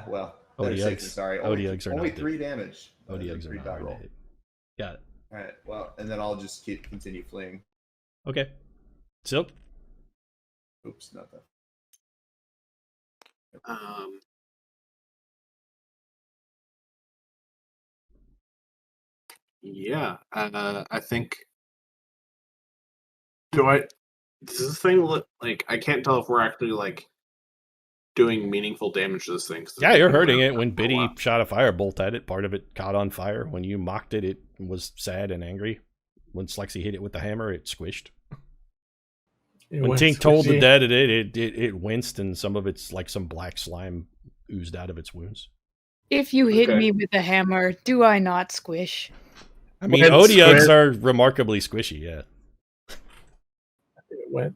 Well. Odiugs. Sorry. Odiugs are only not 3 damage. Odiugs are not hard to hit. Got it. All right. Well, and then I'll just continue fleeing. Okay. Silk? Oops, not that. Yeah. I think. Does this thing look like? I can't tell if we're actually like doing meaningful damage to this thing. Yeah, you're hurting it. When Biddy shot a firebolt at it, part of it caught on fire. When you mocked it, it was sad and angry. When Slexy hit it with the hammer, it squished. When Tink told the dead it winced, and some of its like some black slime oozed out of its wounds. If you hit me with a hammer, do I not squish? I mean, Odiugs are remarkably squishy, yeah.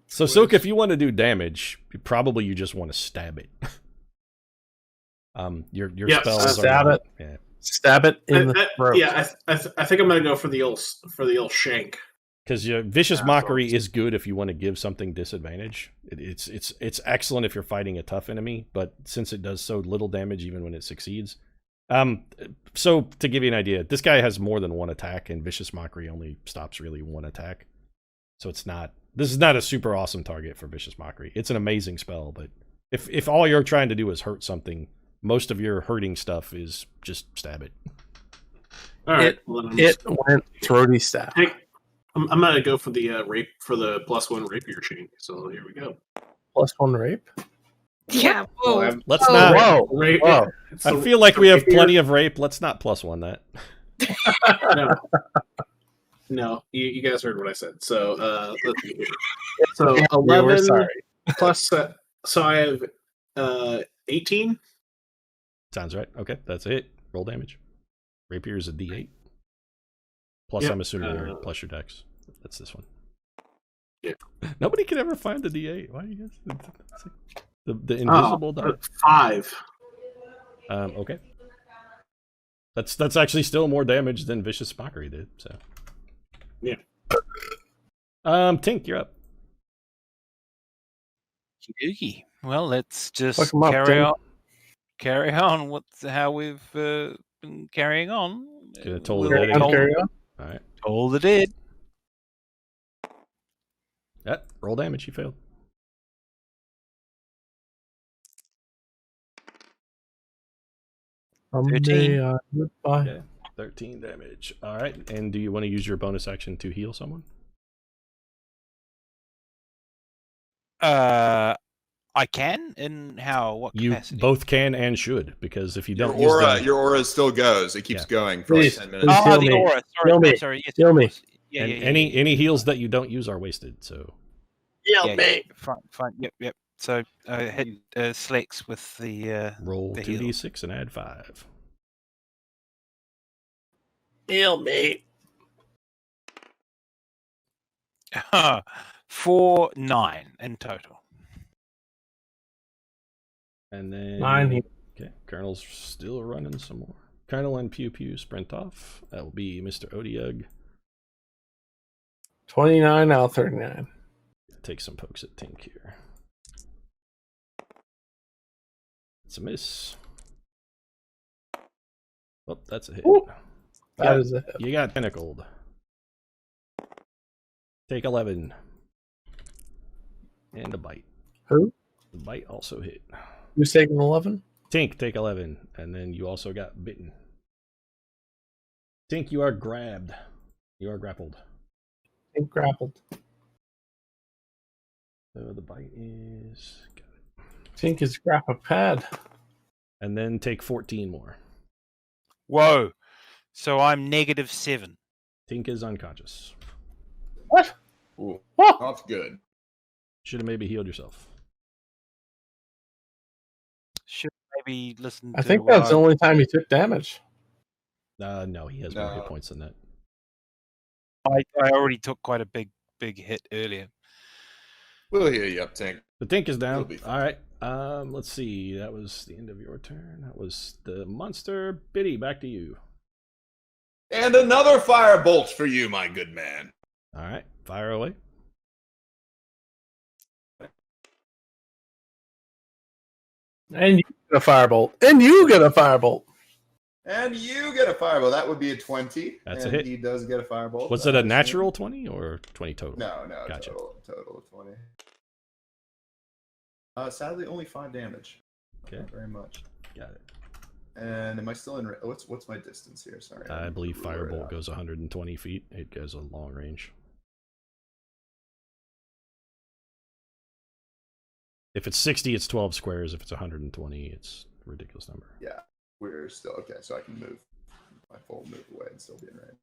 So, Silk, if you want to do damage, probably you just want to stab it. Your spells stab are... it. Yeah. Stab it in the throat. Yeah, I think I'm gonna go for the old shank. Because Vicious Mockery is good if you want to give something disadvantage. It's excellent if you're fighting a tough enemy, but since it does so little damage even when it succeeds. So to give you an idea, this guy has more than one attack, and Vicious Mockery only stops really one attack. So this is not a super awesome target for Vicious Mockery. It's an amazing spell, but if all you're trying to do is hurt something, most of your hurting stuff is just stab it. All right. It went throaty stab. Hey, I'm gonna go for the rape for the +1 rapier chain. So here we go. +1 rape. Yeah. Whoa. Let's not. Whoa. Rape. Whoa. I feel like we have plenty of rape. Let's not +1 that. No, you guys heard what I said. So let's see here. So Yeah, 11 we're sorry. plus. So I have 18. Sounds right. Okay, that's it. Roll damage. Rapier is a D8. Plus, Yep, I'm assuming plus your dex. That's this one. Yeah. Nobody can ever find the D8. Why are you guys? The invisible die. 5. Okay. That's actually still more damage than Vicious Mockery did. So. Yeah. Tink, you're up. Okey-dokey. Well, let's just Fuck 'em up, carry Tim. on. Carry on. How we've been carrying on. Gonna toll the We'll dead again. Carry on. All right. toll the dead. Roll damage. You failed. Someday I would buy. Okay. 13 damage. All right. And do you want to use your bonus action to heal someone? I can. In how? What You capacity? both can and should, because if you Your don't use aura, them, your aura still goes. It keeps Yeah. going for Please, like 10 minutes. please. Oh, Heal the me. aura. Sorry, Heal me. sorry. Yes, Heal of me. course. Yeah, and yeah, any heals that you don't use are wasted. So Heal yeah, me. Fine. Yep. So hit Slex with the roll the heal. 2d6 and add 5. Heal me. 4, 9 in total. And then 9. Okay, Colonel's still running some more. Colonel and Pew Pew sprint off. That will be Mr. Odiug. 29 out of 39. Take some pokes at Tink here. It's a miss. Oh, that's a hit. Ooh. That Yeah. is it. You got tentacled. Take 11. And a bite. Who? The bite also hit. Who's taking 11? Tink, take 11. And then you also got bitten. Tink, you are grabbed. You are grappled. Think grappled. So the bite is... Got it. Tink is grapple pad. And then take 14 more. Whoa! So I'm -7. Tink is unconscious. What? Ooh, What? that's good. Should have maybe healed yourself. Should maybe listen. I to think what that's the only time he took damage. No, he has more hit No. points than that. I already took quite a big hit earlier. We'll heal you up, Tank. The Tink is It'll down. be fine. All right. Let's see. That was the end of your turn. That was the monster. Biddy, back to you. And another firebolt for you, my good man. All right. Fire away. And you get a firebolt. And you get a firebolt. And you get a firebolt. That would be a 20. That's a and hit. He does get a firebolt. Was it a natural 20 or 20 total? No, Gotcha. total 20. Sadly, only 5 damage. Okay. Not very much. Got it. And am I still in? What's my distance here? Sorry. I believe Rule it Firebolt out. goes 120 feet. It goes a long range. If it's 60, it's 12 squares. If it's 120, it's a ridiculous number. Yeah, we're still okay. So I can move my full move away and still be in range.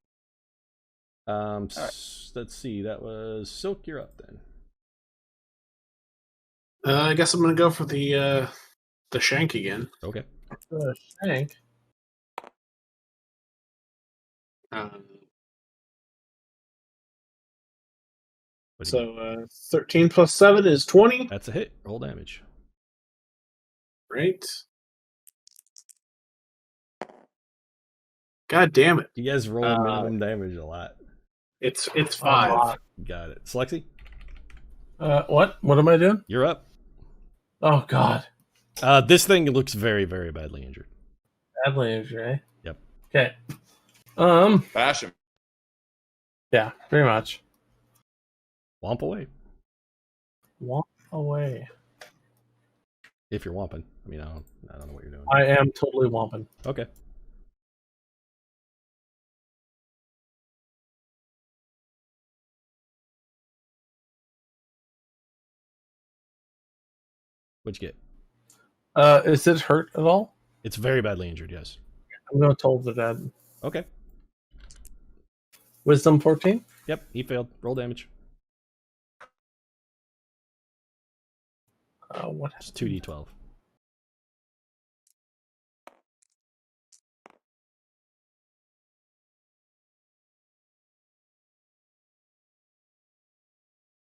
Let's see. That was Silk. You're up then. I guess I'm gonna go for the shank again. Okay. Shank. What do you- So 13 plus 7 is 20. That's a hit. Roll damage. Right. God damn it. You guys roll minimum damage a lot. It's 5. Got it. Slexy? What? What am I doing? You're up. Oh, God. This thing looks very, very badly injured. Badly injured, eh? Yep. Okay. Bash him. Yeah, pretty much. Womp away. Womp away. If you're womping. I mean, I don't know what you're doing. I am totally womping. Okay. What'd you get? Is it hurt at all? It's very badly injured, yes. I'm going to toll the dead. Okay. Wisdom 14? Yep, he failed. Roll damage. What? It's 2d12.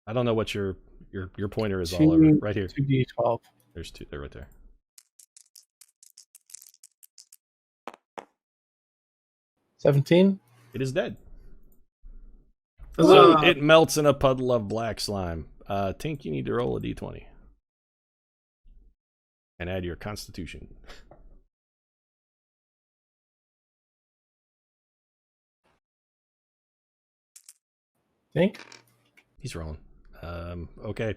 I don't know what your pointer is all over. Right here. 2d12. There's 2. They're right there. 17? It is dead. So it melts in a puddle of black slime. Tink, you need to roll a d20. And add your constitution. Tink? He's rolling. Okay.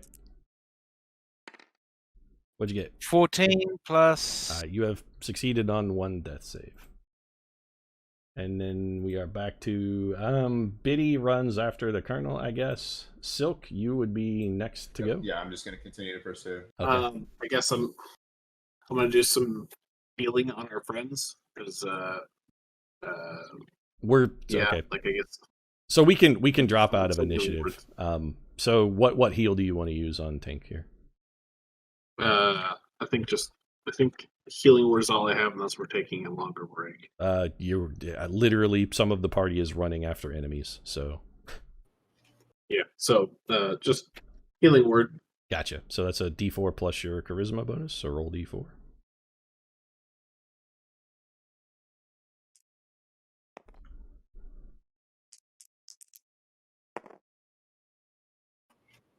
What'd you get? 14 plus. You have succeeded on 1 death save. And then we are back to Biddy runs after the Colonel, I guess. Silk, you would be next to go. Yeah, I'm just going to continue to pursue. Okay. I guess I'm going to do some healing on our friends because We're yeah, okay. like I guess. So we can drop out of initiative. So what heal do you want to use on Tink here? I think healing word is all I have unless we're taking a longer break. You're literally some of the party is running after enemies. So yeah. So just healing word. gotcha. So that's a D4 plus your charisma bonus. So roll D4.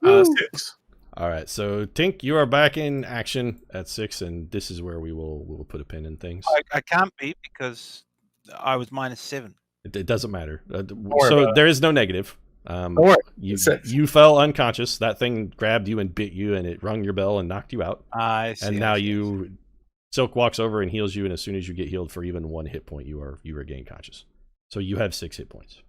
Uh, 6. All right, so Tink, you are back in action at 6, and this is where we'll put a pin in things. I can't be because I was -7. It doesn't matter. So there is no negative. You fell unconscious. That thing grabbed you and bit you, and it rung your bell and knocked you out. I see. And now Silk walks over and heals you, and as soon as you get healed for even 1 hit point, you regain conscious. So you have 6 hit points.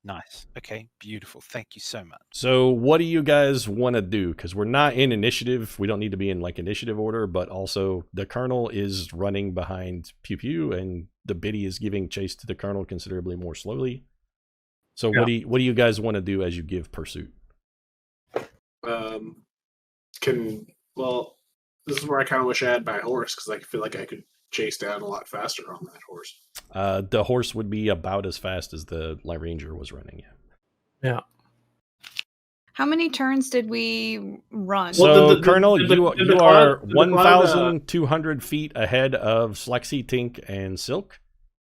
Nice. Okay, beautiful. Thank you so much. So what do you guys want to do? Because we're not in initiative. We don't need to be in like initiative order, but also the Colonel is running behind Pew Pew, and the Biddy is giving chase to the Colonel considerably more slowly. So what do you guys want to do as you give pursuit? This is where I kind of wish I had my horse because I feel like I could chase down a lot faster on that horse. The horse would be about as fast as the Ranger was running. Yeah. How many turns did we run? So, Colonel, you are 1,200 feet ahead of Slexy, Tink, and Silk,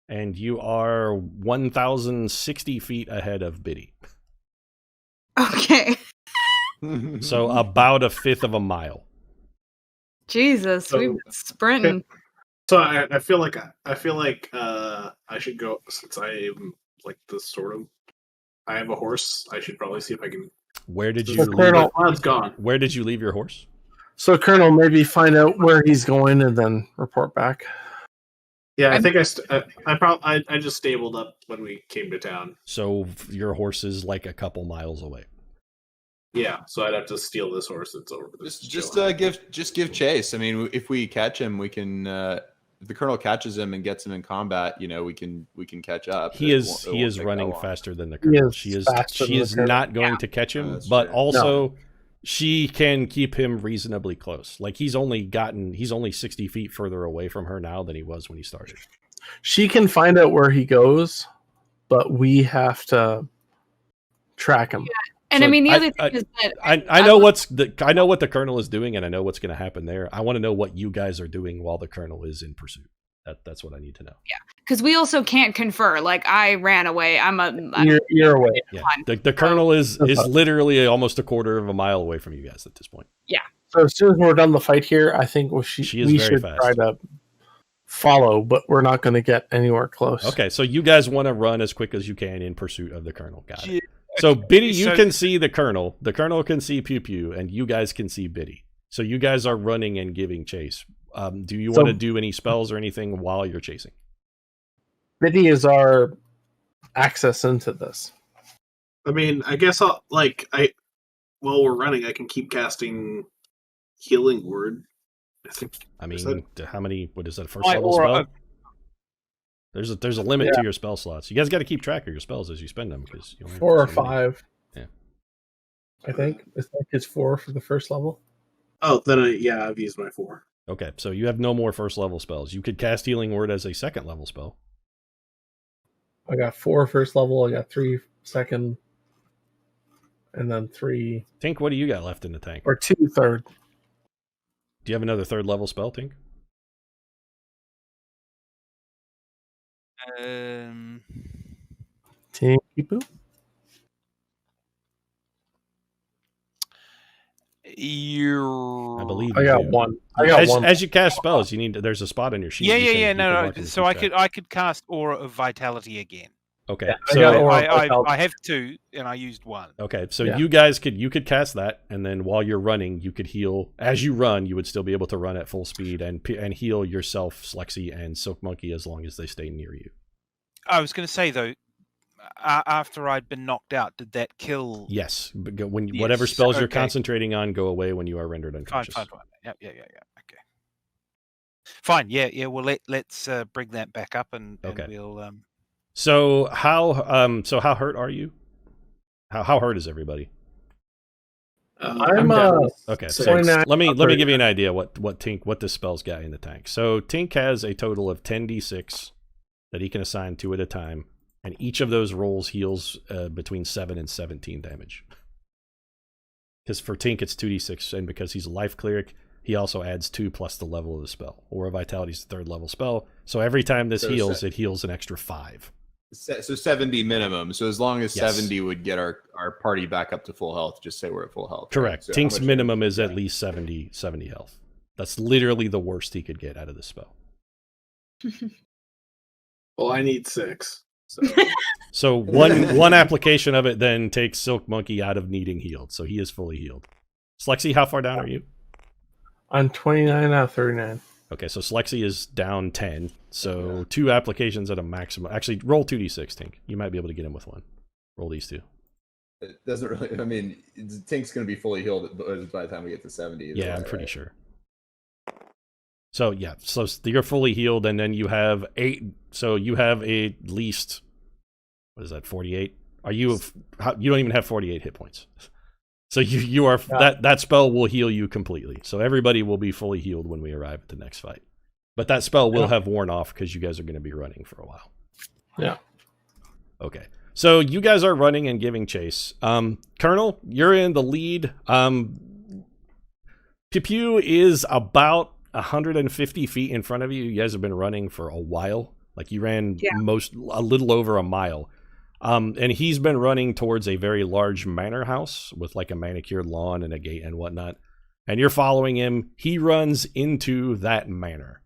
and you are 1,060 feet ahead of Biddy. Okay. So about a fifth of a mile. Jesus, we've been sprinting. Okay. So I feel like I should go, since I am like this sort of. I have a horse. I should probably see if I can. Where did you? Colonel, it's gone. Where did you leave your horse? So, Colonel, maybe find out where he's going and then report back. Yeah, I think I just stabled up when we came to town. So your horse is like a couple miles away. Yeah, so I'd have to steal this horse that's over this. Just give chase. I mean, if we catch him, we can. If the Colonel catches him and gets him in combat, we can catch up. He is running faster than the Colonel. She is not going to catch him, but also she can keep him reasonably close. Like he's only 60 feet further away from her now than he was when he started. She can find out where he goes, but we have to track him. Yeah. And so I mean, the other thing is that I know I know what the Colonel is doing, and I know what's going to happen there. I want to know what you guys are doing while the Colonel is in pursuit. That's what I need to know. Yeah, because we also can't confer. Like I ran away. You're away. Yeah. The colonel is literally almost a quarter of a mile away from you guys at this point. Yeah. So as soon as we're done the fight here, I think we should try to follow, but we're not going to get anywhere close. Okay, so you guys want to run as quick as you can in pursuit of the colonel. Got it. So Biddy, you can see the colonel. The colonel can see Pew Pew, and you guys can see Biddy. So you guys are running and giving chase. Do you want to do any spells or anything while you're chasing? Biddy is our access into this. I mean, I guess while we're running, I can keep casting Healing Word. How many? What is that? First level spell? There's a limit to your spell slots. You guys got to keep track of your spells as you spend them because 4 or 5. Yeah, I think it's 4 for the first level. Oh, then I've used my 4. Okay, so you have no more first level spells. You could cast Healing Word as a second level spell. I got 4 first level. I got 3 second, and then 3. Tink, what do you got left in the tank? Or 2 third. Do you have another third level spell, Tink? Tinky Poo? I believe I got one. As you cast spells, you need there's a spot on your sheet. No. So I could cast Aura of Vitality again. Okay, yeah, so I have 2 and I used 1. Okay, so you guys could cast that, and then while you're running, you could heal. As you run, you would still be able to run at full speed and heal yourself, Slexy, and Silk Monkey as long as they stay near you. I was going to say though, after I'd been knocked out, did that kill? Yes, whatever spells you're concentrating on go away when you are rendered unconscious. Fine. Yeah. Okay. Fine. Yeah. Well, let's bring that back up and we'll. So how hurt are you? How hurt is everybody? I'm okay. So let me give you an idea what this spell's got in the tank. So Tink has a total of 10d6 that he can assign 2 at a time, and each of those rolls heals between 7 and 17 damage. Because for Tink it's 2d6, and because he's a life cleric, he also adds 2 plus the level of the spell. Aura Vitality is the 3rd level spell, so every time this heals, it heals an extra 5. So 70 minimum. So as long as 70 would get our party back up to full health, just say we're at full health. Correct. Right? So Tink's minimum is at least 70 health. That's literally the worst he could get out of this spell. Well, I need 6. So one application of it then takes Silk Monkey out of needing healed. So he is fully healed. Slexy, how far down are you? I'm 29 out of 39. Okay, so Slexy is down 10. So 2 applications at a maximum. Actually, roll 2d6, Tink. You might be able to get him with 1. Roll these 2. It doesn't really. I mean, Tink's going to be fully healed by the time we get to 70. Yeah, I'm pretty sure. So yeah, so you're fully healed, and then you have 8. So you have at least, what is that, 48? You don't even have 48 hit points. So you are that spell will heal you completely. So everybody will be fully healed when we arrive at the next fight. But that spell will have worn off because you guys are going to be running for a while. Yeah. Okay. So you guys are running and giving chase. Colonel, you're in the lead. Pew Pew is about 150 feet in front of you. You guys have been running for a while. Like you ran a little over a mile. And he's been running towards a very large manor house with like a manicured lawn and a gate and whatnot. And you're following him. He runs into that manor.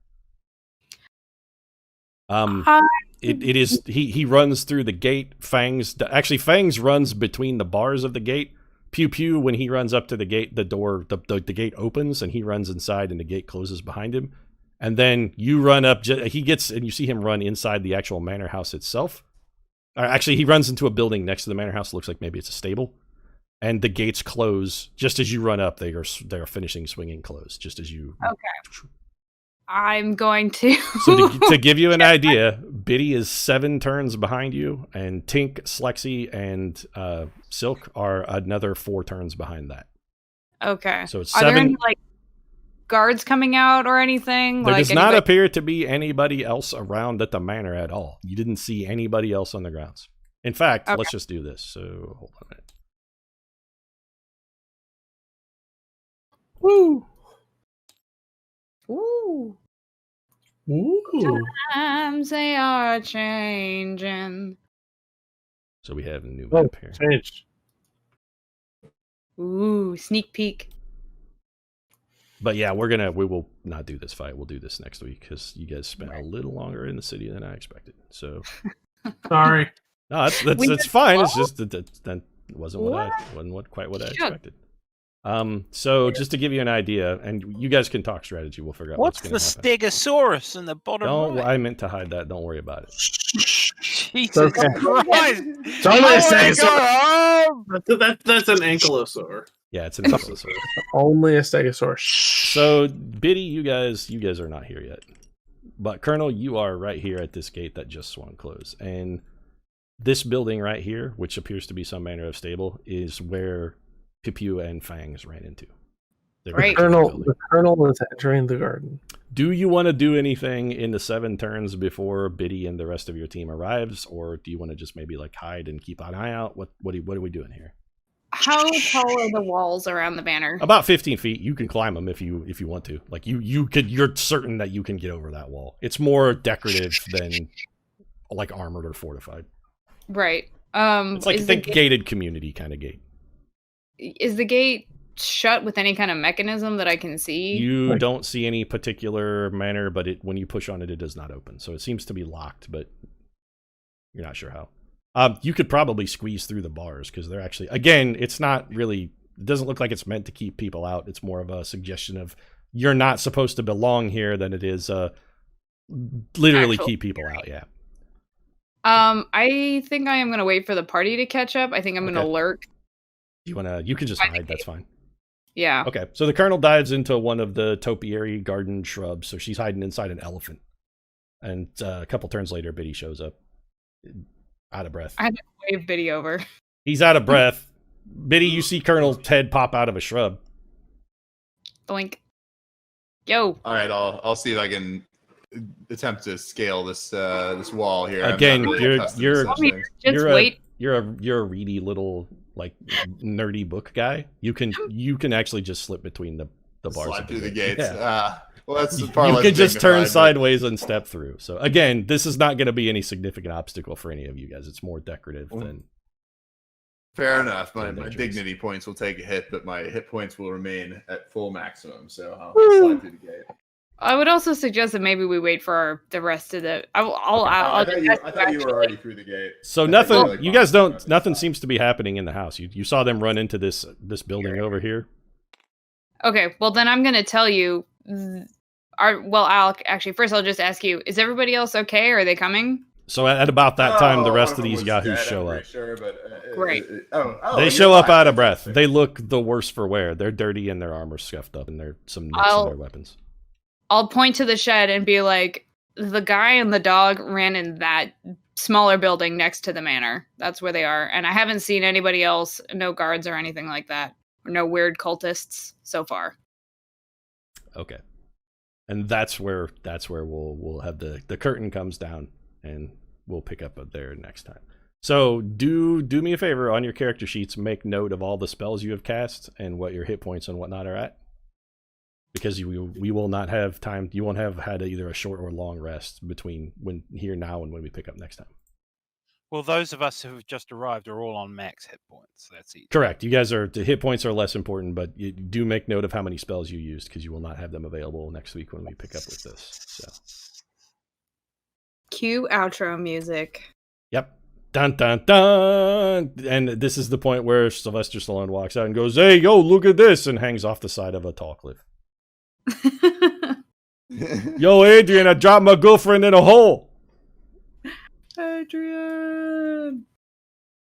He runs through the gate. Fangs runs between the bars of the gate. Pew Pew, when he runs up to the gate, the gate opens and he runs inside and the gate closes behind him. And then you run up, and you see him run inside the actual manor house itself. Actually, he runs into a building next to the manor house. It looks like maybe it's a stable. And the gates close just as you run up. They are finishing swinging closed just as you. Okay. I'm going to. So to give you an idea, Biddy is 7 turns behind you, and Tink, Slexy, and Silk are another 4 turns behind that. Okay. So it's Are 7. there any guards coming out or anything? There does not appear to be anybody else around at the manor at all. You didn't see anybody else on the grounds. In fact, let's just do this. So hold on a minute. Woo! Ooh. Ooh. Times they are changing. So we have a new Oh, map here. changed. Ooh, sneak peek. But yeah, we will not do this fight. We'll do this next week because you guys spent a little longer in the city than I expected. So Sorry. no, that's fine. It's just that wasn't quite what I expected. So just to give you an idea, and you guys can talk strategy. We'll figure out what's going to happen. Stegosaurus in the bottom right? I meant to hide that. Don't worry about it. Jesus Okay. Christ! It's only a stegosaurus. That's an ankylosaur. Yeah, it's an ankylosaurus. Only a stegosaurus. So Biddy, you guys are not here yet. But Colonel, you are right here at this gate that just swung closed. And this building right here, which appears to be some manner of stable, is where Pipu and Fangs ran into. Right. The Colonel is entering the garden. Do you want to do anything in the 7 turns before Biddy and the rest of your team arrives, or do you want to just maybe like hide and keep an eye out? What are we doing here? How tall are the walls around the banner? About 15 feet. You can climb them if you want to. Like you're certain that you can get over that wall. It's more decorative than like armored or fortified. Right. It's like think gated community kind of gate. Is the gate shut with any kind of mechanism that I can see? You don't see any particular manner, but when you push on it, it does not open. So it seems to be locked, but you're not sure how. You could probably squeeze through the bars because they're actually, again, it's not really, it doesn't look like it's meant to keep people out. It's more of a suggestion of you're not supposed to belong here than it is literally keep people out. Yeah. I think I am going to wait for the party to catch up. I think I'm going to lurk. You can just hide. That's fine. Yeah. Okay. So the Colonel dives into one of the topiary garden shrubs. So she's hiding inside an elephant. And a couple turns later, Biddy shows up. Out of breath. I had to wave Biddy over. He's out of breath. Biddy, you see Colonel's head pop out of a shrub. Blink. Yo. All right, I'll see if I can attempt to scale this wall here. Again, you're a reedy little like nerdy book guy. You can actually just slip between the bars. Slide through the gates. Yeah. Well, that's far you less can just turn dignified, sideways and step through. So again, this is not going to be any significant obstacle for any of you guys. It's more decorative than. Fair enough. My dignity points will take a hit, but my hit points will remain at full maximum. So I'll slide through the gate. I would also suggest that maybe we wait for the rest of the. I thought you were already through the gate. So nothing. You guys don't. Nothing seems to be happening in the house. You saw them run into this building over here. Okay. Well, then I'm going to tell you. I'll just ask you: is everybody else okay? Are they coming? So at about that time, the rest of these yahoos show up. Sure, but, Great. They show up out of breath. They look the worse for wear. They're dirty and their armor's scuffed up, and there's some nicks in their weapons. I'll point to the shed and be like, the guy and the dog ran in that smaller building next to the manor. That's where they are. And I haven't seen anybody else, no guards or anything like that. Or no weird cultists so far. Okay. And that's where we'll have the curtain comes down and we'll pick up there next time. So do me a favor on your character sheets, make note of all the spells you have cast and what your hit points and whatnot are at. Because we will not have time. You won't have had either a short or long rest between now and when we pick up next time. Well, those of us who have just arrived are all on max hit points. That's easy. Correct. You guys the hit points are less important, but you do make note of how many spells you used because you will not have them available next week when we pick up with this. So. Cue outro music. Yep. Dun dun dun. And this is the point where Sylvester Stallone walks out and goes, "Hey, yo, look at this," and hangs off the side of a tall cliff. Yo, Adrian, I dropped my girlfriend in a hole. Adrian.